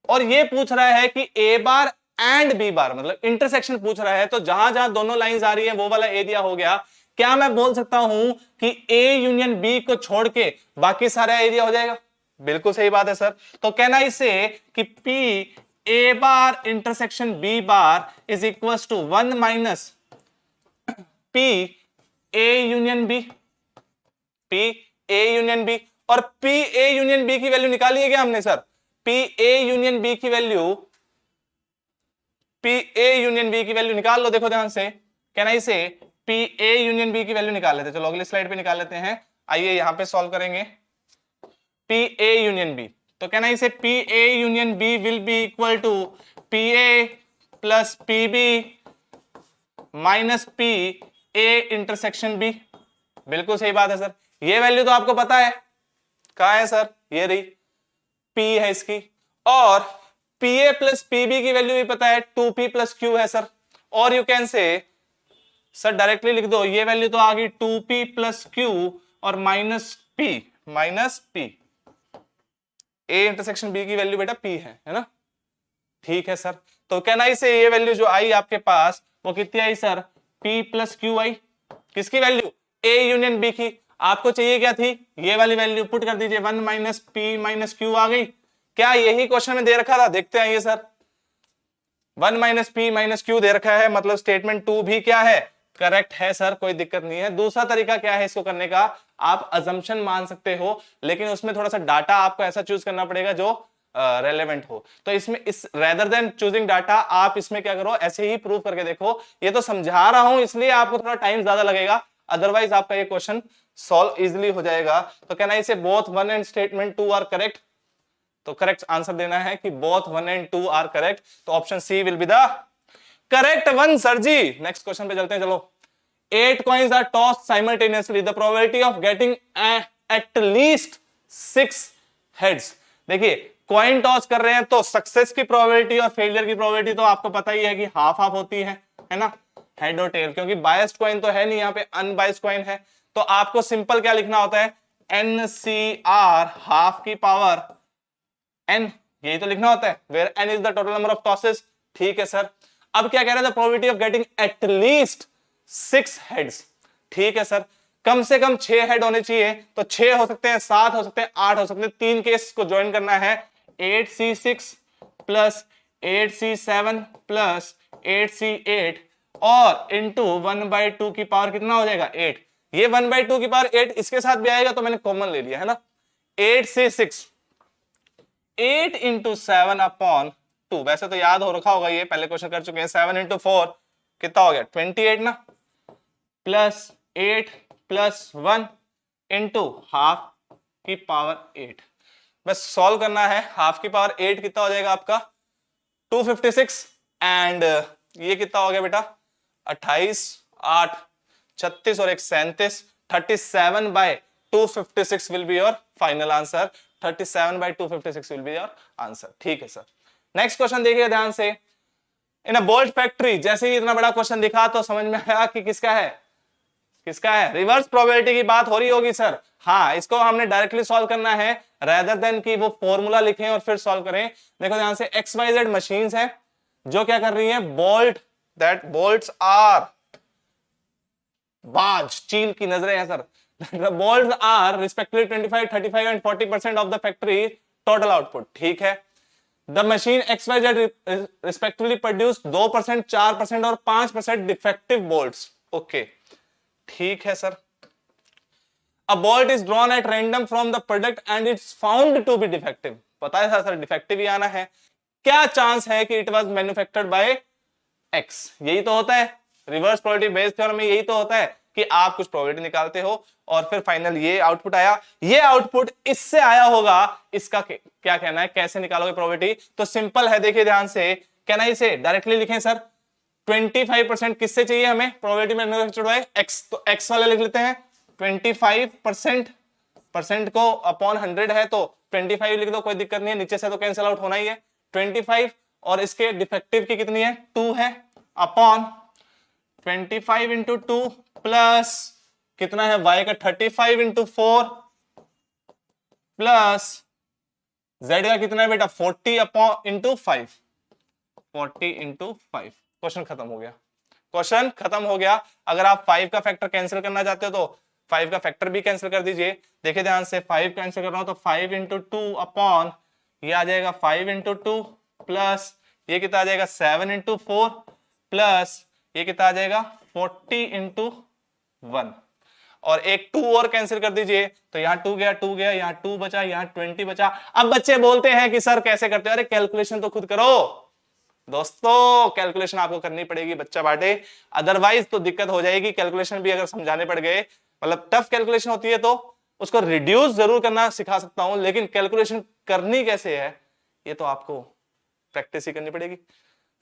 और ये पूछ रहा है कि ए बार एंड बी बार, मतलब इंटरसेक्शन पूछ रहा है, तो जहां जहां दोनों लाइंस आ रही है वो वाला एरिया हो गया। क्या मैं बोल सकता हूं कि ए यूनियन बी को छोड़ के बाकी सारा एरिया हो जाएगा? बिल्कुल सही बात है सर। तो कहना इसे कि P A bar intersection B bar is equal to 1 minus P A union B, P A union B. और पी ए यूनियन बी की वैल्यू निकाली है क्या हमने sir? P A union B की value, P A union B की value निकाल लो, देखो ध्यान से। कहना इसे पी ए यूनियन बी की वैल्यू निकाल लेते, चलो अगली स्लाइड पे निकाल लेते हैं। आइए यहां पे सॉल्व करेंगे पी ए यूनियन बी। तो कहना इसे P A union B will be equal to P A plus P B minus P A intersection B. बिल्कुल सही बात है सर। ये वैल्यू तो आपको पता है, कहां है सर? ये रही, पी है इसकी। और पी ए प्लस पीबी की वैल्यू भी पता है, 2p प्लस क्यू है सर। और you can say sir directly लिख दो, ये वैल्यू तो आ गई 2p प्लस क्यू और minus P. A intersection B की वैल्यू बेटा p है ना? ठीक है सर। तो कहना इसे ये वैल्यू जो आई आपके पास वो कितनी आई सर? p प्लस क्यू आई। किसकी वैल्यू? ए यूनियन बी की। आपको चाहिए क्या थी? ये वाली वैल्यू पुट कर दीजिए, 1 माइनस पी माइनस क्यू आ गई। क्या यही क्वेश्चन में दे रखा था? देखते हैं ये sir, 1 minus P minus q दे रखा है, मतलब स्टेटमेंट 2 भी क्या है? करेक्ट है सर, कोई दिक्कत नहीं है। दूसरा तरीका क्या है इसको करने का? आप अजम्पशन मान सकते हो, लेकिन उसमें थोड़ा सा डाटा आपको ऐसा चूज करना पड़ेगा जो रेलेवेंट हो। तो इसमें इस रेदर देन चूजिंग डाटा, आप इसमें क्या करो, ऐसे ही प्रूव करके देखो। ये तो समझा रहा हूं इसलिए आपको थोड़ा टाइम ज्यादा लगेगा, अदरवाइज आपका ये क्वेश्चन सॉल्व इजिली हो जाएगा। तो कहना इसे both 1 and statement 2 are correct. तो करेक्ट आंसर देना है कि बोथ 1 एंड 2 आर करेक्ट। तो option C will be the correct one sir जी। नेक्स्ट क्वेश्चन पे चलते हैं, चलो। 8 coins are tossed simultaneously. The probability of getting at least 6 heads. देखिए कॉइन टॉस कर रहे हैं तो सक्सेस की प्रोबेबिलिटी और फेलियर की प्रोबेबिलिटी तो आपको पता ही है कि हाफ हाफ होती है ना? हेड और टेल, क्योंकि बायस्ड कॉइन तो है नहीं, यहाँ पे अनबायस्ड कॉइन है। तो आपको सिंपल क्या लिखना होता है? NCR हाफ की पावर n, यही तो लिखना होता है, where n is the total number of tosses. ठीक है सर। अब क्या कह रहे हैं? The probability of getting at least 6 heads. ठीक है सर, कम से कम 6 हेड होने चाहिए। तो 6 हो सकते हैं, 7 हो सकते हैं, 8 हो सकते हैं। 3 केस को ज्वाइन करना है, 8C6 plus 8C7 plus 8C8 और इंटू 1/2 की पावर कितना हो जाएगा? 8। ये 1/2 की पावर 8 इसके साथ भी आएगा तो मैंने कॉमन ले लिया है ना। 8C6 8 into 7 upon 2। वैसे तो याद हो रखा होगा, ये पहले क्वेश्चन कर चुके हैं। 7 इंटू 4 कितना हो गया? 28 ना, प्लस 8 प्लस 1 इंटू हाफ की पावर 8। बस सॉल्व करना है। हाफ की पावर 8 कितना हो जाएगा आपका? 256 एंड ये कितना हो गया बेटा? 28, 8 36 और 1 37। 37/256 will be your final answer. 37/256 will be your answer. ठीक है सर। नेक्स्ट क्वेश्चन देखिए ध्यान से। इन अ बोल्ट फैक्ट्री, जैसे ही इतना बड़ा क्वेश्चन दिखा तो समझ में आया कि किसका है? किसका है? रिवर्स प्रोबेबिलिटी की बात हो रही होगी सर। हाँ, इसको हमने डायरेक्टली सॉल्व करना है रेदर देन कि वो फॉर्मूला लिखें और फिर सॉल्व करें। देखो ध्यान से, XYZ मशीन्स हैं जो क्या कर रही हैं? बोल्ट, दैट बोल्ट्स आर बाज, चील की नजरें हैं sir. The bolts are respectively 25, 35 and 40% of the factory total output. ठीक है। The machine XYZ respectively produce 2%, 4% और 5% defective bolts. Okay. ठीक है sir. A bolt is drawn at random from the product and it's found to be defective. पता है sir, defective ही आना है। क्या चांस है कि it was manufactured by X? यही तो होता है रिवर्स प्रोबेबिलिटी बेस्ड थ्योरम में, यही तो होता है कि आप कुछ प्रोबेबिलिटी निकालते हो और फिर फाइनल ये आउटपुट आया। ये आउटपुट इससे आया होगा, इसका क्या कहना है? कैसे निकालोगे प्रोबेबिलिटी? तो सिंपल है, देखिए ध्यान से। कहना इसे डायरेक्टली लिखें सर। 25% किससे चाहिए हमें? प्रोबेबिलिटी मैन्युफैक्चर्ड बाय X, तो X वाले लिख लेते हैं। 25% परसेंट को अपॉन 100 है तो 25 लिख दो, कोई दिक्कत नहीं है, नीचे से तो कैंसिल आउट होना ही है। 25 और इसके डिफेक्टिव की कितनी है? 2 है, अपॉन 25 इंटू 2 प्लस कितना है y का? 35 इंटू 4 प्लस z का कितना है बेटा 40 अपॉन इंटू 5, 40 इंटू 5। क्वेश्चन खत्म हो गया, क्वेश्चन खत्म हो गया। अगर आप 5 का फैक्टर कैंसिल करना चाहते हो तो 5 का फैक्टर भी कैंसिल कर दीजिए। देखिए ध्यान से, 5 कैंसिल कर रहा हूं तो 5 इंटू 2 अपॉन ये आ जाएगा 5 इंटू 2 प्लस ये कितना आ जाएगा 7 इंटू 4 प्लस ये कितना आ जाएगा 40 इंटू 1 और एक 2 और कैंसिल कर दीजिए तो यहाँ 2 गया, 2 गया, यहाँ 2 बचा, यहाँ 20 बचा। अब बच्चे बोलते हैं कि सर कैसे करते हो, अरे कैलकुलेशन तो खुद करो दोस्तों, कैलकुलेशन आपको करनी पड़ेगी बच्चा बाटे, अदरवाइज तो दिक्कत हो जाएगी। कैलकुलेशन भी अगर समझाने पड़ गए, मतलब टफ कैलकुलेशन होती है तो उसको रिड्यूस जरूर करना सिखा सकता हूं, लेकिन कैलकुलेशन करनी कैसे है ये तो आपको प्रैक्टिस ही करनी पड़ेगी।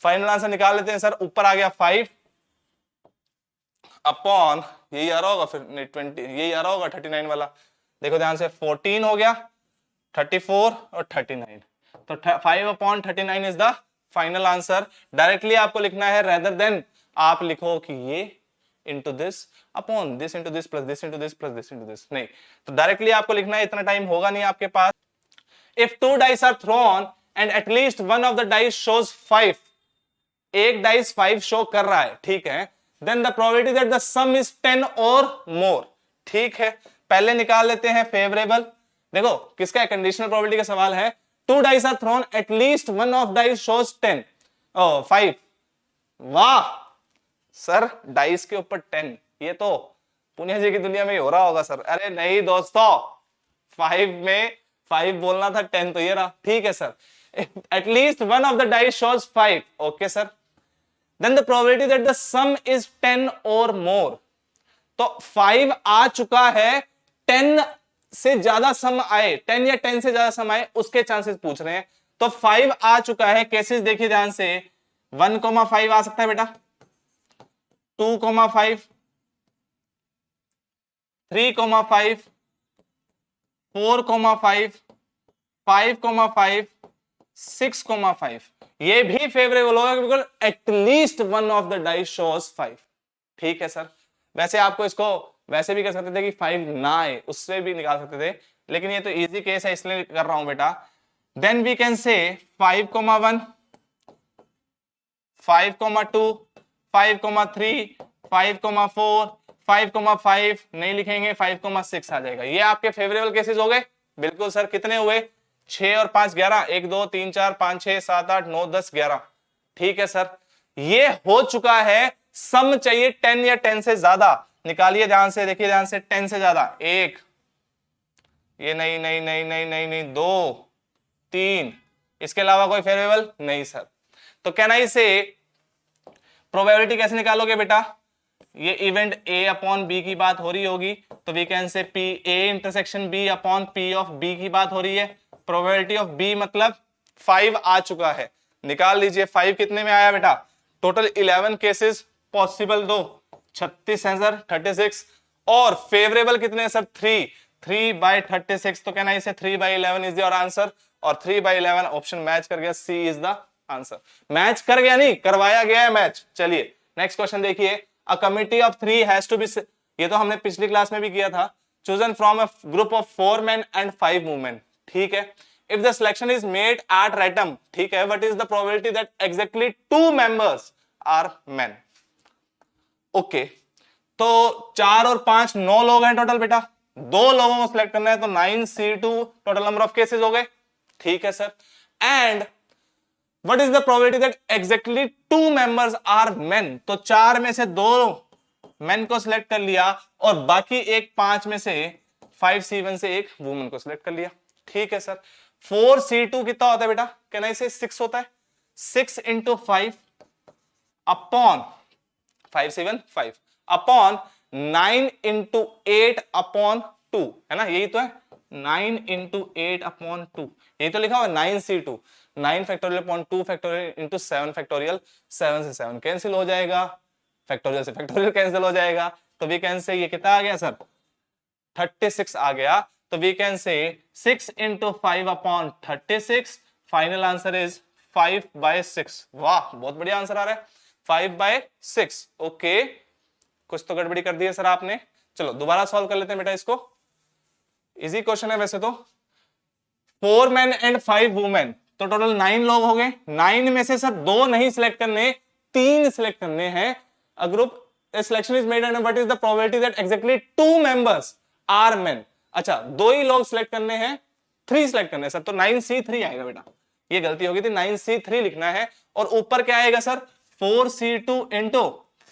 फाइनल आंसर निकाल लेते हैं सर। ऊपर आ गया 5 अपॉन यही आ रहा होगा, फिर नहीं 20 यही आ रहा होगा 39 वाला। देखो ध्यान से, 14 हो गया, 34 और 39, तो 5 upon 39 is the final answer. Directly आपको लिखना है, रेदर देन आप लिखो कि ये into this upon this into this plus this into this plus this into this, नहीं, तो डायरेक्टली आपको लिखना है, इतना टाइम होगा नहीं आपके पास। If 2 dice are thrown and at least one of the dice shows 5, एक डाइस 5 शो कर रहा है, ठीक है, then the probability that the sum is 10 or मोर, ठीक है। पहले निकाल लेते हैं फेवरेबल। देखो किसका कंडीशनल प्रोबेबिलिटी का सवाल है, 2 dice are thrown at least one of dice shows 10 5। वाह सर, डाइस के ऊपर 10, ये तो पुनिया जी की दुनिया में ही हो रहा होगा सर। अरे नहीं दोस्तों, 5 में 5 बोलना था, 10 तो ये रहा, ठीक है sir. At least one of the dice shows 5, okay sir, then the probability that the sum is 10 or मोर, तो 5 आ चुका है, 10 से ज्यादा सम आए, 10 या 10 से ज्यादा सम आए उसके चांसेस पूछ रहे हैं। तो 5 आ चुका है, केसेस देखिए ध्यान से, 1,5 आ सकता है बेटा, 2,5, 3,5, 4,5, 5,5, 6,5, ये भी फेवरेबल होगा बिल्कुल, at least one of the dice shows 5, ठीक है सर। वैसे आपको इसको वैसे भी कर सकते थे कि 5 ना आए, उससे भी निकाल सकते थे, लेकिन ये तो इजी केस है इसलिए कर रहा हूं बेटा। देन वी कैन से 5,1, 5,2, 5,3, 5,4, 5,5 नहीं लिखेंगे, 5,6 आ जाएगा। ये आपके फेवरेबल केसेस हो गए, बिल्कुल सर। कितने हुए, 6 और 5 11, 1 2 3 4 5 6 7 8 9 10 11, ठीक है सर। ये हो चुका है। सम चाहिए 10 या 10 से ज्यादा, निकालिए ध्यान से, देखिए ध्यान से, 10 से ज्यादा 1, ये नहीं नहीं नहीं नहीं नहीं नहीं 2 3, इसके अलावा कोई फेवरेबल नहीं सर। तो कहना इसे प्रोबेबिलिटी कैसे निकालोगे बेटा, ये इवेंट ए अपॉन बी की बात हो रही होगी, तो we can say P A intersection B upon P of B की बात हो रही है। प्रोबेबिलिटी ऑफ बी मतलब 5 आ चुका है, निकाल लीजिए 5 कितने में आया बेटा, टोटल 11 केसेस पॉसिबल, दो 36 है सर, 36, और फेवरेबल कितने हैं सर 3/36, तो कहना इसे 3/11 इज योर आंसर, और 3/11 ऑप्शन मैच कर गया, सी इज द आंसर। मैच कर गया नहीं, करवाया गया है मैच। चलिए नेक्स्ट क्वेश्चन देखिए, a committee of 3 has to be, ये तो हमने पिछली क्लास में भी किया था, chosen from a group of 4 men and 5 women, ठीक है। if the selection is made at random, ठीक है, what is the probability that exactly 2 members are men, okay. तो 4 और 5 9 लोग हैं टोटल बेटा, 2 लोगों को सिलेक्ट करना है, तो 9C2 total number of cases हो गए, ठीक है sir. And what is the probability that exactly 2 members are men, तो 4 में से 2 मेन को सिलेक्ट कर लिया और बाकी एक 5 में से 5C1 से एक वुमेन को सिलेक्ट कर लिया, ठीक है सर। 4C2 कितना होता है बेटा, कहना इसे 6 होता है, 6 into 5 upon 5C1 5 upon 9 into 8 upon 2, है ना, यही तो है, 9 इंटू 8 अपॉन 2, यही तो लिखा हुआ 9C2, 9 factorial upon 2 factorial into 7 factorial, 7 से 7 कैंसिल हो जाएगा, फैक्टोरियल से फैक्टोरियल कैंसिल हो जाएगा, तो वी कैन से ये कितना आ गया सर 36 आ गया, तो we can say 6 into 5 upon 36, final answer is 5/6। वाह बहुत बढ़िया आंसर आ रहा है, 5/6, ओके। कुछ तो गड़बड़ी कर दी है सर आपने, चलो दोबारा सॉल्व कर लेते हैं बेटा इसको, इजी क्वेश्चन है वैसे तो। 4 men एंड 5 वुमेन, तो टोटल 9 लोग हो गए। 9 में से सर 2 नहीं सिलेक्ट करने, 3 सिलेक्ट करने हैं। A group selection is made and what is the probability that exactly 2 members are men. अच्छा 2 ही लोग सिलेक्ट करने हैं, 3 सिलेक्ट करने हैं सर, तो 9C3 आएगा बेटा, ये गलती होगी थी, 9C3 लिखना है। और ऊपर क्या आएगा सर 4C2 इंटू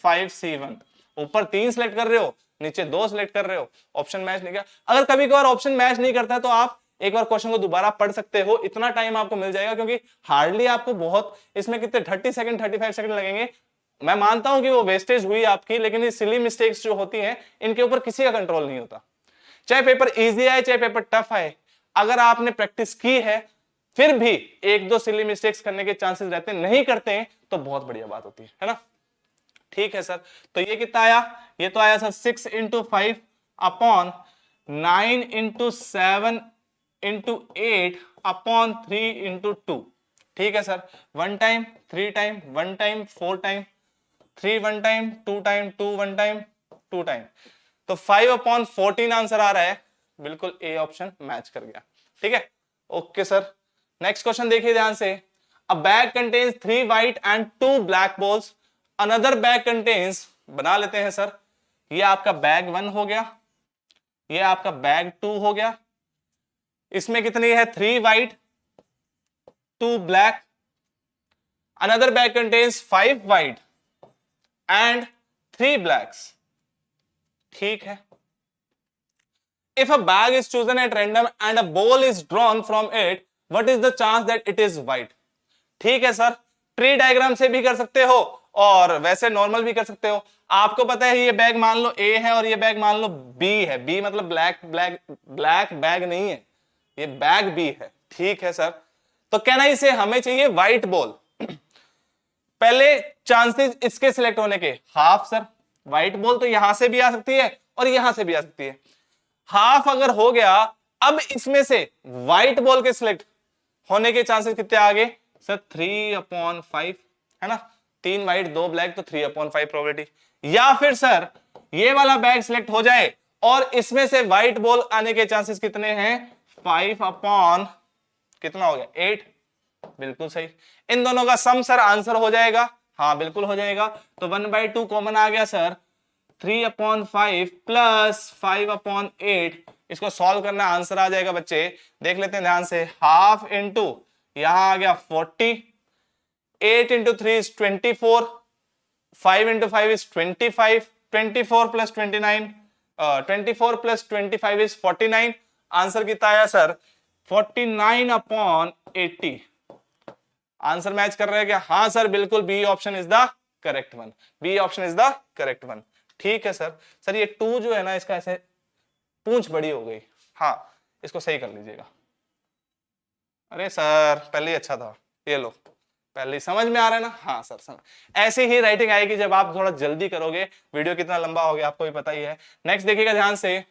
5C1। ऊपर 3 सिलेक्ट कर रहे हो, नीचे 2 सिलेक्ट कर रहे हो, ऑप्शन मैच नहीं किया। अगर कभी कभार ऑप्शन मैच नहीं करता है तो आप एक बार क्वेश्चन को दोबारा पढ़ सकते हो, इतना टाइम आपको मिल जाएगा, क्योंकि हार्डली आपको बहुत इसमें कितने 30 सेकंड 35 सेकंड लगेंगे। मैं मानता हूं कि वो वेस्टेज हुई आपकी, लेकिन ये सिली मिस्टेक्स जो होती हैं इनके ऊपर किसी का कंट्रोल नहीं होता। चाहे पेपर इजी आए चाहे पेपर टफ आए, अगर आपने प्रैक्टिस की है फिर भी 1-2 सिली मिस्टेक्स करने के चांसेस रहते हैं, नहीं करते हैं तो बहुत बढ़िया बात होती है ना। ठीक है सर, तो ये कितना आया, ये तो आया sir 6 into 5 upon 9 into 7 into 8 upon 3 into 2। ठीक है sir, 1 time 3 time 1 time 4 time 3 1 time 2 time 2 1 time 2 time, तो 5/14 आंसर आ रहा है, बिल्कुल ए ऑप्शन मैच कर गया। ठीक है, ओके सर। नेक्स्ट क्वेश्चन देखिए ध्यान से। अ bag contains 3 white and 2 black balls, another bag contains, बना लेते हैं सर, ये आपका बैग 1 हो गया, ये आपका बैग 2 हो गया। इसमें कितनी है 3 white 2 black, another bag contains 5 white and 3 blacks. ठीक है, if a bag is chosen at random and a ball is drawn from it, what is the chance that it is white? ठीक है sir, tree diagram से भी कर सकते हो और वैसे नॉर्मल भी कर सकते हो। आपको पता है ये बैग मान लो ए है और ये बैग मान लो बी है, बी मतलब ब्लैक बैग नहीं है, ये बैग बी है। ठीक है सर, तो कहना इसे हमें चाहिए व्हाइट बॉल। पहले चांसेस इसके सिलेक्ट होने के हाफ सर, व्हाइट बॉल तो यहां से भी आ सकती है और यहां से भी आ सकती है। हाफ अगर हो गया, अब इसमें से व्हाइट बॉल के सिलेक्ट होने के चांसेस कितने आ गए सर 3/5 है ना, 3 व्हाइट 2 ब्लैक, तो 3/5 प्रोबेबिलिटी। या फिर सर ये वाला बैग सिलेक्ट हो जाए और इसमें से व्हाइट बॉल आने के चांसेस कितने हैं 5/ कितना हो गया 8, बिल्कुल सही। इन दोनों का सम सर आंसर हो जाएगा, हाँ बिल्कुल हो जाएगा। तो 1/2 कॉमन आ गया सर, 3/5 प्लस 5/8, इसको सॉल्व करना आंसर आ जाएगा बच्चे, देख लेते हैं ध्यान से। हाफ इंटू यहां आ गया 40, 8 into 3 is 24, 5 into 5 is 25, 24 plus 29, 24 plus 25 is 49। Answer कितना आया सर 49/80। आंसर मैच कर रहा है क्या? हाँ सर बिल्कुल, B option is the correct one, B option is the correct one. ठीक है सर। सर ये 2 जो है ना, इसका ऐसे पूंछ बड़ी हो गई, हाँ इसको सही कर लीजिएगा। अरे सर पहले ही अच्छा था, ये लो पहले ही समझ में आ रहा है ना। हाँ सर समझ, ऐसी ही राइटिंग आएगी जब आप थोड़ा जल्दी करोगे। वीडियो कितना लंबा हो गया आपको भी पता ही है। नेक्स्ट देखिएगा ध्यान से।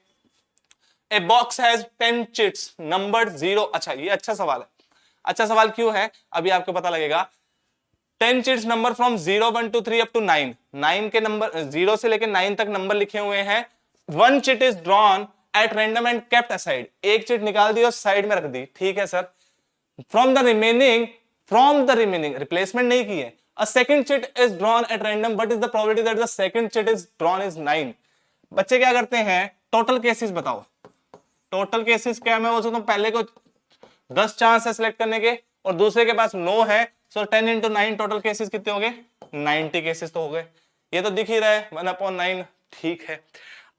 A box has 10 chits numbered 0। अच्छा ये अच्छा सवाल है। अच्छा सवाल क्यों है अभी आपको पता लगेगा। 10 chits number from 0 1 2 3 up to 9, 9 के नंबर 0 से लेकर 9 तक नंबर लिखे हुए हैं। 1 chit is drawn at random and kept aside, एक चिट निकाल दी और साइड में रख दी। ठीक है sir. From the remaining replacement नहीं की है। A second chit is drawn at random, but is the probability that the second chit is drawn is 9। बच्चे क्या करते हैं, टोटल केसेस बताओ। टोटल केसेस क्या, मैं बोल सकता हूं पहले को 10 चांस है सिलेक्ट करने के और दूसरे के पास 9 है, सो 10 इंटू 9 टोटल केसेस कितने हो गए 90 केसेस तो हो गए। ये तो दिख ही रहा है 1/9। ठीक है,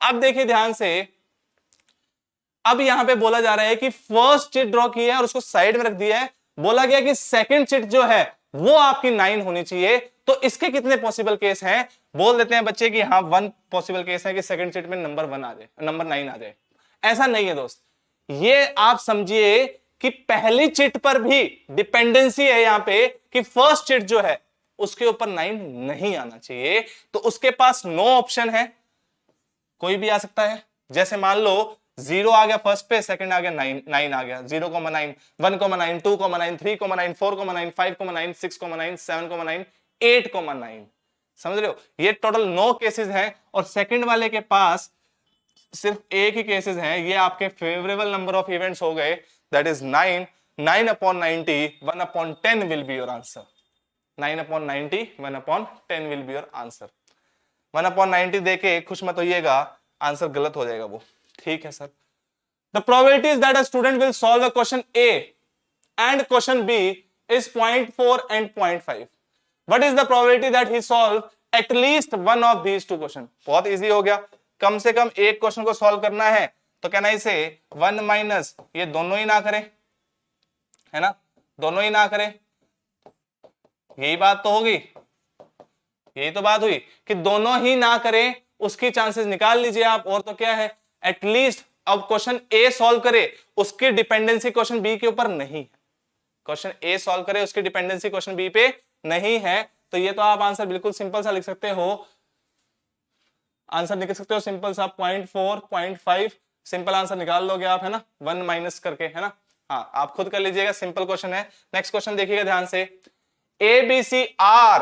अब देखिए ध्यान से। अब यहां पे बोला जा रहा है कि फर्स्ट चिट ड्रॉ की है और उसको साइड में रख दिया है। बोला गया कि सेकंड चिट जो है वो आपकी 9 होनी चाहिए। तो इसके कितने पॉसिबल केस हैं, बोल देते हैं बच्चे कि हाँ 1 पॉसिबल केस है कि सेकंड चिट में नंबर 1 आ जाए, नंबर 9 आ जाए। ऐसा नहीं है दोस्त, ये आप समझिए कि पहली चिट पर भी डिपेंडेंसी है यहां पे कि फर्स्ट चिट जो है उसके ऊपर 9 नहीं आना चाहिए। तो उसके पास नो ऑप्शन है, कोई भी आ सकता है। जैसे मान लो 0 आ गया फर्स्ट पे, सेकंड आ गया 9 आ गया, 0,9 1,9 2,9 3,9 4,9 5,9 6,9 7,9 8,9। समझ रहे हो, ये टोटल 9 केसेस हैं और सेकंड वाले के पास सिर्फ एक ही केसेस हैं। ये आपके फेवरेबल नंबर ऑफ इवेंट्स हो गए, that is 9. 9 upon 90, 1 upon 10 will be your answer. 9 upon 90, 1 upon 10 will be your answer. 1 upon 90 देके खुश मत होइएगा, आंसर गलत हो जाएगा वो. ठीक है sir. The probability is that a student will solve a question A and question B is 0.4 and 0.5. What is the probability that he solve at least one of these two question? बहुत easy हो गया. कम से कम एक question को solve करना है तो कहना इसे 1 माइनस ये दोनों ही ना करें, है ना, दोनों ही ना करें. यही बात तो होगी, यही तो बात हुई कि दोनों ही ना करें, उसकी चांसेस निकाल लीजिए आप. और तो क्या है, एटलीस्ट अब क्वेश्चन ए सॉल्व करे, उसकी डिपेंडेंसी क्वेश्चन बी के ऊपर नहीं है. क्वेश्चन ए सॉल्व करे, उसकी डिपेंडेंसी क्वेश्चन बी पे नहीं है. तो ये तो आप आंसर बिल्कुल सिंपल सा लिख सकते हो. आंसर निकल सकते हो सिंपल सा 0.4 0.5 सिंपल आंसर निकाल लोगे आप, है ना, 1 माइनस करके, है ना. हाँ, आप खुद कर लीजिएगा, सिंपल क्वेश्चन है. नेक्स्ट क्वेश्चन देखिएगा ध्यान से. ABCR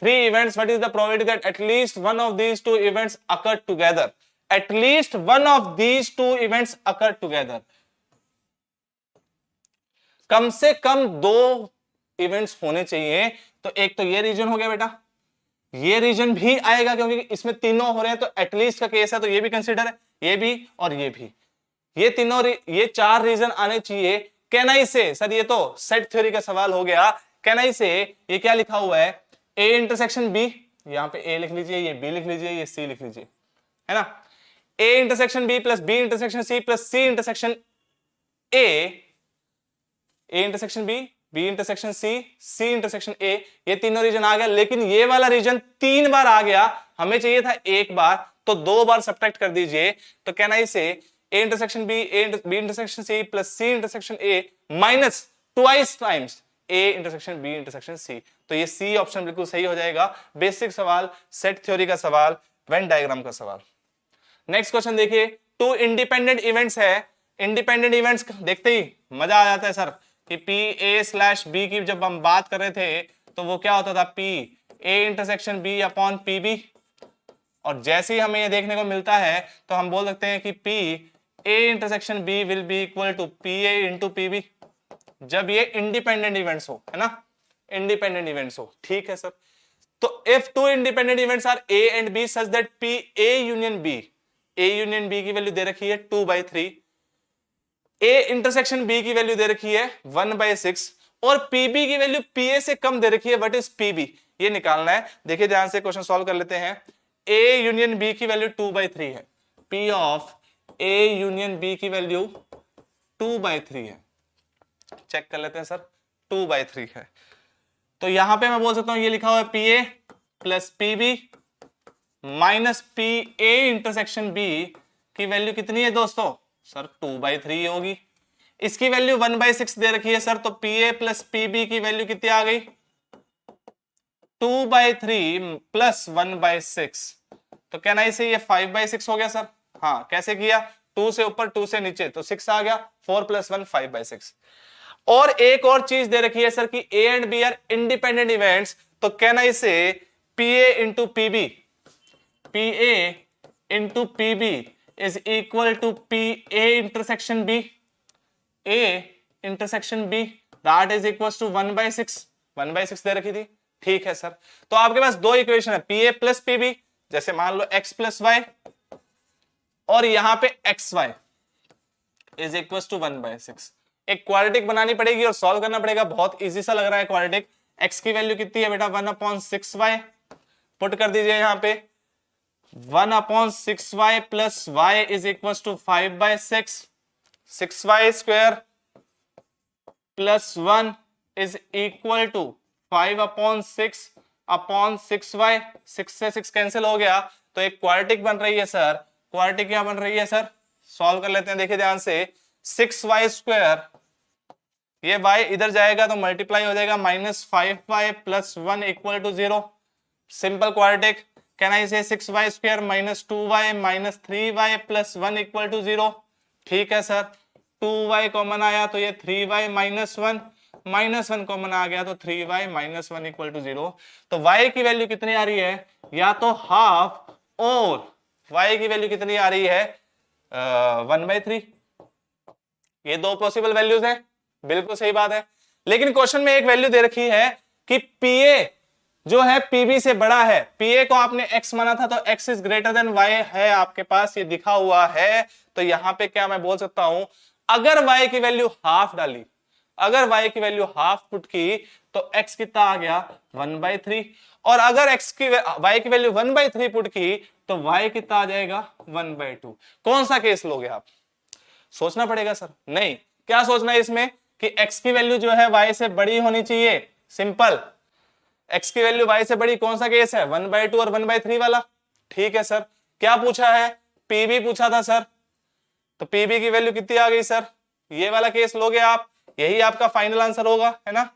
3 events. What is the probability that at least one of these two events occur together? At least one of these two events occur together. कम से कम 2 इवेंट्स होने चाहिए. तो एक तो ये रीजन हो गया बेटा, ये रीजन भी आएगा क्योंकि इसमें तीनों हो रहे हैं, तो एटलीस्ट का केस है, तो ये भी कंसीडर है, ये भी और ये भी. ये तीनों ये 4 रीजन आने चाहिए. कैन आई से सर, ये तो सेट थ्योरी का सवाल हो गया. कैन आई से ये क्या लिखा हुआ है, ए इंटरसेक्शन बी, यहां पे ए लिख लीजिए, ये बी लिख लीजिए, ये सी लिख लीजिए, है ना. A intersection B plus B intersection C plus C intersection A intersection B intersection C intersection A. ये तीनों रीजन आ गया, लेकिन ये वाला रीजन 3 बार आ गया, हमें चाहिए था 1 बार, तो 2 बार सब्ट्रैक्ट कर दीजिए. तो कहना इसे A intersection B intersection C plus C intersection A minus twice times A intersection B intersection C. तो ये सी ऑप्शन बिल्कुल सही हो जाएगा. बेसिक सवाल, सेट थ्योरी का सवाल, वेन डायग्राम का सवाल. नेक्स्ट क्वेश्चन देखिए. 2 इंडिपेंडेंट इवेंट्स है. इंडिपेंडेंट इवेंट्स देखते ही मजा आ जाता है सर कि पी ए स्लैश बी की जब हम बात कर रहे थे तो वो क्या होता था, P A intersection B upon P B. और जैसे ही हमें ये देखने को मिलता है तो हम बोल सकते हैं कि P A intersection B will be equal to P A into P B, जब ये इंडिपेंडेंट इवेंट्स हो, है ना, इंडिपेंडेंट इवेंट्स हो. ठीक है सर. तो if 2 independent events are A and B such that P A union B, A union B की वैल्यू दे रखी है 2/3, ए इंटरसेक्शन बी की वैल्यू दे रखी है 1/6 और पीबी की वैल्यू पीए से कम दे रखी है. व्हाट इज पीबी, ये निकालना है. देखिए ध्यान से क्वेश्चन सॉल्व कर लेते हैं. ए यूनियन बी की वैल्यू 2/3 है. P of A union B की वैल्यू 2/3 है. चेक कर लेते हैं सर, 2/3 है. तो यहां पे मैं बोल सकता हूं ये लिखा हुआ है P A plus P B minus P A intersection B की वैल्यू कितनी है दोस्तों, सर 2/3 होगी. इसकी वैल्यू 1/6 दे रखी है सर, तो P A plus P B की वैल्यू कितनी आ गई, 2/3 प्लस 1/6. तो कहना इसे ये 5/6 हो गया सर. हाँ, कैसे किया, 2 से ऊपर 2 से नीचे, तो 6 आ गया. 4 + 1 5/6. और एक और चीज दे रखी है सर कि A and B are independent events, तो कहना इसे P A into P B, P A into P B is equal to P A intersection B, A intersection B that is equal to 1/6. 1/6 दे रखी थी. ठीक है sir. तो आपके पास 2 इक्वेशन है, P A plus P B, जैसे मान लो x प्लस वाई, और यहां पे X Y is equal to 1/6. एक क्वाड्रेटिक बनानी पड़ेगी और सॉल्व करना पड़ेगा. बहुत इजी सा लग रहा है क्वाड्रेटिक. x की वैल्यू कितनी है बेटा, 1/6y. पुट कर दीजिए यहां पे 1/6y plus y is equal to 5/6. 6y square plus 1 is equal to 5/6 upon 6y. 6 से 6 कैंसिल हो गया, तो एक क्वाड्रेटिक बन रही है सर. क्वाड्रेटिक क्या बन रही है सर, सॉल्व कर लेते हैं. देखिए ध्यान से, 6y स्क्वायर, ये y इधर जाएगा तो मल्टीप्लाई हो जाएगा, -5y plus 1 equal to 0. Simple quadratic. Can I say 6y square minus 2y minus 3y plus 1 equal to 0. ठीक है सर. 2y कॉमन आया तो ये 3y माइनस 1 कॉमन आ गया तो 3y माइनस 1 इक्वल टू 0. तो y की वैल्यू कितनी आ रही है, या तो हाफ, और y की वैल्यू कितनी आ रही है, 1/3। ये दो पॉसिबल वैल्यूज हैं, बिल्कुल सही बात है। लेकिन क्वेश्चन में एक वैल्यू दे रखी है कि पीए जो है पीबी से बड़ा है। पीए को आपने एक्स माना था, तो X is greater than Y है आपके पास, ये दिखा हुआ है। तो यहां पे क्या मैं बोल सकता हूं, अगर वाई की वैल्यू हाफ डाली, अगर वाई की वैल्यू हाफ पुट की, तो एक्स कितना आ गया 1/3। और अगर एक्स की वाई की वैल्यू 1/3 पुट की, तो वाई कितना आ जाएगा 1/2। कौन सा केस लोगे आप? सोचना पड़ेगा सर। नहीं, क्या सोचना है इसमें कि x की वैल्यू जो है y से बड़ी होनी चाहिए। सिंपल, x की वैल्यू y से बड़ी। कौन सा केस है? 1/2 और 1/3 वाला। ठीक है सर। क्या पूछा है? pb पूछा था सर, तो pb की वैल्यू कितनी आ गई सर? ये वाला केस लोगे आप, यही आपका फाइनल आंसर होगा, है ना।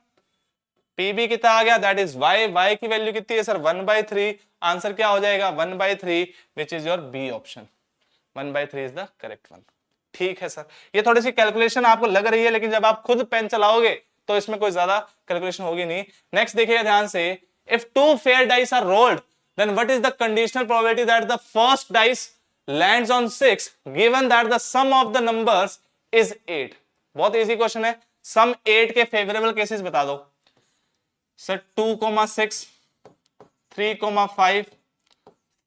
pb कितना आ गया? दैट इज y की वैल्यू कितनी है सर? 1/3। आंसर क्या हो जाएगा? 1/3, which is your B option. 1/3 is the correct one. ठीक है सर। ये थोड़ी सी कैलकुलेशन आपको लग रही है, लेकिन जब आप खुद पेन चलाओगे तो इसमें कोई ज्यादा कैलकुलेशन होगी नहीं। नेक्स्ट देखिएगा ध्यान से, if two fair dice are rolled, then what is the conditional probability that the first dice lands on 6 given that the sum of the numbers is 8। बहुत इजी क्वेश्चन है। सम 8 के फेवरेबल केसेस बता दो sir. 2,6, 3,5,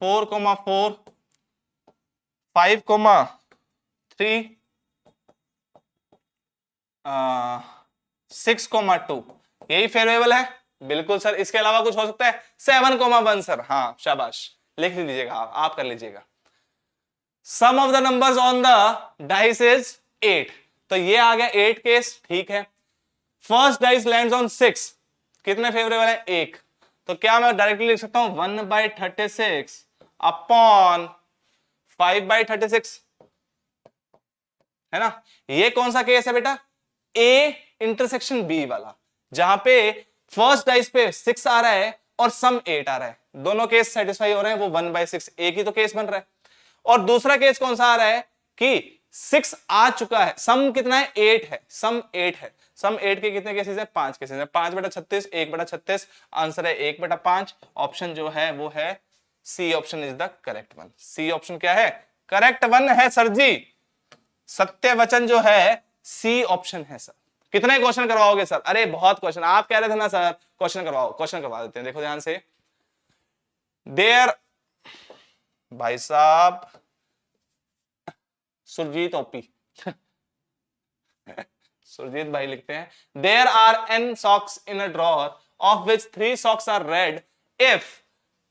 4,4, 5,3, 6,2, यही favourable है। बिल्कुल sir. इसके अलावा कुछ हो सकता है? 7,1 सर। हाँ शाबाश, लिख लीजिएगा, आप कर लीजिएगा। Sum of the numbers on the dice is 8, तो ये आ गया 8 केस। ठीक है। फर्स्ट डाइस लैंड्स ऑन 6, कितने फेवरेबल है? 1। तो क्या मैं डायरेक्टली लिख सकता हूं 1/36 अपॉन 5/36, है ना। ये कौन सा केस है बेटा? A इंटरसेक्शन B वाला, जहां पे फर्स्ट डाइस पे 6 आ रहा है और सम 8 आ रहा है। दोनों केस सेटिस्फाई हो रहे हैं, वो 1/6, एक ही तो केस बन रहा है। और दूसरा केस कौन सा आ रहा है कि 6 आ चुका है, सम कितना है? 8 है, सम 8 है। सम 8 के कितने केसेस है? 5 केसेस है। 5/36, 1/36, आंसर है 1/5। ऑप्शन जो है वो है C option is the correct one. C option क्या है? करेक्ट वन है सर जी। सत्य वचन जो है सी ऑप्शन है सर। कितने क्वेश्चन करवाओगे सर? अरे बहुत क्वेश्चन। आप कह रहे थे ना सर क्वेश्चन करवाओ, क्वेश्चन करवा देते हैं। देखो ध्यान से, देयर, भाई साहब सुरजीत ओपी सुरजीत भाई लिखते हैं, there are n socks in a drawer of which 3 socks are red if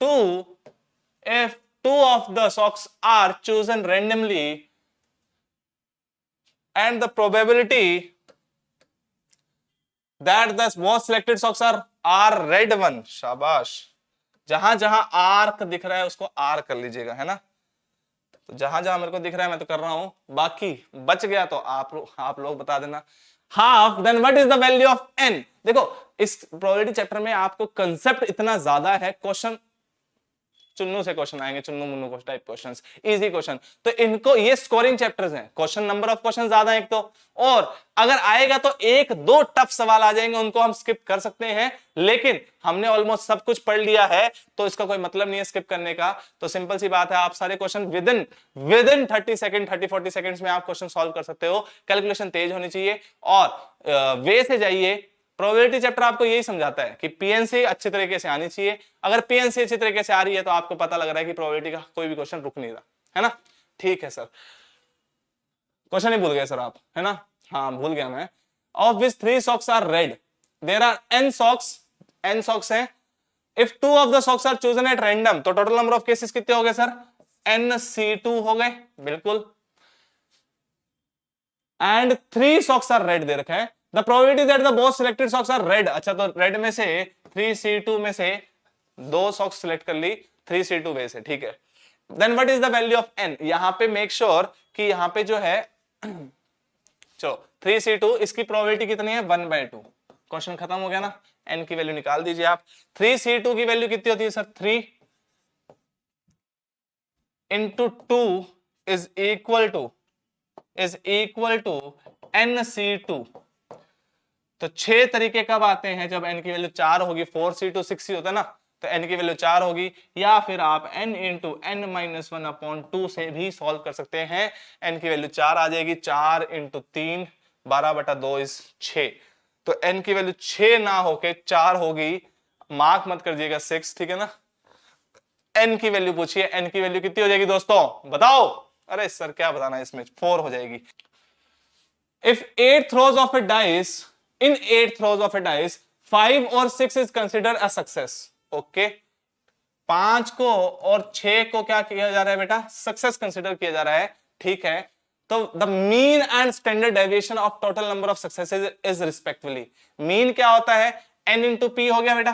two of the socks are chosen randomly and the probability that the most selected socks are red one। शाबाश। जहां जहां arc दिख रहा है उसको are कर लीजिएगा, है ना। तो जहां जहां मेरे को दिख रहा है मैं तो कर रहा हूं, बाकी बच गया तो आप लोग बता देना। Half, then what is the value of n? देखो इस प्रोबेबिलिटी चैप्टर में आपको कंसेप्ट इतना ज्यादा है, क्वेश्चन चुन्नू से क्वेश्चन आएंगे, चुन्नू मुन्नू को टाइप क्वेश्चंस, इजी क्वेश्चन। तो इनको, ये स्कोरिंग चैप्टर्स हैं, क्वेश्चन नंबर ऑफ क्वेश्चन ज्यादा है एक तो, और अगर आएगा तो 1-2 टफ सवाल आ जाएंगे, उनको हम स्किप कर सकते हैं। लेकिन हमने ऑलमोस्ट सब कुछ पढ़ लिया है, तो इसका कोई मतलब नहीं है स्किप करने का। तो सिंपल सी बात है, आप सारे क्वेश्चन विदिन 30 सेकंड 30-40 सेकंड्स में आप क्वेश्चन सॉल्व कर सकते हो। कैलकुलेशन तेज होनी चाहिए और वे से जाइए। प्रोबेबिलिटी चैप्टर आपको यही समझाता है कि पीएनसी अच्छी तरीके से आनी चाहिए। अगर पीएनसी अच्छी तरीके से आ रही है तो आपको पता लग रहा है कि प्रोबेबिलिटी का कोई भी क्वेश्चन रुक नहीं रहा, है ना। ठीक है सर, क्वेश्चन ही भूल गए सर आप, है ना। हाँ भूल गया मैं। Of which 3 socks are red, there are n socks हैं। If 2 of the socks are chosen at random, तो टोटल नंबर ऑफ केसेस कितने हो गए सर? NC2 हो गए, बिल्कुल। एंड 3 socks are red दे रखा है। The probability that the both selected socks are red, अच्छा तो रेड में से 3C2 में से 2 socks सिलेक्ट कर ली 3C2 वे से, ठीक है। Then what is the value of n? यहां पे मेक श्योर कि यहां पे जो है चलो 3C2, इसकी प्रोबेबिलिटी कितनी है? 1/2। क्वेश्चन खत्म हो गया ना। n की वैल्यू निकाल दीजिए आप। 3C2 की वैल्यू कितनी होती है sir? 3 into 2 is equal to NC2। तो 6 तरीके कब आते हैं? जब n की वैल्यू 4 होगी, 4C2 6 ही होता है ना। तो n की वैल्यू 4 होगी, या फिर आप n इंटू n माइनस 1/2 से भी सॉल्व कर सकते हैं। n की वैल्यू 4 आ जाएगी, 4 इंटू 3 12/2 इज 6, तो n की वैल्यू 6 ना होके 4 होगी, मार्क मत कर दिएगा 6, ठीक है ना। n की वैल्यू पूछिए, n की वैल्यू कितनी हो जाएगी दोस्तों बताओ। अरे सर क्या बताना है इसमें, 4 हो जाएगी। If 8 throws of a dice, in 8 throws of a dice, 5 or 6 is considered a success. Okay? 5 को और 6 को क्या किया जा रहा है बेटा, सक्सेस कंसिडर किया जा रहा है, ठीक है। तो the mean and standard deviation of total number of successes is respectively, mean क्या होता है, n इंटू पी हो गया बेटा,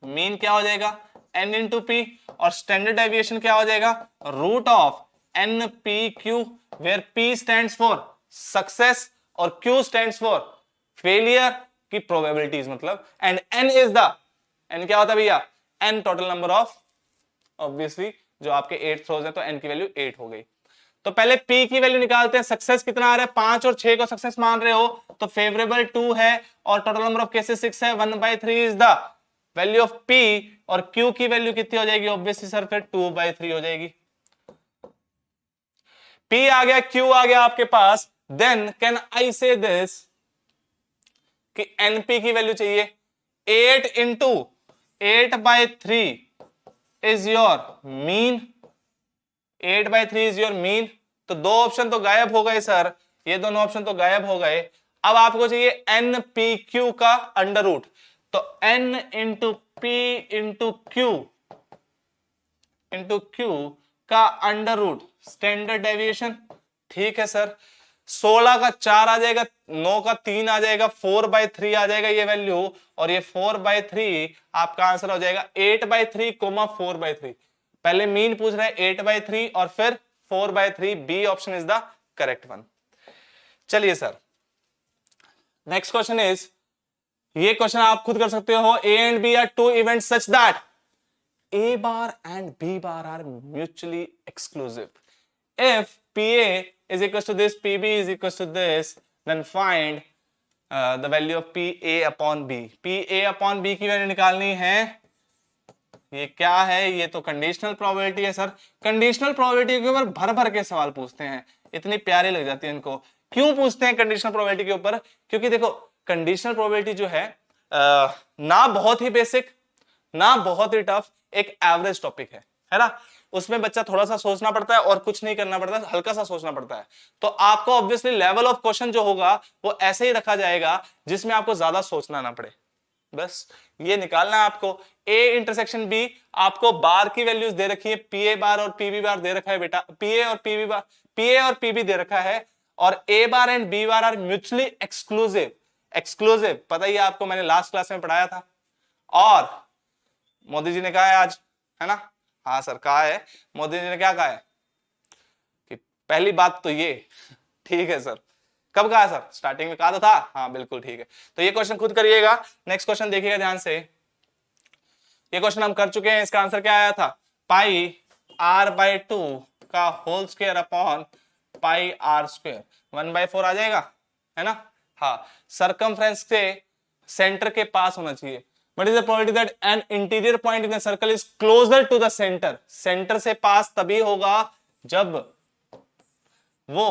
मीन क्या हो जाएगा n इंटू पी, और स्टैंडर्ड डेविएशन क्या हो जाएगा, root of n p q, where p stands for success और q स्टैंड्स फॉर फेलियर की प्रोबेबिलिटीज, मतलब and n is the, n क्या होता है भैया, n total number of, obviously जो आपके 8 थ्रोज है तो n की वैल्यू 8 हो गई। तो पहले p की वैल्यू निकालते हैं, सक्सेस कितना आ रहा है, 5 और 6 को सक्सेस मान रहे हो तो फेवरेबल 2 है, और टोटल नंबर ऑफ केसेस 6 है, 1/3 is the value of p, और q की वैल्यू कितनी हो जाएगी, ऑब्वियसली सर फिर 2/3 हो जाएगी। p आ गया, q आ गया आपके पास, देन कैन आई से दिस कि np की वैल्यू चाहिए 8 into 8/3 is your mean, 8/3 is your mean. तो दो ऑप्शन तो गायब हो गए सर, ये दोनों ऑप्शन तो गायब हो गए। अब आपको चाहिए npq का अंडर रूट, तो n into p into q का अंडर रूट स्टैंडर्ड डेविएशन, ठीक है सर। 16 का 4 आ जाएगा, 9 का 3 आ जाएगा, 4/3 आ जाएगा ये वैल्यू, और ये 4/3 आपका आंसर हो जाएगा 8/3, 4/3। पहले मीन पूछ रहे हैं 8/3 और फिर 4/3, B option is the correct one. चलिए सर नेक्स्ट क्वेश्चन इज, ये क्वेश्चन आप खुद कर सकते हो, A and B are two events such that A bar and B bar are mutually exclusive. If PA is equals to this, PB is equals to this, then find the value of PA upon B. PA upon B की value निकालनी है। ये क्या है, ये तो conditional probability है sir. Conditional probability के ऊपर भर भर के सवाल पूछते हैं, इतनी प्यारी लग जाती है इनको। क्यों पूछते हैं कंडीशनल प्रोबेबिलिटी के ऊपर, क्योंकि देखो कंडीशनल प्रोबेबिलिटी जो है ना बहुत ही बेसिक ना बहुत ही टफ, एक एवरेज टॉपिक है ना। उसमें बच्चा थोड़ा सा सोचना पड़ता है और कुछ नहीं करना पड़ता, हल्का सा सोचना पड़ता है। तो आपको ऑब्वियसली लेवल ऑफ क्वेश्चन जो होगा वो ऐसे ही रखा जाएगा जिसमें आपको ज्यादा सोचना ना पड़े, बस ये निकालना है आपको। ए इंटरसेक्शन बी, आपको बार की वैल्यूज दे रखी है, पीए बार और पीबी बार दे रखा है बेटा, पीए और पीबी बार, पीए और पीबी दे रखा है, और A bar and B bar are mutually exclusive. Exclusive पता ही आपको, मैंने लास्ट क्लास में पढ़ाया था, और मोदी जी ने कहा है आज, है ना, हाँ सर कहा है, मोदी जी ने क्या कहा है कि पहली बात तो ये, ठीक है सर, कब कहा सर, स्टार्टिंग में कहा तो था, हाँ बिल्कुल ठीक है। तो ये क्वेश्चन खुद करिएगा, नेक्स्ट क्वेश्चन देखिएगा ध्यान से। ये क्वेश्चन हम कर चुके हैं, इसका आंसर क्या आया था, पाई r/2 का whole square upon pi r², 1/4 आ जाएगा, है ना। हाँ, सरकमफ्रेंस से सेंटर के पास होना चाहिए। What is the probability that an interior point in a circle is closer to the center? Centre से पास तभी होगा जब वो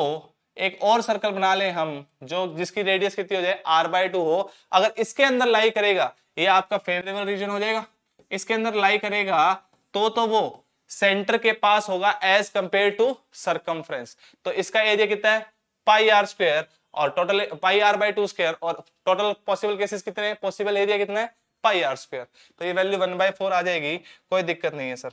एक और सर्कल बना ले हम, जो जिसकी रेडियस कितनी हो जाए r/2 हो। अगर इसके अंदर लाई करेगा, ये आपका फेवरेबल रीजन हो जाएगा, इसके अंदर लाई करेगा तो वो सेंटर के पास होगा एज कंपेयर टू सरकमफ्रेंस। तो इसका एरिया कितना है, πr², और टोटल πr/2², और टोटल पॉसिबल केसेस कितने हैं, पॉसिबल एरिया कितना है πr²। तो ये वैल्यू 1/4 आ जाएगी, कोई दिक्कत नहीं है सर।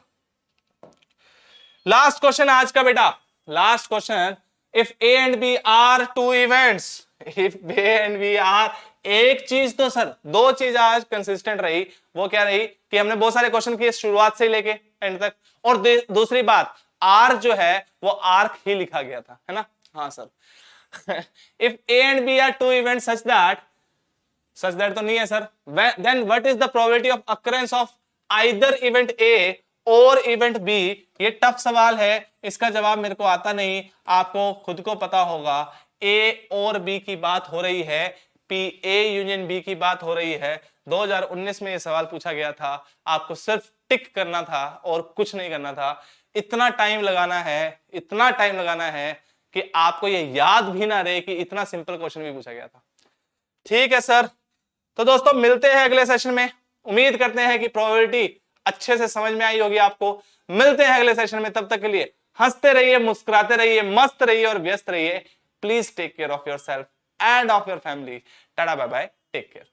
लास्ट क्वेश्चन आज का बेटा, last question, if A and B are two events, if A and B are, एक चीज तो सर, दो चीज आज कंसिस्टेंट रही, वो क्या रही कि हमने बहुत सारे क्वेश्चन किए शुरुआत से लेके एंड तक, और दूसरी बात आर जो है वो आर्क ही लिखा गया था, है ना। हाँ sir if A and B are two event such that तो नहीं है sir, then what is the probability of occurrence of either event A or event B. ये टफ सवाल है, इसका जवाब मेरे को आता नहीं, आपको खुद को पता होगा। ए और बी की बात हो रही है, पी ए यूनियन बी की बात हो रही है। 2019 में ये सवाल पूछा गया था, आपको सिर्फ टिक करना था और कुछ नहीं करना था। इतना टाइम लगाना है, इतना टाइम लगाना है कि आपको ये याद भी ना रहे कि इतना सिंपल क्वेश्चन भी पूछा गया था। ठीक है सर, तो दोस्तों मिलते हैं अगले सेशन में। उम्मीद करते हैं कि प्रोबेबिलिटी अच्छे से समझ में आई होगी आपको। मिलते हैं अगले सेशन में, तब तक के लिए हंसते रहिए, मुस्कुराते रहिए, मस्त रहिए और व्यस्त रहिए। Please take care of yourself and of your family. Tata bye bye, take care.